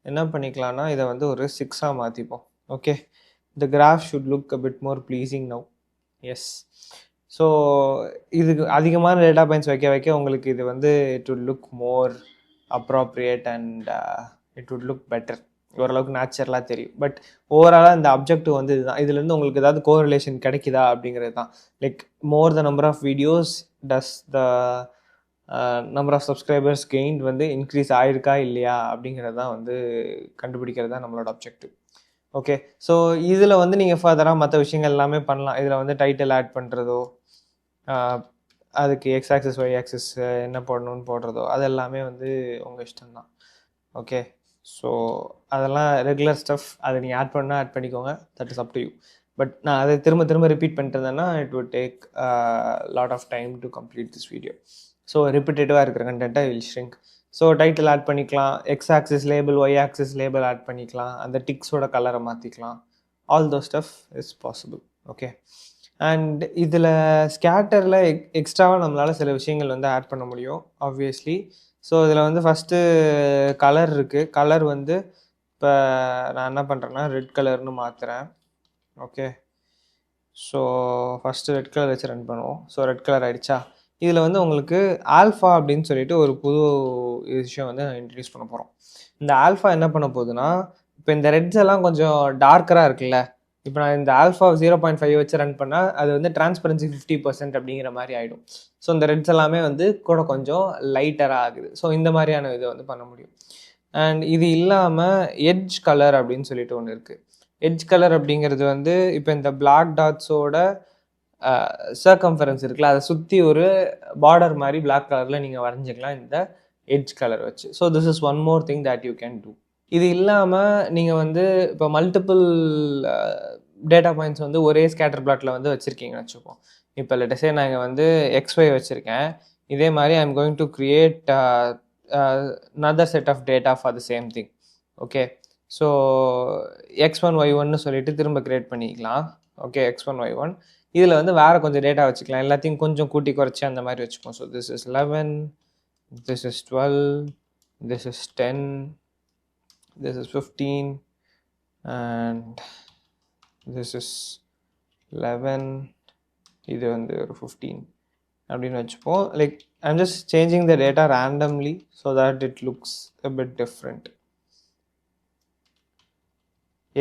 என்ன பண்ணிக்கலாம்னா இதை வந்து ஒரு 6ஆக மாற்றிப்போம். Okay, the graph should look a bit more pleasing now. Yes, so இதுக்கு அதிகமான டேட்டா பாயிண்ட்ஸ் வைக்க வைக்க உங்களுக்கு இது வந்து it would look more appropriate and it would look better. ஓரளவுக்கு நேச்சுரலாக தெரியும். பட் ஓவராலாக இந்த அப்ஜெக்டிவ் வந்து இதுதான். இதுலேருந்து உங்களுக்கு ஏதாவது கோரிலேஷன் கிடைக்குதா அப்படிங்கிறது தான். Like more the number of videos does the number of subscribers gained வந்து இன்க்ரீஸ் ஆகிருக்கா இல்லையா அப்படிங்கிறது தான் வந்து கண்டுபிடிக்கிறது தான் நம்மளோட அப்ஜெக்டிவ். ஓகே, ஸோ இதில் வந்து நீங்கள் ஃபர்தராக மற்ற விஷயங்கள் எல்லாமே பண்ணலாம். இதில் வந்து டைட்டில் ஆட் பண்ணுறதோ, அதுக்கு எக்ஸ் ஆக்சிஸ் ஒய் ஆக்சிஸ் என்ன போடணும்னு போடுறதோ, அது எல்லாமே வந்து உங்கள் இஷ்டம்தான். ஓகே, ஸோ அதெல்லாம் ரெகுலர் ஸ்டஃப். அதை நீங்கள் ஆட் பண்ணால் ஆட் பண்ணிக்கோங்க, that is up to you. But நான் அதை திரும்ப திரும்ப ரிப்பீட் பண்ணிட்டு இருந்தேன்னா it would take lot of time to complete this video. So ரிப்பீட்டேட்டிவாக இருக்கிற கண்டென்ட்டை will shrink. So title add பண்ணிக்கலாம், X axis label Y axis label add பண்ணிக்கலாம், அந்த டிக்ஸோட கலரை மாற்றிக்கலாம். All those stuff is possible. Okay, and இதில் ஸ்கேட்டரில் எக்ஸ்ட்ராவாக நம்மளால் சில விஷயங்கள் வந்து ஆட் பண்ண முடியும் ஆப்வியஸ்லி. ஸோ இதில் வந்து ஃபஸ்ட்டு கலர் இருக்குது. கலர் வந்து இப்போ நான் என்ன பண்ணுறேன்னா ரெட் கலர்னு மாற்றுறேன். Okay, so first red colour வச்சு ரன் பண்ணுவோம். ஸோ ரெட் கலர் ஆகிடுச்சா. இதில் வந்து உங்களுக்கு ஆல்ஃபா அப்படின்னு சொல்லிட்டு ஒரு புது விஷயம் வந்து இன்ட்ரடியூஸ் பண்ண போகிறோம். இந்த ஆல்ஃபா என்ன பண்ண போகுதுன்னா, இப்போ இந்த ரெட்ஸ் எல்லாம் கொஞ்சம் டார்க்கராக இருக்குல்ல, இப்போ நான் இந்த ஆல்ஃபா 0.5 வச்சு ரன் பண்ணால் அது வந்து டிரான்ஸ்பரன்சி 50% அப்படிங்கிற மாதிரி ஆகிடும். ஸோ இந்த ரெட்ஸ் எல்லாமே வந்து கூட கொஞ்சம் லைட்டராக ஆகுது. ஸோ இந்த மாதிரியான இதை வந்து பண்ண முடியும். அண்ட் இது இல்லாமல் எட்ஜ் கலர் அப்படின்னு சொல்லிட்டு ஒன்று இருக்குது. எட்ஜ் கலர் அப்படிங்கிறது வந்து இப்போ இந்த பிளாக் டாட்ஸோட சர்க்கம்ஃபரன்ஸ் இருக்குல்ல, அதை சுற்றி ஒரு பார்டர் மாதிரி பிளாக் கலரில் நீங்கள் வரைஞ்சிக்கலாம் இந்த எட்ஜ் கலர் வச்சு. So this is one more thing that you can two. இது இல்லாமல் நீங்கள் வந்து இப்போ மல்டிபிள் டேட்டா பாயிண்ட்ஸ் வந்து ஒரே ஸ்கேட்டர் பிளாட்டில் வந்து வச்சுருக்கீங்கன்னு வச்சுப்போம். இப்போ லெட்டஸே நான் இங்கே வந்து XY வச்சுருக்கேன். இதே மாதிரி I am going to create another set of data for the same thing. Okay, so x1 y1ன்னு சொல்லிட்டு திரும்ப கிரியேட் பண்ணிக்கலாம். ஓகே, x1 y1 இதில் வந்து வேறு கொஞ்சம் டேட்டா வச்சுக்கலாம், எல்லாத்தையும் கொஞ்சம் கூட்டி குறைச்சி அந்த மாதிரி வச்சுப்போம். So this is 11, this is 12, this is 10, this is 15, and this is 11, இது வந்து ஒரு 15 அப்படின்னு வச்சுப்போம். Like I'm just changing the data randomly so that it looks a bit different.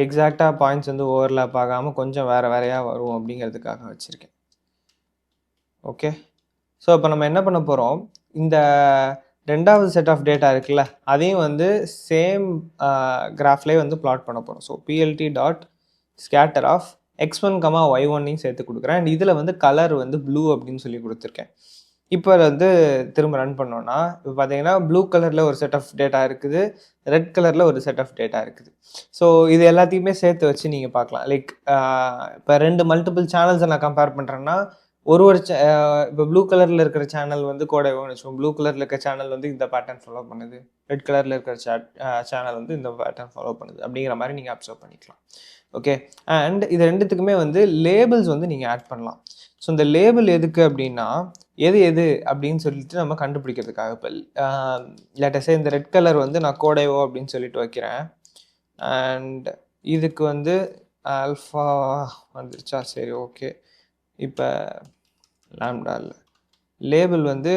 எக்ஸாக்டாக பாயிண்ட்ஸ் வந்து ஓவர்லேப் ஆகாமல் கொஞ்சம் வேறு வேறையாக வரும் அப்படிங்கிறதுக்காக வச்சுருக்கேன். ஓகே, ஸோ இப்போ நம்ம என்ன பண்ண போகிறோம், இந்த ரெண்டாவது செட் ஆஃப் டேட்டா இருக்குல்ல, அதையும் வந்து சேம் கிராஃப்லேயே வந்து பிளாட் பண்ண போகிறோம். So PLT dot scatter of x1, y1 சேர்த்து கொடுக்குறேன். அண்ட் இதில் வந்து கலர் வந்து ப்ளூ அப்படின்னு சொல்லி கொடுத்துருக்கேன். இப்போ வந்து திரும்ப ரன் பண்ணோன்னா இப்போ பார்த்தீங்கன்னா ப்ளூ கலரில் ஒரு செட் ஆஃப் டேட்டா இருக்குது, ரெட் கலரில் ஒரு செட் ஆஃப் டேட்டா இருக்குது. ஸோ இது எல்லாத்தையுமே சேர்த்து வச்சு நீங்கள் பார்க்கலாம். லைக் இப்போ 2 மல்டிபிள் சேனல்ஸை நான் கம்பேர் பண்ணுறேன்னா ஒரு இப்போ ப்ளூ கலரில் இருக்கிற சேனல் வந்து கோடைவோன்னு வச்சுக்கோங்க, ப்ளூ கலரில் இருக்கிற சேனல் வந்து இந்த பேட்டர்ன் ஃபாலோ பண்ணுது, ரெட் கலரில் இருக்கிற சேனல் வந்து இந்த பேட்டர்ன் ஃபாலோ பண்ணுது அப்படிங்கிற மாதிரி நீங்கள் அப்சர்வ் பண்ணிக்கலாம். ஓகே, அண்ட் இது ரெண்டுத்துக்குமே வந்து லேபிள்ஸ் வந்து நீங்கள் ஆட் பண்ணலாம். ஸோ இந்த லேபிள் எதுக்கு அப்படின்னா எது எது அப்படின்னு சொல்லிட்டு நம்ம கண்டுபிடிக்கிறதுக்காக. இப்போ லேட்டஸ்டே இந்த ரெட் கலர் வந்து நான் கோடைவோ அப்படின்னு சொல்லிட்டு வைக்கிறேன். அண்ட் இதுக்கு வந்து ஆல்ஃபா வந்துருச்சா, சரி ஓகே. இப்போ லாம்டா இல்லை, லேபிள் வந்து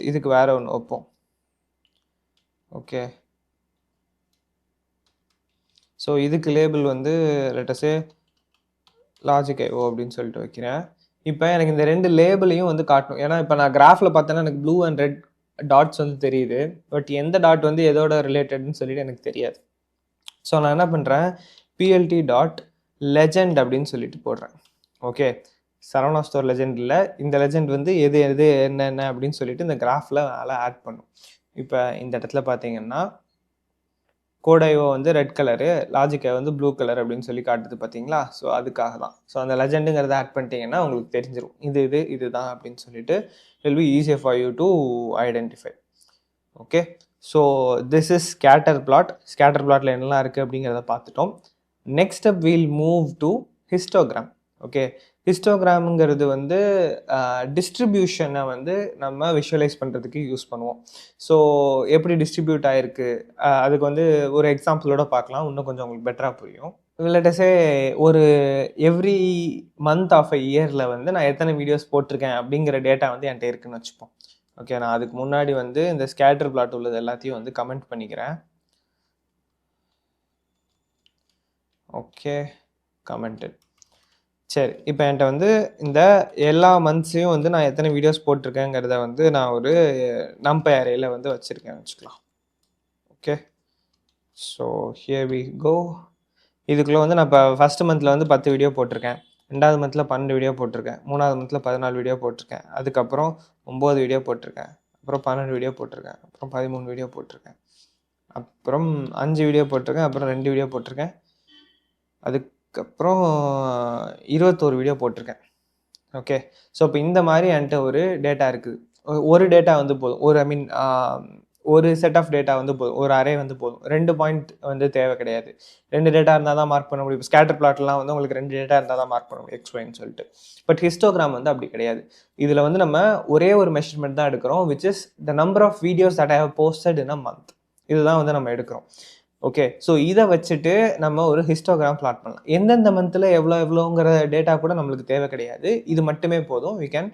இதுக்கு வேற ஒன்று வைப்போம். ஓகே, ஸோ இதுக்கு லேபிள் வந்து லேட்டஸ்டே லாஜிக் ஐஓ அப்படின்னு சொல்லிட்டு வைக்கிறேன். இப்போ எனக்கு இந்த 2 லேபிளையும் வந்து காட்டணும். ஏன்னா இப்போ நான் கிராஃபில் பார்த்தேன்னா எனக்கு ப்ளூ அண்ட் ரெட் டாட்ஸ் வந்து தெரியுது, பட் எந்த டாட் வந்து எதோட ரிலேட்டட்னு சொல்லிட்டு எனக்கு தெரியாது. ஸோ நான் என்ன பண்ணுறேன், பிஎல்டி டாட் லெஜெண்ட் அப்படின்னு சொல்லிட்டு போடுறேன். ஓகே, சரவணா ஸ்டோர் லெஜெண்ட் இல்லை, இந்த லெஜெண்ட் வந்து எது எது என்னென்ன அப்படின்னு சொல்லிட்டு இந்த கிராஃபில் வேலை ஆட் பண்ணும். இப்போ இந்த இடத்துல பார்த்தீங்கன்னா கோடையோ வந்து ரெட் கலரு, லாஜிக்கை வந்து ப்ளூ கலர் அப்படின்னு சொல்லி காட்டுது பார்த்தீங்களா. ஸோ அதுக்காக தான். ஸோ அந்த லெஜெண்டுங்கிறத ஆட் பண்ணிட்டீங்கன்னா உங்களுக்கு தெரிஞ்சிடும் இதுதான் அப்படின்னு சொல்லிட்டு will be easier for you to identify. Okay, so this is scatter plot. Scatter பிளாட்டில் என்னெல்லாம் இருக்குது அப்படிங்கிறத பார்த்துட்டோம். Next up we'll move to histogram. Okay, ஹிஸ்டோகிராமுங்கிறது வந்து டிஸ்ட்ரிபியூஷனை வந்து நம்ம விஷுவலைஸ் பண்ணுறதுக்கு யூஸ் பண்ணுவோம். ஸோ எப்படி டிஸ்ட்ரிபியூட் ஆகிருக்கு அதுக்கு வந்து ஒரு எக்ஸாம்பிளோட பார்க்கலாம், இன்னும் கொஞ்சம் உங்களுக்கு பெட்டராக புரியும். லேட்டஸ்டே ஒரு எவ்ரி மந்த் ஆஃப் அ இயரில் வந்து நான் எத்தனை வீடியோஸ் போட்டிருக்கேன் அப்படிங்கிற டேட்டா வந்து என்கிட்ட இருக்குன்னு வச்சுப்போம். ஓகே, நான் அதுக்கு முன்னாடி வந்து இந்த ஸ்கேட்டர் பிளாட் உள்ளது எல்லாத்தையும் வந்து கமெண்ட் பண்ணிக்கிறேன். Okay, commented. சரி, இப்போ என்கிட்ட வந்து இந்த எல்லா மந்த்ஸையும் வந்து நான் எத்தனை வீடியோஸ் போட்டிருக்கேங்கிறத வந்து நான் ஒரு நம்பை அரேயில் வந்து வச்சுருக்கேன் வச்சுக்கலாம். Okay, so here we go. இதுக்குள்ளே வந்து நான் இப்போ ஃபஸ்ட்டு மந்தில் வந்து 10 வீடியோ போட்டிருக்கேன், 2வது மந்தில் 12 வீடியோ போட்டிருக்கேன், 3வது மந்தில் 14 வீடியோ போட்டிருக்கேன், அதுக்கப்புறம் 9 வீடியோ போட்டிருக்கேன், அப்புறம் 12 வீடியோ போட்டிருக்கேன், அப்புறம் 13 வீடியோ போட்டிருக்கேன், அப்புறம் 5 வீடியோ போட்டிருக்கேன், அப்புறம் 2 வீடியோ போட்டிருக்கேன், அதுக்கப்புறம் 21 வீடியோ போட்டிருக்கேன். ஓகே, ஸோ இப்போ இந்த மாதிரி என்கிட்ட ஒரு டேட்டா இருக்குது. ஒரு டேட்டா வந்து போதும், ஒரு செட் ஆஃப் டேட்டா வந்து போதும், ஒரு அரே வந்து போதும். 2 பாயிண்ட் வந்து தேவை கிடையாது. 2 டேட்டா இருந்தால் தான் மார்க் பண்ண முடியும். இப்போ ஸ்கேட்டர் பிளாட்லாம் வந்து உங்களுக்கு 2 டேட்டா இருந்தால் தான் மார்க் பண்ண முடியும், XYன்னு சொல்லிட்டு. பட் ஹிஸ்டோகிராம் வந்து அப்படி கிடையாது. இதில் வந்து நம்ம ஒரே ஒரு மெஷர்மெண்ட் தான் எடுக்கிறோம், which is the number of videos that I have posted in a month. இதுதான் வந்து நம்ம எடுக்கிறோம். ஓகே, ஸோ இதை வச்சுட்டு நம்ம ஒரு ஹிஸ்டோகிராம் பிளாட் பண்ணலாம். எந்தெந்த மந்தில் எவ்வளோங்கிற டேட்டா கூட நம்மளுக்கு தேவை கிடையாது, இது மட்டுமே போதும். We can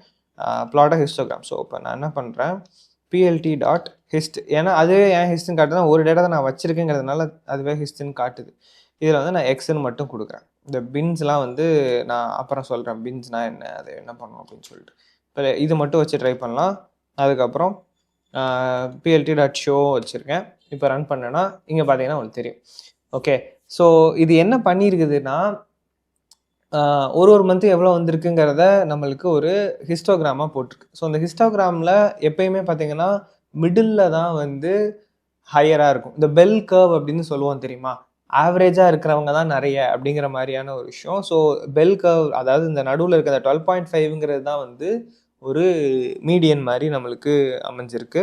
plot a histogram. So இப்போ நான் என்ன பண்ணுறேன், பிஎல்டி டாட் ஹிஸ்ட், ஏன்னா அதுவே ஏன் ஹிஸ்ட்னு காட்டுதுன்னா ஒரு டேட்டா தான் நான் வச்சுருக்கேங்கிறதுனால அதுவே ஹிஸ்ட்னு காட்டுது. இதில் வந்து நான் எக்ஸ்ன்னு மட்டும் கொடுக்குறேன். இந்த பின்ஸ்லாம் வந்து நான் அப்புறம் சொல்கிறேன், பின்ஸ்னால் என்ன, அதை என்ன பண்ணணும் அப்படின்னு சொல்லிட்டு. இப்போ இது மட்டும் வச்சு ட்ரை பண்ணலாம். அதுக்கப்புறம் பிஎல்டி டாட் ஷோ வச்சுருக்கேன். இப்போ ரன் பண்ணேன்னா இங்கே பார்த்தீங்கன்னா உங்களுக்கு தெரியும். ஓகே, ஸோ இது என்ன பண்ணியிருக்குதுன்னா ஒரு மந்த்து எவ்வளோ வந்திருக்குங்கிறத நம்மளுக்கு ஒரு ஹிஸ்டோகிராமாக போட்டிருக்கு. ஸோ அந்த ஹிஸ்டோகிராமில் எப்பயுமே பார்த்தீங்கன்னா மிடில் தான் வந்து ஹையராக இருக்கும். இந்த பெல் கர்வ் அப்படின்னு சொல்லுவோம் தெரியுமா, ஆவரேஜாக இருக்கிறவங்க தான் நிறைய அப்படிங்கிற மாதிரியான ஒரு விஷயம். ஸோ பெல் கர்வ், அதாவது இந்த நடுவில் இருக்கிற 12.5ங்கிறது தான் வந்து ஒரு மீடியன் மாதிரி நம்மளுக்கு அமைஞ்சிருக்கு.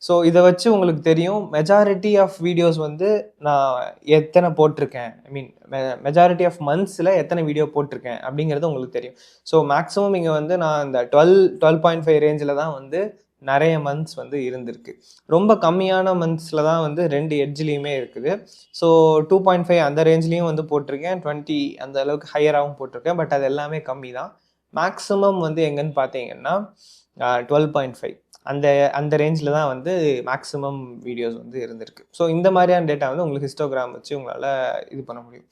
ஸோ இதை வச்சு உங்களுக்கு தெரியும் மெஜாரிட்டி ஆஃப் வீடியோஸ் வந்து நான் எத்தனை போட்டிருக்கேன், ஐ மீன் மெஜாரிட்டி ஆஃப் மந்த்ஸில் எத்தனை வீடியோ போட்டிருக்கேன் அப்படிங்கிறது உங்களுக்கு தெரியும். ஸோ மேக்ஸிமம் இங்கே வந்து நான் இந்த 12.5 ரேஞ்சில் தான் வந்து நிறைய மந்த்ஸ் வந்து இருந்திருக்கு. ரொம்ப கம்மியான மந்த்ஸில் தான் வந்து 2 எட்ஜ்லேயுமே இருக்குது. ஸோ 2.5 அந்த ரேஞ்ச்லேயும் வந்து போட்டிருக்கேன், 20 அந்த அளவுக்கு ஹையராகவும் போட்டிருக்கேன். பட் அது எல்லாமே கம்மி தான். மேக்ஸிமம் வந்து எங்கன்னு பார்த்தீங்கன்னா 12.5 அந்த அந்த ரேஞ்சில் தான் வந்து மேக்ஸிமம் வீடியோஸ் வந்து இருந்திருக்கு. ஸோ இந்த மாதிரியான டேட்டா வந்து உங்களுக்கு ஹிஸ்டோகிராம் வச்சு உங்களால் இது பண்ண முடியும்.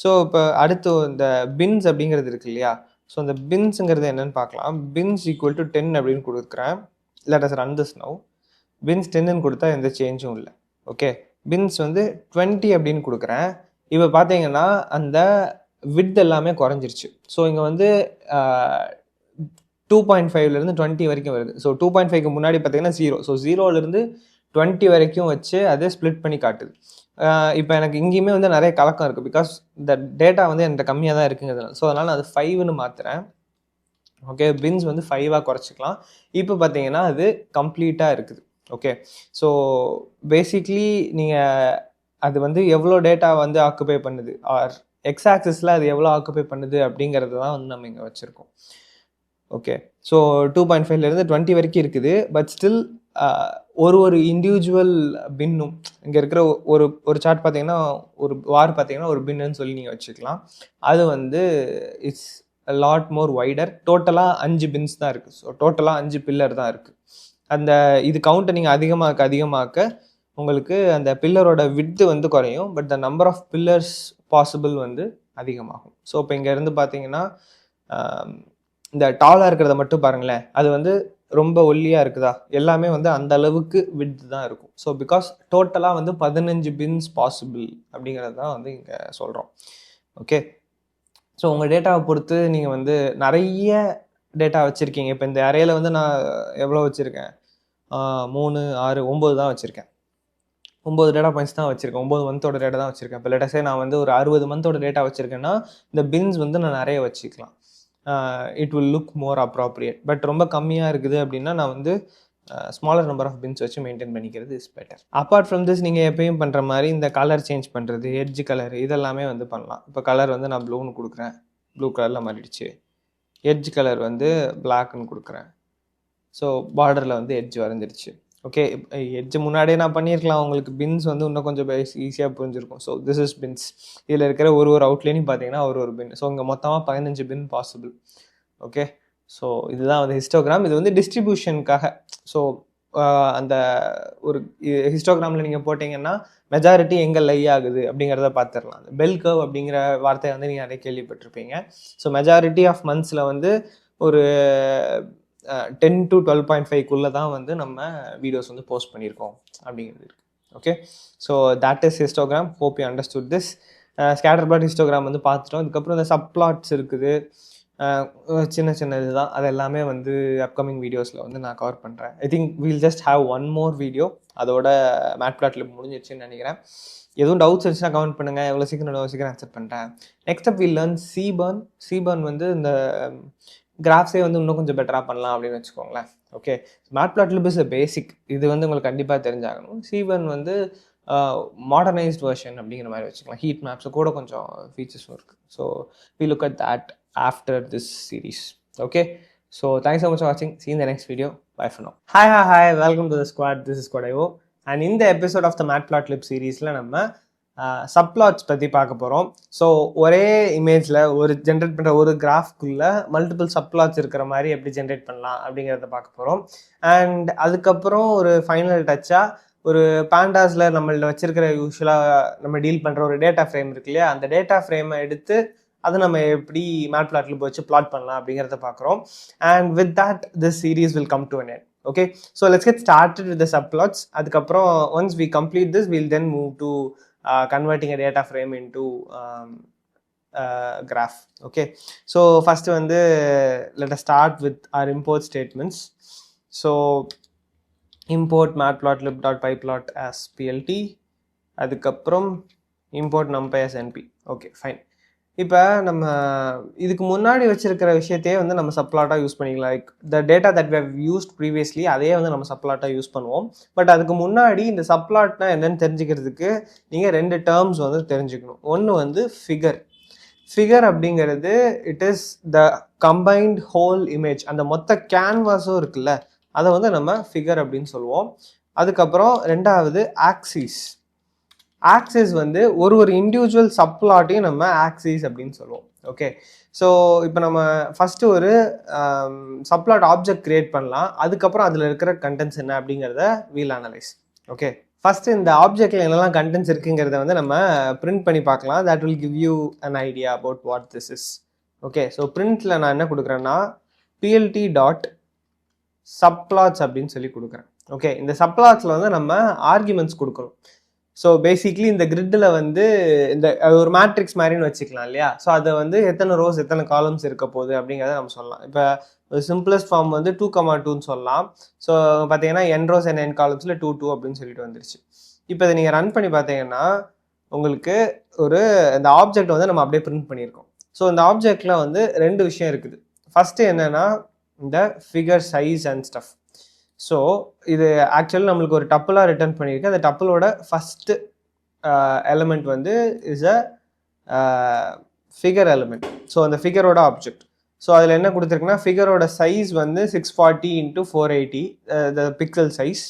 ஸோ இப்போ அடுத்து இந்த பின்ஸ் அப்படிங்கிறது இருக்கு இல்லையா? ஸோ இந்த பின்ஸுங்கிறது என்னன்னு பார்க்கலாம். பின்ஸ் ஈக்குவல் டு 10 அப்படின்னு கொடுக்குறேன். let us run this now. bins 10ன்னு கொடுத்தா எந்த சேஞ்சும் இல்லை. ஓகே, பின்ஸ் வந்து 20 அப்படின்னு கொடுக்குறேன். இப்போ பார்த்தீங்கன்னா அந்த வித் எல்லாமே குறைஞ்சிருச்சு. ஸோ இங்கே வந்து 2.5லேருந்து 20 வரைக்கும் வருது. ஸோ 2.5க்கு முன்னாடி பார்த்தீங்கன்னா 0. ஸோ 0லேருந்து 20 வரைக்கும் வச்சு அதை ஸ்ப்ளிட் பண்ணி காட்டுது. இப்போ எனக்கு இங்கேயுமே வந்து நிறைய கலக்கம் இருக்குது. பிகாஸ் இந்த டேட்டா வந்து என்கிட்ட கம்மியாக தான் இருக்குங்கிறதுனால. ஸோ அதனால் நான் அது 5ன்னு மாற்றுறேன். ஓகே, பின்ஸ் வந்து 5ஆக குறைச்சிக்கலாம். இப்போ பார்த்தீங்கன்னா அது கம்ப்ளீட்டாக இருக்குது. ஓகே, ஸோ பேசிக்லி நீங்கள் அது வந்து எவ்வளோ டேட்டா வந்து ஆக்குபை பண்ணுது ஆர் எக்ஸ் ஆக்சிஸில் அது எவ்வளோ ஆக்குபை பண்ணுது அப்படிங்கிறது தான் வந்து நம்ம இங்கே வச்சுருக்கோம். ஓகே, ஸோ 2.5லேருந்து 20 வரைக்கும் இருக்குது. பட் ஸ்டில் ஒரு இண்டிவிஜுவல் பின்னும் இங்கே இருக்கிற ஒரு சார்ட் பார்த்தீங்கன்னா ஒரு வார் பார்த்தீங்கன்னா ஒரு பின்னுன்னு சொல்லி நீங்கள் வச்சுக்கலாம். அது வந்து இட்ஸ் லாட் மோர் வைடர். டோட்டலாக 5 பின்ஸ் தான் இருக்குது. ஸோ டோட்டலாக 5 பில்லர் தான் இருக்குது. அந்த இது கவுண்ட்டை நீங்கள் அதிகமாக்க உங்களுக்கு அந்த பில்லரோட விட்த்து வந்து குறையும். But the number of pillars possible வந்து அதிகமாகும். ஸோ இப்போ இங்கேருந்து பார்த்தீங்கன்னா இந்த டாலாக இருக்கிறத மட்டும் பாருங்களேன், அது வந்து ரொம்ப ஒல்லியாக இருக்குதா, எல்லாமே வந்து அந்த அளவுக்கு விட்த்து தான் இருக்கும். ஸோ பிகாஸ் டோட்டலாக வந்து 15 பின்ஸ் பாசிபிள் அப்படிங்கிறது தான் வந்து இங்கே சொல்கிறோம். ஓகே, ஸோ உங்கள் டேட்டாவை பொறுத்து நீங்கள் வந்து நிறைய டேட்டா வச்சுருக்கீங்க. இப்போ இந்த அறையில் வந்து நான் எவ்வளோ வச்சுருக்கேன், 3, 6, 9 தான் வச்சுருக்கேன். 9 டேட்டா பாயிண்ட்ஸ் தான் வச்சுருக்கேன். 9 மந்தோட டேட்டா தான் வச்சுருக்கேன். இப்போ லேட்டஸ்டே நான் வந்து ஒரு 60 மந்தோட டேட்டா வச்சுருக்கேன்னா இந்த பின்ஸ் வந்து நான் நிறைய வச்சுக்கலாம். It will look more appropriate. But ரொம்ப கம்மியாக இருக்குது அப்படின்னா நான் வந்து ஸ்மாலர் நம்பர் ஆஃப் பின்ஸ் வச்சு மெயின்டைன் பண்ணிக்கிறது is better. Apart from this நீங்கள் எப்பயும் பண்ணுற மாதிரி இந்த கலர் சேஞ்ச் பண்ணுறது, எட்ஜ் கலர், இதெல்லாமே வந்து பண்ணலாம். இப்போ கலர் வந்து நான் ப்ளூன்னு கொடுக்குறேன், ப்ளூ கலரில் மாறிடுச்சு. எட்ஜ் கலர் வந்து பிளாக்னு கொடுக்குறேன். ஸோ பார்டரில் வந்து எட்ஜ் வரைஞ்சிருச்சு. ஓகே, எட்ஜ் முன்னாடியே நான் பண்ணியிருக்கலாம். உங்களுக்கு பின்ஸ் வந்து இன்னும் கொஞ்சம் ஈஸியாக புரிஞ்சிருக்கும். So this is pins. இதில் இருக்கிற ஒரு அவுட்லைனையும் பார்த்தீங்கன்னா ஒரு பின். ஸோ இங்கே மொத்தமாக 15 பின் பாசிபிள். ஓகே, ஸோ இதுதான் வந்து ஹிஸ்டோகிராம். இது வந்து டிஸ்ட்ரிபியூஷனுக்காக. ஸோ அந்த ஒரு ஹிஸ்டோகிராமில் நீங்கள் போட்டிங்கன்னா மெஜாரிட்டி எங்கே லை ஆகுது அப்படிங்கிறத பார்த்துடலாம். பெல் கர்வ் அப்படிங்கிற வார்த்தையை வந்து நீங்கள் நிறைய கேள்விப்பட்டிருப்பீங்க. ஸோ மெஜாரிட்டி ஆஃப் மந்த்ஸில் வந்து ஒரு 10 to 12.5க்குள்ளே தான் வந்து நம்ம வீடியோஸ் வந்து போஸ்ட் பண்ணியிருக்கோம் அப்படிங்கிறது இருக்குது. Okay, so that is histogram. Hope you understood this. Scatter plot histogram வந்து பார்த்துட்டோம். அதுக்கப்புறம் இந்த சப்ளாட்ஸ் இருக்குது, சின்ன இதுதான். அது எல்லாமே வந்து அப்கமிங் வீடியோஸில் வந்து நான் கவர் பண்ணுறேன். I think wheel just have one more video. அதோட மேட்பிளாட்டில் முடிஞ்சிடுச்சுன்னு நினைக்கிறேன். எதுவும் டவுட்ஸ் இருந்துச்சுன்னா கமெண்ட் பண்ணுங்கள். எவ்வளோ சீக்கிரம் ஆன்சர் பண்ணுறேன். Next up will learn Seaborn. Seaborn வந்து இந்த கிராஃப்ஸே வந்து இன்னும் கொஞ்சம் பெட்டராக பண்ணலாம் அப்படின்னு வச்சுக்கோங்களேன். Okay, Matplotlib is basic. இது வந்து உங்களுக்கு கண்டிப்பாக தெரிஞ்சாகணும். சீபர்ன் வந்து மாடர்னைஸ்ட் வெர்ஷன் அப்படிங்கிற மாதிரி வச்சுக்கலாம். ஹீட் மேப்ஸ் கூட கொஞ்சம் ஃபீச்சர்ஸும் இருக்குது. So we look at that after this series. Okay, so thanks so much for வாட்சிங். See you in the next video. Bye for now. Hi, welcome to the squad. This is Squad.io. And in the episode of the Matplotlib சீரீஸில் நம்ம subplots பற்றி பார்க்க போகிறோம். So ஒரே இமேஜில் ஒரு generate பண்ணுற ஒரு கிராஃப்குள்ளே மல்டிபிள் சப்ளாட்ஸ் இருக்கிற மாதிரி எப்படி ஜென்ரேட் பண்ணலாம் அப்படிங்கிறத பார்க்க போகிறோம். அண்ட் அதுக்கப்புறம் ஒரு ஃபைனல் டச்சாக ஒரு பேண்டாஸில் நம்மள்ட வச்சிருக்கிற யூஸ்வலாக நம்ம டீல் பண்ணுற ஒரு டேட்டா ஃப்ரேம் இருக்கு இல்லையா, அந்த டேட்டா ஃப்ரேமை எடுத்து அதை நம்ம எப்படி மேட்பிளாட்லிப் வச்சு பிளாட் பண்ணலாம் அப்படிங்கிறத பார்க்குறோம். And with that this series will come to an end. Okay, so let's get started with the subplots. அதுக்கப்புறம் once we complete this, we'll then move to converting a data frame into graph. Okay, so first வந்து let us start with our import statements. So import matplotlib.pyplot as plt, அதுக்கப்புறம் import numpy as np. Okay, fine. இப்போ நம்ம இதுக்கு முன்னாடி வச்சிருக்கிற விஷயத்தையே வந்து நம்ம சப்ளாட்டாக யூஸ் பண்ணிக்கலாம். Like the data that we have used previously அதே வந்து நம்ம சப்ளாட்டாக யூஸ் பண்ணுவோம். பட் அதுக்கு முன்னாடி இந்த சப்ளாட்னா என்னன்னு தெரிஞ்சுக்கிறதுக்கு நீங்கள் 2 டேர்ம்ஸ் வந்து தெரிஞ்சுக்கணும். ஒன்று வந்து ஃபிகர். ஃபிகர் அப்படிங்கிறது it is the combined whole image. அந்த மொத்த கேன்வாஸும் இருக்குல்ல, அதை வந்து நம்ம ஃபிகர் அப்படின்னு சொல்லுவோம். அதுக்கப்புறம் ரெண்டாவது ஆக்சிஸ். ஆக்சிஸ் வந்து ஒரு இண்டிவிஜுவல் சப்ளாட்டையும் நம்ம ஆக்சிஸ் அப்படின்னு சொல்லுவோம். ஓகே, ஸோ இப்போ நம்ம ஃபஸ்ட்டு ஒரு சப்ளாட் ஆப்ஜெக்ட் கிரியேட் பண்ணலாம். அதுக்கப்புறம் அதில் இருக்கிற கண்டென்ட்ஸ் என்ன அப்படிங்கிறத வீல் அனலைஸ். ஓகே, ஃபஸ்ட்டு இந்த ஆப்ஜெக்டில் என்னெல்லாம் கண்டென்ட்ஸ் இருக்குங்கிறத வந்து நம்ம பிரிண்ட் பண்ணி பார்க்கலாம். That will give you an idea about what this is. Okay, so பிரிண்ட்டில் நான் என்ன கொடுக்குறேன்னா பிஎல்டி டாட் சப்ளாட்ஸ் அப்படின்னு சொல்லி கொடுக்குறேன். ஓகே, இந்த சப்ளாட்ஸில் வந்து நம்ம ஆர்குமெண்ட்ஸ் கொடுக்கணும். ஸோ பேசிக்லி இந்த கிரிட்டில் வந்து இந்த ஒரு மேட்ரிக்ஸ் மாதிரின்னு வச்சுக்கலாம் இல்லையா? ஸோ அதை வந்து எத்தனை ரோஸ் எத்தனை காலம்ஸ் இருக்க போகுது அப்படிங்கிறத நம்ம சொல்லலாம். இப்போ ஒரு சிம்பிளஸ்ட் ஃபார்ம் வந்து 2,2ன்னு சொல்லலாம். ஸோ பார்த்தீங்கன்னா n ரோஸ் and n காலம்ஸில் 2 அப்படின்னு சொல்லிட்டு வந்துருச்சு. இப்போ இதை நீங்கள் ரன் பண்ணி பார்த்தீங்கன்னா உங்களுக்கு ஒரு இந்த ஆப்ஜெக்ட் வந்து நம்ம அப்படியே பிரிண்ட் பண்ணியிருக்கோம். ஸோ இந்த ஆப்ஜெக்டில் வந்து 2 விஷயம் இருக்குது. ஃபஸ்ட்டு என்னென்னா இந்த figure size and stuff. So இது ஆக்சுவலி நம்மளுக்கு ஒரு டப்புலாக ரிட்டர்ன் பண்ணியிருக்கு. அந்த டப்புலோட ஃபஸ்ட்டு எலிமெண்ட் வந்து is a figure element. So அந்த ஃபிகரோட ஆப்ஜெக்ட். ஸோ அதில் என்ன கொடுத்துருக்குன்னா ஃபிகரோட சைஸ் வந்து 640 × 480 த பிக்சல் சைஸ்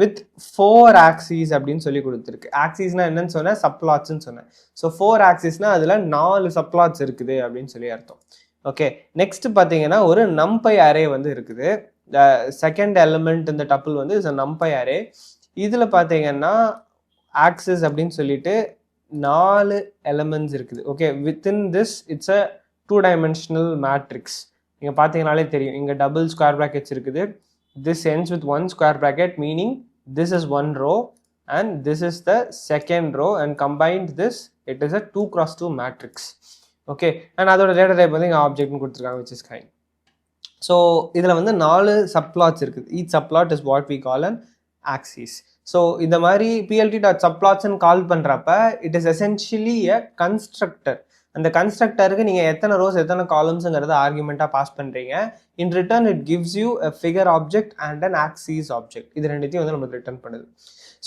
வித் 4 ஆக்சிஸ் அப்படின்னு சொல்லி கொடுத்துருக்கு. ஆக்சிஸ்னால் என்னன்னு சொன்னேன், சப்ளாட்ஸ்ன்னு சொன்னேன். ஸோ 4 ஆக்சிஸ்னால் அதில் 4 சப்ளாட்ஸ் இருக்குது அப்படின்னு சொல்லி அர்த்தம். ஓகே, நெக்ஸ்ட் பார்த்தீங்கன்னா ஒரு நம்பை அரே வந்து இருக்குது. செகண்ட் எலிமெண்ட் இந்த டப்புள் வந்து இஸ் அ நம்பை அரே. இதில் பார்த்தீங்கன்னா ஆக்சிஸ் அப்படின்னு சொல்லிட்டு 4 எலிமெண்ட்ஸ் இருக்குது. Okay, within this it's a 2-dimensional matrix. நீங்கள் பார்த்தீங்கனாலே தெரியும், இங்கே டபுள் ஸ்கொயர் ப்ராக்கெட்ஸ் இருக்குது. This ends with 1 square bracket, meaning this is 1 row and this is the second row, and combined this it is a 2x2 matrix. Okay, and அதோட data type வந்து இங்கே ஆப்ஜெக்ட்னு கொடுத்துருக்காங்க, which is kind. So இதில் வந்து 4 subplots இருக்குது. Each subplot is what we call an axis. So இந்த மாதிரி PLT dot சப்ளாட்ஸ்ன்னு கால் பண்ணுறப்ப it is essentially a constructor. அந்த கன்ஸ்ட்ரக்டருக்கு நீங்கள் எத்தனை ரோஸ் எத்தனை காலம்ஸுங்கிறத ஆர்குமெண்ட்டாக பாஸ் பண்ணுறீங்க. In return it gives you a figure object and an axis object. இது ரெண்டுத்தையும் வந்து நமக்கு ரிட்டர்ன் பண்ணுது.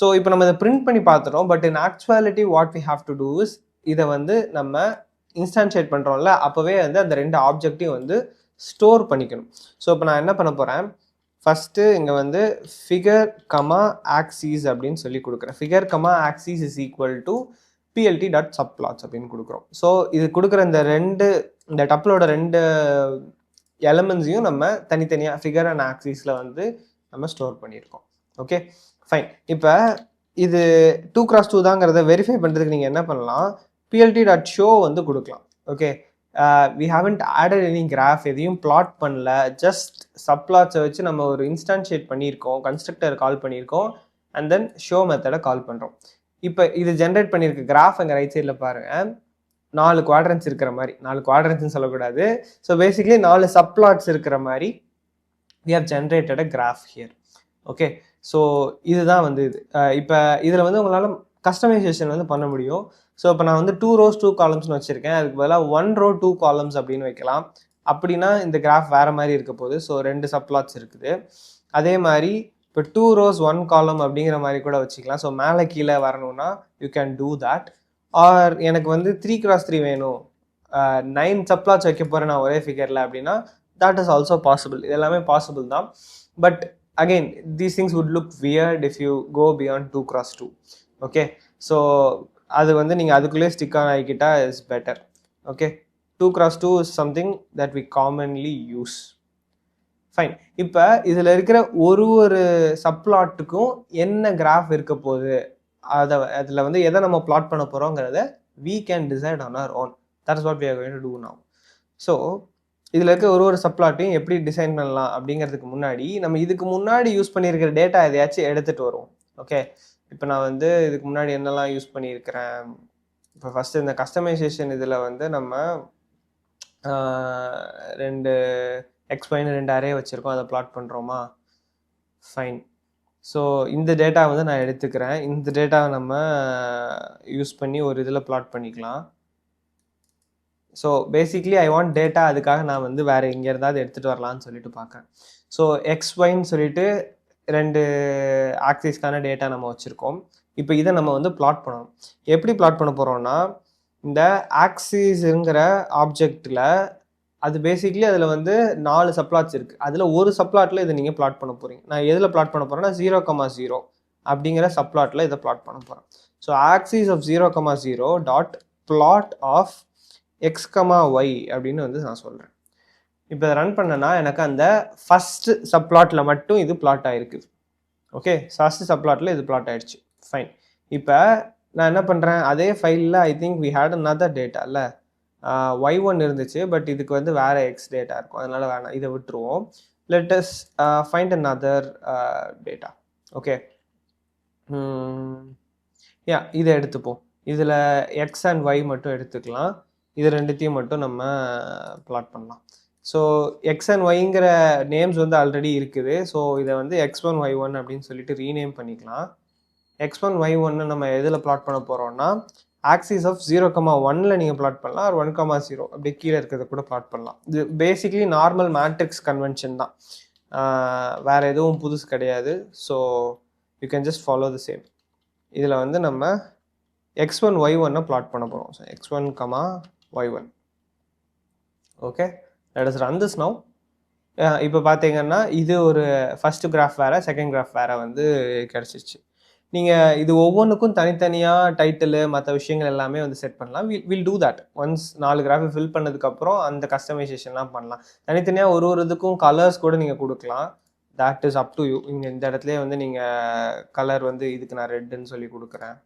ஸோ இப்போ நம்ம இதை பிரிண்ட் பண்ணி பார்த்துட்டோம். But in actuality what we have to do is இதை வந்து நம்ம இன்ஸ்டான்ஷியேட் பண்ணுறோம்ல, அப்போவே வந்து அந்த 2 ஆப்ஜெக்டையும் வந்து ஸ்டோர் பண்ணிக்கணும். ஸோ இப்போ நான் என்ன பண்ண போகிறேன், ஃபஸ்ட்டு இங்கே வந்து ஃபிகர் கமா ஆக்சிஸ் அப்படின்னு சொல்லி கொடுக்குறேன். Figure comma axis is equal to BLD dot subplots அப்படின்னு கொடுக்குறோம். ஸோ இது கொடுக்குற இந்த டப்பிலோட 2 எலிமெண்ட்ஸையும் நம்ம தனித்தனியாக ஃபிகர் அண்ட் ஆக்சிஸில் வந்து நம்ம ஸ்டோர் பண்ணியிருக்கோம். Okay, fine. இப்போ இது 2x2 தாங்கிறத வெரிஃபை பண்ணுறதுக்கு நீங்கள் என்ன பண்ணலாம், பிஎல்டி டாட் ஷோ வந்து கொடுக்கலாம். Okay, we haven't added any graph, எதையும் பிளாட் பண்ணல, ஜஸ்ட் சப்ளாட்ஸை வச்சு நம்ம ஒரு இன்ஸ்டான்ஷியேட் பண்ணியிருக்கோம், கன்ஸ்ட்ரக்டர் கால் பண்ணியிருக்கோம், அண்ட் தென் ஷோ மெத்தடை கால் பண்ணுறோம். இப்போ இது ஜென்ரேட் பண்ணியிருக்க கிராஃப் அங்கே ரைட் சைடில் பாருங்கள், 4 குவாட்ரன்ஸ் இருக்கிற மாதிரி, 4 குவாட்ரன்ஸ்னு சொல்லக்கூடாது. ஸோ பேசிக்லி 4 சப்ளாட்ஸ் இருக்கிற மாதிரி we have generated a graph here. Okay, so இதுதான் வந்து இது. இப்போ இதில் வந்து உங்களால் கஸ்டமைசேஷன் வந்து பண்ண முடியும். ஸோ இப்போ நான் வந்து 2 rows 2 columnsனு வச்சுருக்கேன். அதுக்கு பதிலாக 1 row 2 columns அப்படின்னு வைக்கலாம். அப்படின்னா இந்த கிராஃப் வேறு மாதிரி இருக்க போகுது. ஸோ 2 சப்ளாட்ஸ் இருக்குது. அதே மாதிரி இப்போ 2 rows 1 column அப்படிங்கிற மாதிரி கூட வச்சுக்கலாம். ஸோ மேலே கீழே வரணும்னா you can do that. Or எனக்கு வந்து 3x3 வேணும், 9 சப்ளாட்ஸ் வைக்க போகிறேன் நான் ஒரே ஃபிகரில் அப்படின்னா that is also possible. இது எல்லாமே பாசிபிள் தான். But again these things would look weird if you go beyond 2x2. Okay, so அது வந்து நீங்கள் அதுக்குள்ளே ஸ்டிக் ஆன் ஆகிக்கிட்டா is better. Okay, 2x2 is something that we commonly use. Fine. இப்போ இதில் இருக்கிற ஒரு சப்ளாட்டுக்கும் என்ன கிராஃப் இருக்க போகுது, அதில் வந்து எதை நம்ம பிளாட் பண்ண போகிறோங்கிறத we can decide on our own. That is what we are going to do now. So இதில் இருக்க ஒரு சப்ளாட்டையும் எப்படி டிசைன் பண்ணலாம் அப்படிங்கிறதுக்கு முன்னாடி நம்ம இதுக்கு முன்னாடி யூஸ் பண்ணியிருக்கிற டேட்டா எதையாச்சும் எடுத்துகிட்டு வருவோம். ஓகே, இப்போ நான் வந்து இதுக்கு முன்னாடி என்னெல்லாம் யூஸ் பண்ணியிருக்கிறேன். இப்போ ஃபஸ்ட்டு இந்த கஸ்டமைசேஷன் இதில் வந்து நம்ம 2 எக்ஸ்பைன்னு 2 அரே வச்சுருக்கோம், அதை பிளாட் பண்ணுறோமா. ஃபைன். ஸோ இந்த டேட்டா வந்து நான் எடுத்துக்கிறேன். இந்த டேட்டாவை நம்ம யூஸ் பண்ணி ஒரு இதில் பிளாட் பண்ணிக்கலாம். So basically I want data, அதுக்காக நான் வந்து வேறு எங்கே இருந்தாவது எடுத்துகிட்டு வரலான்னு சொல்லிட்டு பார்க்குறேன். ஸோ எக்ஸ்ஒய்ன்னு சொல்லிட்டு 2 ஆக்சிஸ்க்கான டேட்டா நம்ம வச்சுருக்கோம். இப்போ இதை நம்ம வந்து பிளாட் பண்ணணும். எப்படி பிளாட் பண்ண போகிறோம்னா, இந்த ஆக்சிஸுங்கிற ஆப்ஜெக்டில் அது பேசிக்லி அதில் வந்து 4 சப்ளாட்ஸ் இருக்குது. அதில் ஒரு சப்ளாட்டில் இதை நீங்கள் பிளாட் பண்ண போகிறீங்க. நான் எதில் பிளாட் பண்ண போகிறேன்னா 0,0 அப்படிங்கிற சப்ளாட்டில் இதை பிளாட் பண்ண போகிறேன். So axis of 0,0 dot plot of X comma Y அப்படின்னு வந்து நான் சொல்கிறேன். இப்போ இதை ரன் பண்ணனா எனக்கு அந்த ஃபஸ்ட்டு சப்ளாட்டில் மட்டும் இது பிளாட் ஆகிருக்கு. ஓகே, ஃபஸ்ட்டு சப்ளாட்டில் இது பிளாட் ஆகிடுச்சு. ஃபைன். இப்போ நான் என்ன பண்ணுறேன், அதே ஃபைலில் I think we had another data இல்லை, y1 இருந்துச்சு, பட் இதுக்கு வந்து வேறு எக்ஸ் டேட்டா இருக்கும், அதனால் வேணாம், இதை விட்டுருவோம். Let us find another data. Okay, yeah இதை எடுத்துப்போம். இதில் எக்ஸ் அண்ட் ஒய் மட்டும் எடுத்துக்கலாம். இது ரெண்டுத்தையும் மட்டும் நம்ம பிளாட் பண்ணலாம். ஸோ எக்ஸ் அண்ட் ஒய்ங்கிற நேம்ஸ் வந்து ஆல்ரெடி இருக்குது. ஸோ இதை வந்து x1 y1 அப்படின்னு சொல்லிட்டு ரீநேம் பண்ணிக்கலாம். x1 y1 நம்ம எதில் பிளாட் பண்ண போகிறோம்னா ஆக்சிஸ் ஆஃப் 0,1ல் நீங்கள் பிளாட் பண்ணலாம், ஒரு 1,0 அப்படியே கீழே இருக்கிறத கூட பிளாட் பண்ணலாம். இது பேசிக்லி நார்மல் மேட்ரிக்ஸ் கன்வென்ஷன் தான், வேறு எதுவும் புதுசு கிடையாது. So you can just follow the same. இதில் வந்து நம்ம x1 y1 பிளாட் பண்ண போகிறோம். So x1, y1. Okay, let us run this now. இப்போ பார்த்தீங்கன்னா இது ஒரு ஃபஸ்ட்டு கிராஃப் வேறு, செகண்ட் கிராஃப் வேறு வந்து கிடச்சிச்சு. நீங்கள் இது ஒவ்வொன்றுக்கும் தனித்தனியாக டைட்டிலு மற்ற விஷயங்கள் எல்லாமே வந்து செட் பண்ணலாம். வில் டூ தட் ஒன்ஸ் 4 கிராஃபை ஃபில் பண்ணதுக்கப்புறம் அந்த கஸ்டமைசேஷன்லாம் பண்ணலாம். தனித்தனியாக ஒரு இதுக்கும் கலர்ஸ் கூட நீங்கள் கொடுக்கலாம். That is up to you. இங்கே இந்த இடத்துலேயே வந்து நீங்கள் கலர் வந்து இதுக்கு நான் ரெட்டுன்னு சொல்லி கொடுக்குறேன்.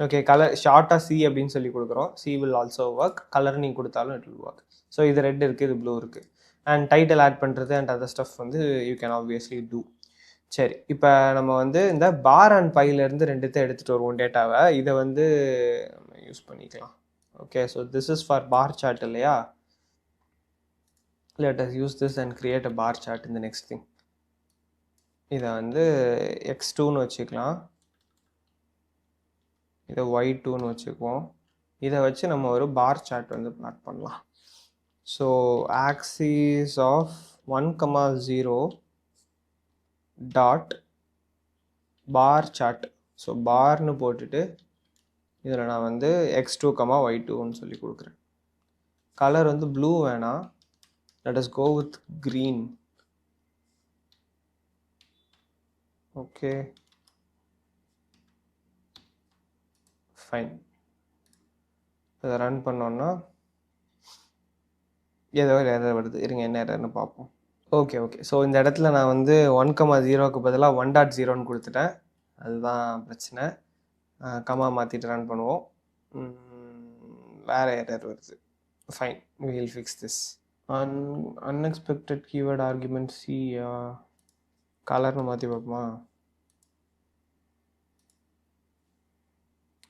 ஓகே, கலர் ஷார்ட்டாக சி அப்படின்னு சொல்லி கொடுக்குறோம். C will also work. Colour நீங்கள் கொடுத்தாலும் இட் வில் ஒர்க். ஸோ இது ரெட் இருக்குது, இது ப்ளூ இருக்குது. அண்ட் டைட்டில் ஆட் பண்ணுறது அண்ட் அதர் ஸ்டஃப் வந்து யூ கேன் ஆப்வியஸ்லி டூ. சரி, இப்போ நம்ம வந்து இந்த பார் அண்ட் பைலேருந்து ரெண்டுத்தை எடுத்துகிட்டு வருவோம் டேட்டாவை. இதை வந்து நம்ம யூஸ் பண்ணிக்கலாம். Okay, so this is for bar chart இல்லையா? Let us use this and create a bar chart இந்த நெக்ஸ்ட் திங். இதை வந்து x2ன்னு வச்சுக்கலாம், இதை y2ன்னு வச்சுக்குவோம். இதை வச்சு நம்ம ஒரு பார் சார்ட் வந்து பிளாட் பண்ணலாம். So axis of 1,0 dot bar chart. So பார்னு போட்டுட்டு இதில் நான் வந்து x2, y2ன்னு சொல்லி கொடுக்குறேன். கலர் வந்து ப்ளூ வேணாம், let us go with green. Okay fine. இதை ரன் பண்ணோன்னா ஏதோ ஒரு எரர் வருது. இருங்க, என்ன எரர்னு பார்ப்போம். ஓகே ஓகே, ஸோ இந்த இடத்துல நான் வந்து 1,0க்கு பதிலாக 1.0ன்னு கொடுத்துட்டேன். அதுதான் பிரச்சனை. கமா மாற்றிட்டு ரன் பண்ணுவோம். வேறு எரர் வருது. Fine, we will fix this. Unexpected keyword argument C. கலர்னு மாற்றி பார்ப்போமா?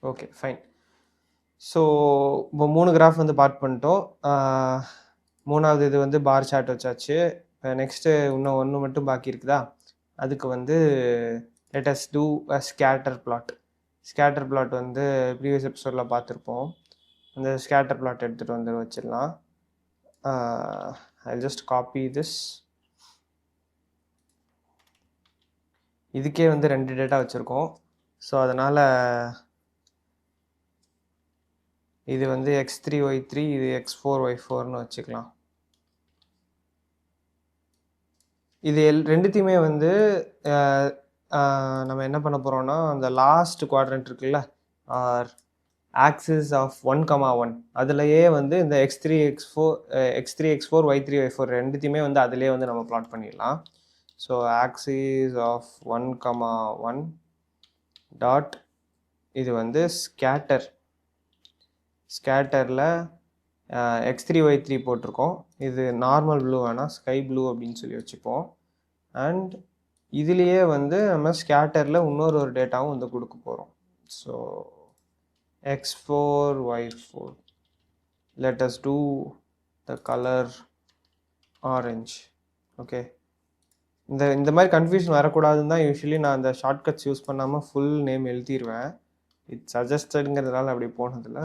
Okay fine. ஸோ இப்போ 3 கிராஃப் வந்து பார்ட் பண்ணிட்டோம். 3வது இது வந்து பார் சார்ட் வச்சாச்சு. நெக்ஸ்ட்டு இன்னும் 1 மட்டும் பாக்கி இருக்குதா? அதுக்கு வந்து let us do a scatter plot. Scatter plot வந்து ப்ரீவியஸ் எபிசோடில் பார்த்துருப்போம். அந்த ஸ்கேட்டர் பிளாட் எடுத்துகிட்டு வந்து வச்சிடலாம். I'll just copy this. இதுக்கே வந்து 2 டேட்டா வச்சுருக்கோம். ஸோ அதனால் இது வந்து x3 y3, இது x4 y4ன்னு வச்சுக்கலாம். இது ரெண்டுத்தையுமே வந்து நம்ம என்ன பண்ண போகிறோம்னா, அந்த லாஸ்ட் குவாட்ரண்ட் இருக்குல்ல, ஆர் ஆக்சிஸ் ஆஃப் 1,1, அதுலேயே வந்து இந்த x3 x4 y3 y4 ரெண்டுத்தையுமே வந்து அதிலே வந்து நம்ம பிளாட் பண்ணிடலாம். ஸோ ஆக்சிஸ் ஆஃப் 1,1 டாட் இது வந்து ஸ்கேட்டரில் x3 y3 போட்டிருக்கோம். இது நார்மல் ப்ளூ வேணால் ஸ்கை ப்ளூ அப்படின்னு சொல்லி வச்சுப்போம். அண்ட் இதுலேயே வந்து நம்ம ஸ்கேட்டரில் இன்னொரு டேட்டாவும் வந்து கொடுக்க போகிறோம். So x4 y4, let us do the color orange. Okay, இந்த மாதிரி கன்ஃபியூஷன் வரக்கூடாதுன்னு தான் யூஸ்வலி நான் அந்த ஷார்ட்கட்ஸ் யூஸ் பண்ணாமல் ஃபுல் நேம் எழுதிடுவேன். இட்ஸ் சஜஸ்டடுங்கிறதுனால அப்படி போனதில்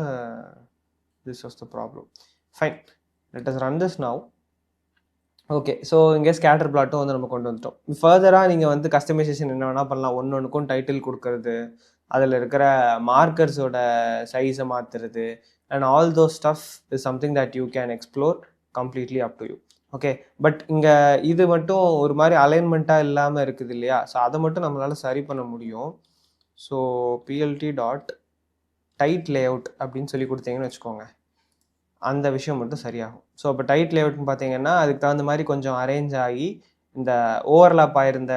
this was the problem. Fine, let us run this now. Okay, so இங்கே ஸ்கேட்டர் பிளாட்டும் வந்து நம்ம கொண்டு வந்துட்டோம். ஃபர்தராக நீங்கள் வந்து கஸ்டமைசேஷன் என்ன வேணால் பண்ணலாம். ஒன்றுக்கும் டைட்டில் கொடுக்கறது, அதில் இருக்கிற மார்க்கர்ஸோட சைஸை மாற்றுறது, and all those stuff is something that you can explore completely up to you. Okay, but இங்கே இது மட்டும் ஒரு மாதிரி அலைன்மெண்ட்டாக இல்லாமல் இருக்குது இல்லையா? ஸோ அதை மட்டும் நம்மளால் சரி பண்ண முடியும். So PLT dot tight layout அப்படின்னு சொல்லி கொடுத்தீங்கன்னு வச்சுக்கோங்க, அந்த விஷயம் மட்டும் சரியாகும். ஸோ இப்போ டைட் லேஅவுட்னு பார்த்தீங்கன்னா அதுக்கு தகுந்த மாதிரி கொஞ்சம் அரேஞ்ச் ஆகி இந்த ஓவர்லாப் ஆயிருந்த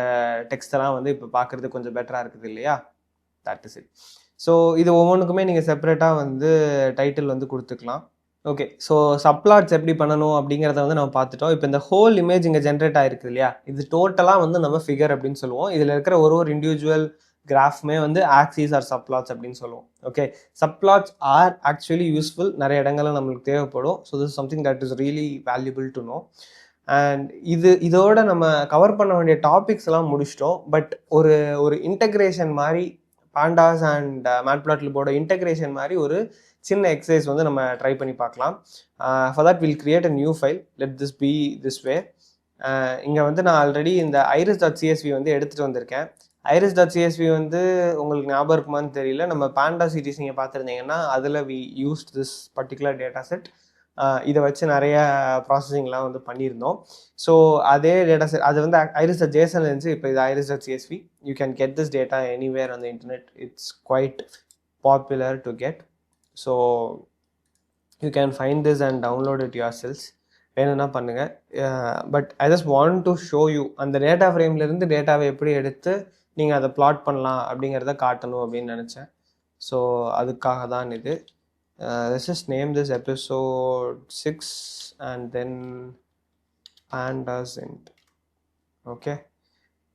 டெக்ஸ்டெல்லாம் வந்து இப்போ பார்க்குறது கொஞ்சம் பெட்டராக இருக்குது இல்லையா? That is it. ஸோ இது ஒவ்வொன்றுக்குமே நீங்கள் செப்பரேட்டாக வந்து டைட்டில் வந்து கொடுத்துக்கலாம். ஓகே, ஸோ சப்ளாட்ஸ் எப்படி பண்ணணும் அப்படிங்கிறத வந்து நம்ம பார்த்துட்டோம். இப்போ இந்த ஹோல் இமேஜ் இங்கே ஜென்ரேட் ஆகிருக்கு இல்லையா? இது டோட்டலாக வந்து நம்ம ஃபிகர் அப்படின்னு சொல்லுவோம். இதில் இருக்கிற ஒரு இண்டிவிஜுவல் கிராஃப்மே வந்து ஆக்சிஸ் ஆர் சப்ளாட்ஸ் அப்படின்னு சொல்லுவோம். Okay, subplots are actually useful, நிறைய இடங்கள்ல நம்மளுக்கு தேவைப்படும். So this something that is really valuable to know. And இதோட நம்ம கவர் பண்ண வேண்டிய டாபிக்ஸ் எல்லாம் முடிச்சிட்டோம். பட் ஒரு இன்டகிரேஷன் மாதிரி பாண்டாஸ் அண்ட் மேட்பிளாட்லிபோட இன்டகிரேஷன் மாதிரி ஒரு சின்ன எக்ஸசைஸ் வந்து நம்ம ட்ரை பண்ணி பார்க்கலாம். For that will create a new file. Let this be this way. இங்கே வந்து நான் ஆல்ரெடி இந்த iris.csv வந்து எடுத்துகிட்டு வந்திருக்கேன். iris.csv வந்து உங்களுக்கு ஞாபகம் இருக்குமான்னு தெரியல. நம்ம பாண்டா சீரிஸ் நீங்கள் பார்த்துருந்தீங்கன்னா அதில் we used this particular data set. இதை வச்சு நிறைய ப்ராசஸிங்லாம் வந்து பண்ணியிருந்தோம். ஸோ அதே டேட்டா செட் அது வந்து iris.json இருந்துச்சு. இப்போ இது iris.csv. You can get this data anywhere on the internet. It's quite popular to get. So you can find this and download it your cells. வேணும்னா பண்ணுங்கள். But I just want to show you அந்த data ஃப்ரேம்லேருந்து டேட்டாவை எப்படி எடுத்து நீங்கள் அதை plot பண்ணலாம் அப்படிங்கிறத காட்டணும் அப்படின்னு நினச்சேன். ஸோ அதுக்காக தான் இது. Let's just name this episode 6 and then pandas int. Okay,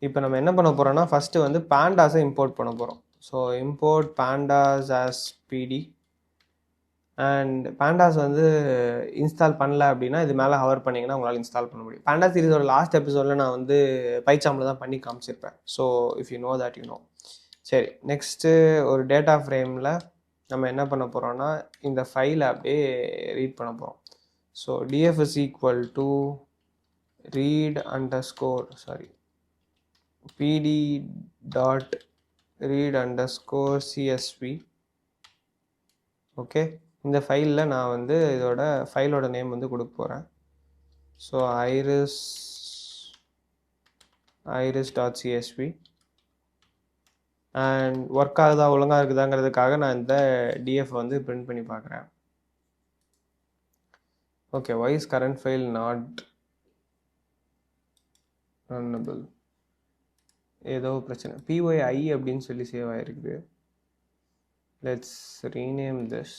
இப்போ நம்ம என்ன பண்ண போகிறோம்னா ஃபஸ்ட்டு வந்து pandas-ஐ இம்போர்ட் பண்ண போகிறோம். So import pandas as pd. And pandas வந்து இன்ஸ்டால் பண்ணல அப்படின்னா இது மேலே ஹவர் பண்ணிங்கன்னா உங்களால் இன்ஸ்டால் பண்ண முடியும். pandas சீரிஸோட லாஸ்ட் எபிசோடில் நான் வந்து பைச்சாம்பில் தான் பண்ணி காமிச்சிருப்பேன். So if you know that you know. சரி, நெக்ஸ்ட்டு ஒரு டேட்டா ஃப்ரேமில் நம்ம என்ன பண்ண போகிறோம்னா இந்த ஃபைலை அப்படியே ரீட் பண்ண போகிறோம். So df is equal to read underscore pd dot read underscore csv. Okay, இந்த ஃபைலில் நான் வந்து இதோட ஃபைலோட நேம் வந்து கொடுக்க போகிறேன். So iris.csv. அண்ட் ஒர்க் ஆகுதா ஒழுங்காக இருக்குதாங்கிறதுக்காக நான் இந்த டிஎஃப் வந்து பிரிண்ட் பண்ணி பார்க்குறேன். Okay, why is current file not runnable? ஏதோ பிரச்சனை. pyi அப்படின்னு சொல்லி சேவ் ஆகிருக்குது. Let's rename this.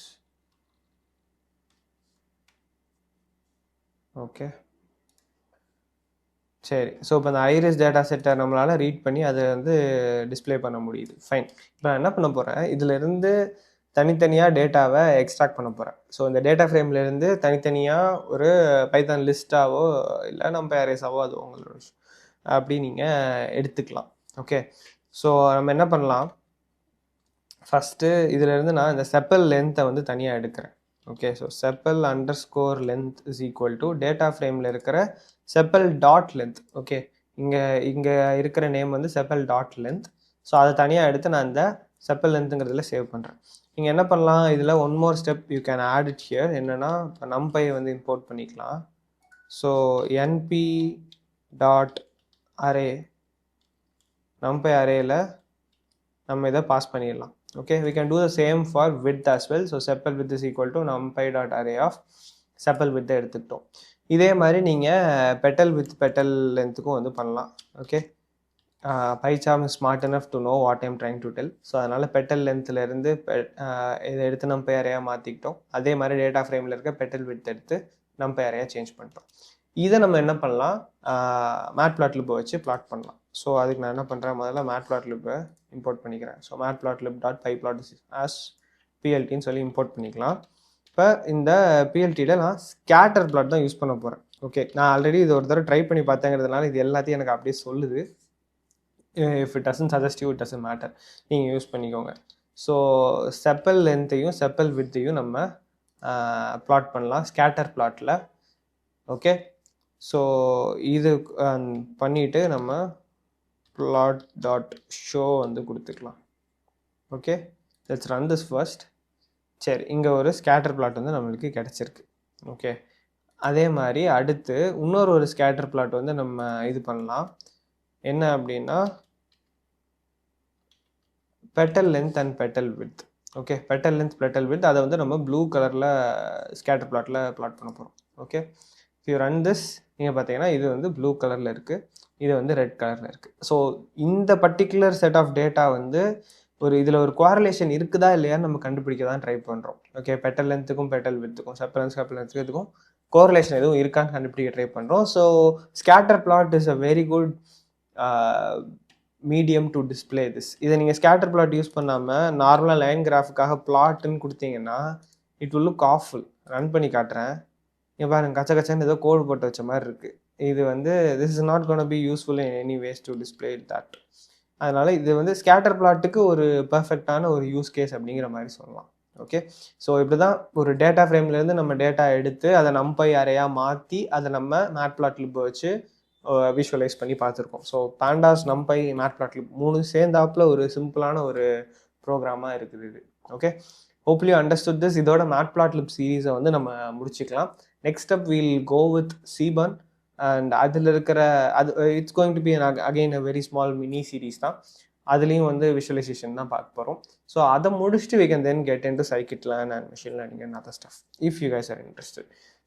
ஓகே, சரி. ஸோ இப்போ இந்த iris டேட்டா செட்டை நம்மளால் ரீட் பண்ணி அதை வந்து டிஸ்பிளே பண்ண முடியுது. ஃபைன். இப்போ நான் என்ன பண்ண போகிறேன், இதிலேருந்து தனித்தனியாக டேட்டாவை எக்ஸ்ட்ராக்ட் பண்ண போகிறேன். ஸோ இந்த டேட்டா ஃப்ரேம்லேருந்து தனித்தனியாக ஒரு பைத்தான் லிஸ்ட்டாவோ இல்லை நம்ம அரேஸாவோ அது உங்களோட அப்படி நீங்கள் எடுத்துக்கலாம். ஓகே, ஸோ நம்ம என்ன பண்ணலாம், ஃபஸ்ட்டு இதிலேருந்து நான் இந்த செப்பல் லென்த்தை வந்து தனியாக எடுக்கிறேன். Okay, so chappal underscore length is equal to data ஃப்ரேமில் இருக்கிற செப்பல் டாட் லென்த். ஓகே, இங்கே இருக்கிற நேம் வந்து செப்பல் டாட் லென்த். ஸோ அதை தனியாக எடுத்து நான் இந்த செப்பல் லென்த்துங்கிறதுல சேவ் பண்ணுறேன். நீங்கள் என்ன பண்ணலாம், இதில் one more step you can add it here. என்னென்னா இப்போ numpy வந்து இம்போர்ட் பண்ணிக்கலாம். So np dot array numpy அரேயில் நம்ம இதை பாஸ் பண்ணிடலாம். Okay, we can do the same for width as well. So sepal width is equal to numpy dot array of sepal width எடுத்துக்கிட்டோம். இதே மாதிரி நீங்கள் petal width petal lengthக்கும் வந்து பண்ணலாம். Okay, PyCharm is smart enough to know what I'm trying to tell. So அதனால் petal lengthலேருந்து இதை எடுத்து numpy array-யாக மாற்றிக்கிட்டோம். அதே மாதிரி டேட்டா ஃப்ரேமில் இருக்க petal width எடுத்து numpy array-யாக சேஞ்ச் பண்ணிட்டோம். இதை நம்ம என்ன பண்ணலாம், மேட்பிளாட்லிப் வச்சு பிளாட் பண்ணலாம். ஸோ அதுக்கு நான் என்ன பண்ணுறேன், முதல்ல மேட்பிளாட்லிப்பை இம்போர்ட் பண்ணிக்கிறேன். ஸோ matplotlib.pyplot as plt சொல்லி இம்போர்ட் பண்ணிக்கலாம். இப்போ இந்த பிஎல்டியில் நான் ஸ்கேட்டர் பிளாட் தான் யூஸ் பண்ண போகிறேன். ஓகே, நான் ஆல்ரெடி இது ஒரு தடவை ட்ரை பண்ணி பார்த்தேங்கிறதுனால இது எல்லாத்தையும் எனக்கு அப்படியே சொல்லுது. If it doesn't suggest you, it doesn't matter, நீங்கள் யூஸ் பண்ணிக்கோங்க. ஸோ செப்பல் லென்த்தையும் செப்பல் வித்தையும் நம்ம ப்ளாட் பண்ணலாம் ஸ்கேட்டர் ப்ளாட்டில். ஓகே, ஸோ இது பண்ணிவிட்டு நம்ம plot டாட் ஷோ வந்து கொடுத்துக்கலாம். Okay, let's run this first. சரி, இங்கே ஒரு ஸ்கேட்டர் பிளாட் வந்து நம்மளுக்கு கிடச்சிருக்கு. ஓகே, அதே மாதிரி அடுத்து இன்னொரு ஸ்கேட்டர் பிளாட் வந்து நம்ம இது பண்ணலாம். என்ன அப்படின்னா petal length and petal width. Okay, petal length petal width அதை வந்து நம்ம ப்ளூ கலரில் ஸ்கேட்டர் பிளாட்டில் பிளாட் பண்ண போகிறோம். ஓகே, யூ ரன் திஸ், நீங்கள் பார்த்தீங்கன்னா இது வந்து ப்ளூ கலரில் இருக்குது, இது வந்து ரெட் கலரில் இருக்குது. ஸோ இந்த பர்டிகுலர் செட் ஆஃப் டேட்டா வந்து இதில் ஒரு கோரிலேஷன் இருக்குதா இல்லையான்னு நம்ம கண்டுபிடிக்க தான் ட்ரை பண்ணுறோம். ஓகே, பெட்டல் லென்த்துக்கும் பெட்டல் வித்துக்கும் செப்பல் லென்த்துக்கும் கோரிலேஷன் எதுவும் இருக்கான்னு கண்டுபிடிக்க ட்ரை பண்ணுறோம். So scatter plot is a very good medium to display this. இதை நீங்கள் ஸ்கேட்டர் பிளாட் யூஸ் பண்ணாமல் நார்மலாக லைன் கிராஃபுக்காக பிளாட்னு கொடுத்தீங்கன்னா it will look awful. Run பண்ணி காட்டுறேன், இங்கே பாருங்க, கச்ச கச்சன்னு ஏதோ கோடு போட்டு வச்ச மாதிரி இருக்குது. இது வந்து this is not gonna be useful in any ways to display that. அதனால் இது வந்து ஸ்கேட்டர் பிளாட்டுக்கு ஒரு பர்ஃபெக்டான ஒரு யூஸ் கேஸ் அப்படிங்கிற மாதிரி சொல்லலாம். ஓகே, ஸோ இப்படி தான் ஒரு டேட்டா ஃப்ரேம்லேருந்து நம்ம டேட்டா எடுத்து அதை நம்பை அறையாக மாற்றி அதை நம்ம மேட்பிளாட்லிப் வச்சு விஷுவலைஸ் பண்ணி பார்த்துருக்கோம். ஸோ பாண்டாஸ், நம்பை, மேட்பிளாட்லிப் 3 சேர்ந்தாப்புல ஒரு சிம்பிளான ஒரு ப்ரோக்ராமாக இருக்குது இது. Okay, hopefully understood this. இதோட மேட்பிளாட்லிப் சீரீஸை வந்து நம்ம முடிச்சுக்கலாம். Next up we'll go with seaborn and அதில் இருக்கிற it's going to be again a very small mini series தான். அதுலேயும் வந்து விஷுவலைசேஷன் தான் பார்க்க போகிறோம். ஸோ அதை முடிச்சுட்டு we can then get into scikit-learn and machine learning and other stuff if you guys are interested.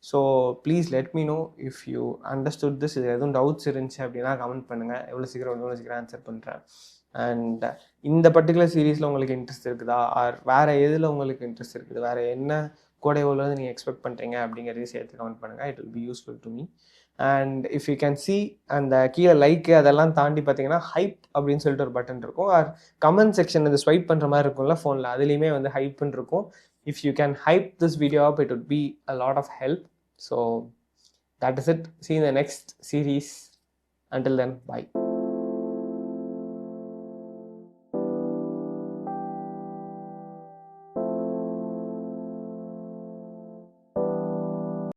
So please let me know if you understood this. இது எதுவும் டவுட்ஸ் இருந்துச்சு அப்படின்னா கமெண்ட் பண்ணுங்கள், எவ்வளோ சீக்கிரம் ஆன்சர் பண்ணுறேன். அண்ட் இந்த பர்டிகுலர் சீரீஸில் உங்களுக்கு இன்ட்ரெஸ்ட் இருக்குதா, ஆர் வேறு எதில் உங்களுக்கு இன்ட்ரெஸ்ட் இருக்குது, வேறு என்ன கோடைவோல நீங்கள் எக்ஸ்பெக்ட் பண்ணுறீங்க அப்படிங்கிறதையும் சேர்த்து கமெண்ட் பண்ணுங்கள். It will be useful to me. And if you can see அந்த கீழே லைக்கு அதெல்லாம் தாண்டி பார்த்தீங்கன்னா ஹைப் அப்படின்னு சொல்லிட்டு ஒரு பட்டன் இருக்கும், ஆர் கமெண்ட் செக்ஷன் இந்த ஸ்வைப் பண்ணுற மாதிரி இருக்கும்ல ஃபோனில், அதுலேயுமே வந்து ஹைப்புன்னு இருக்கும். If you can hype this video up, it would be a lot of help. So that is it. See you in the next series. Until then, bye.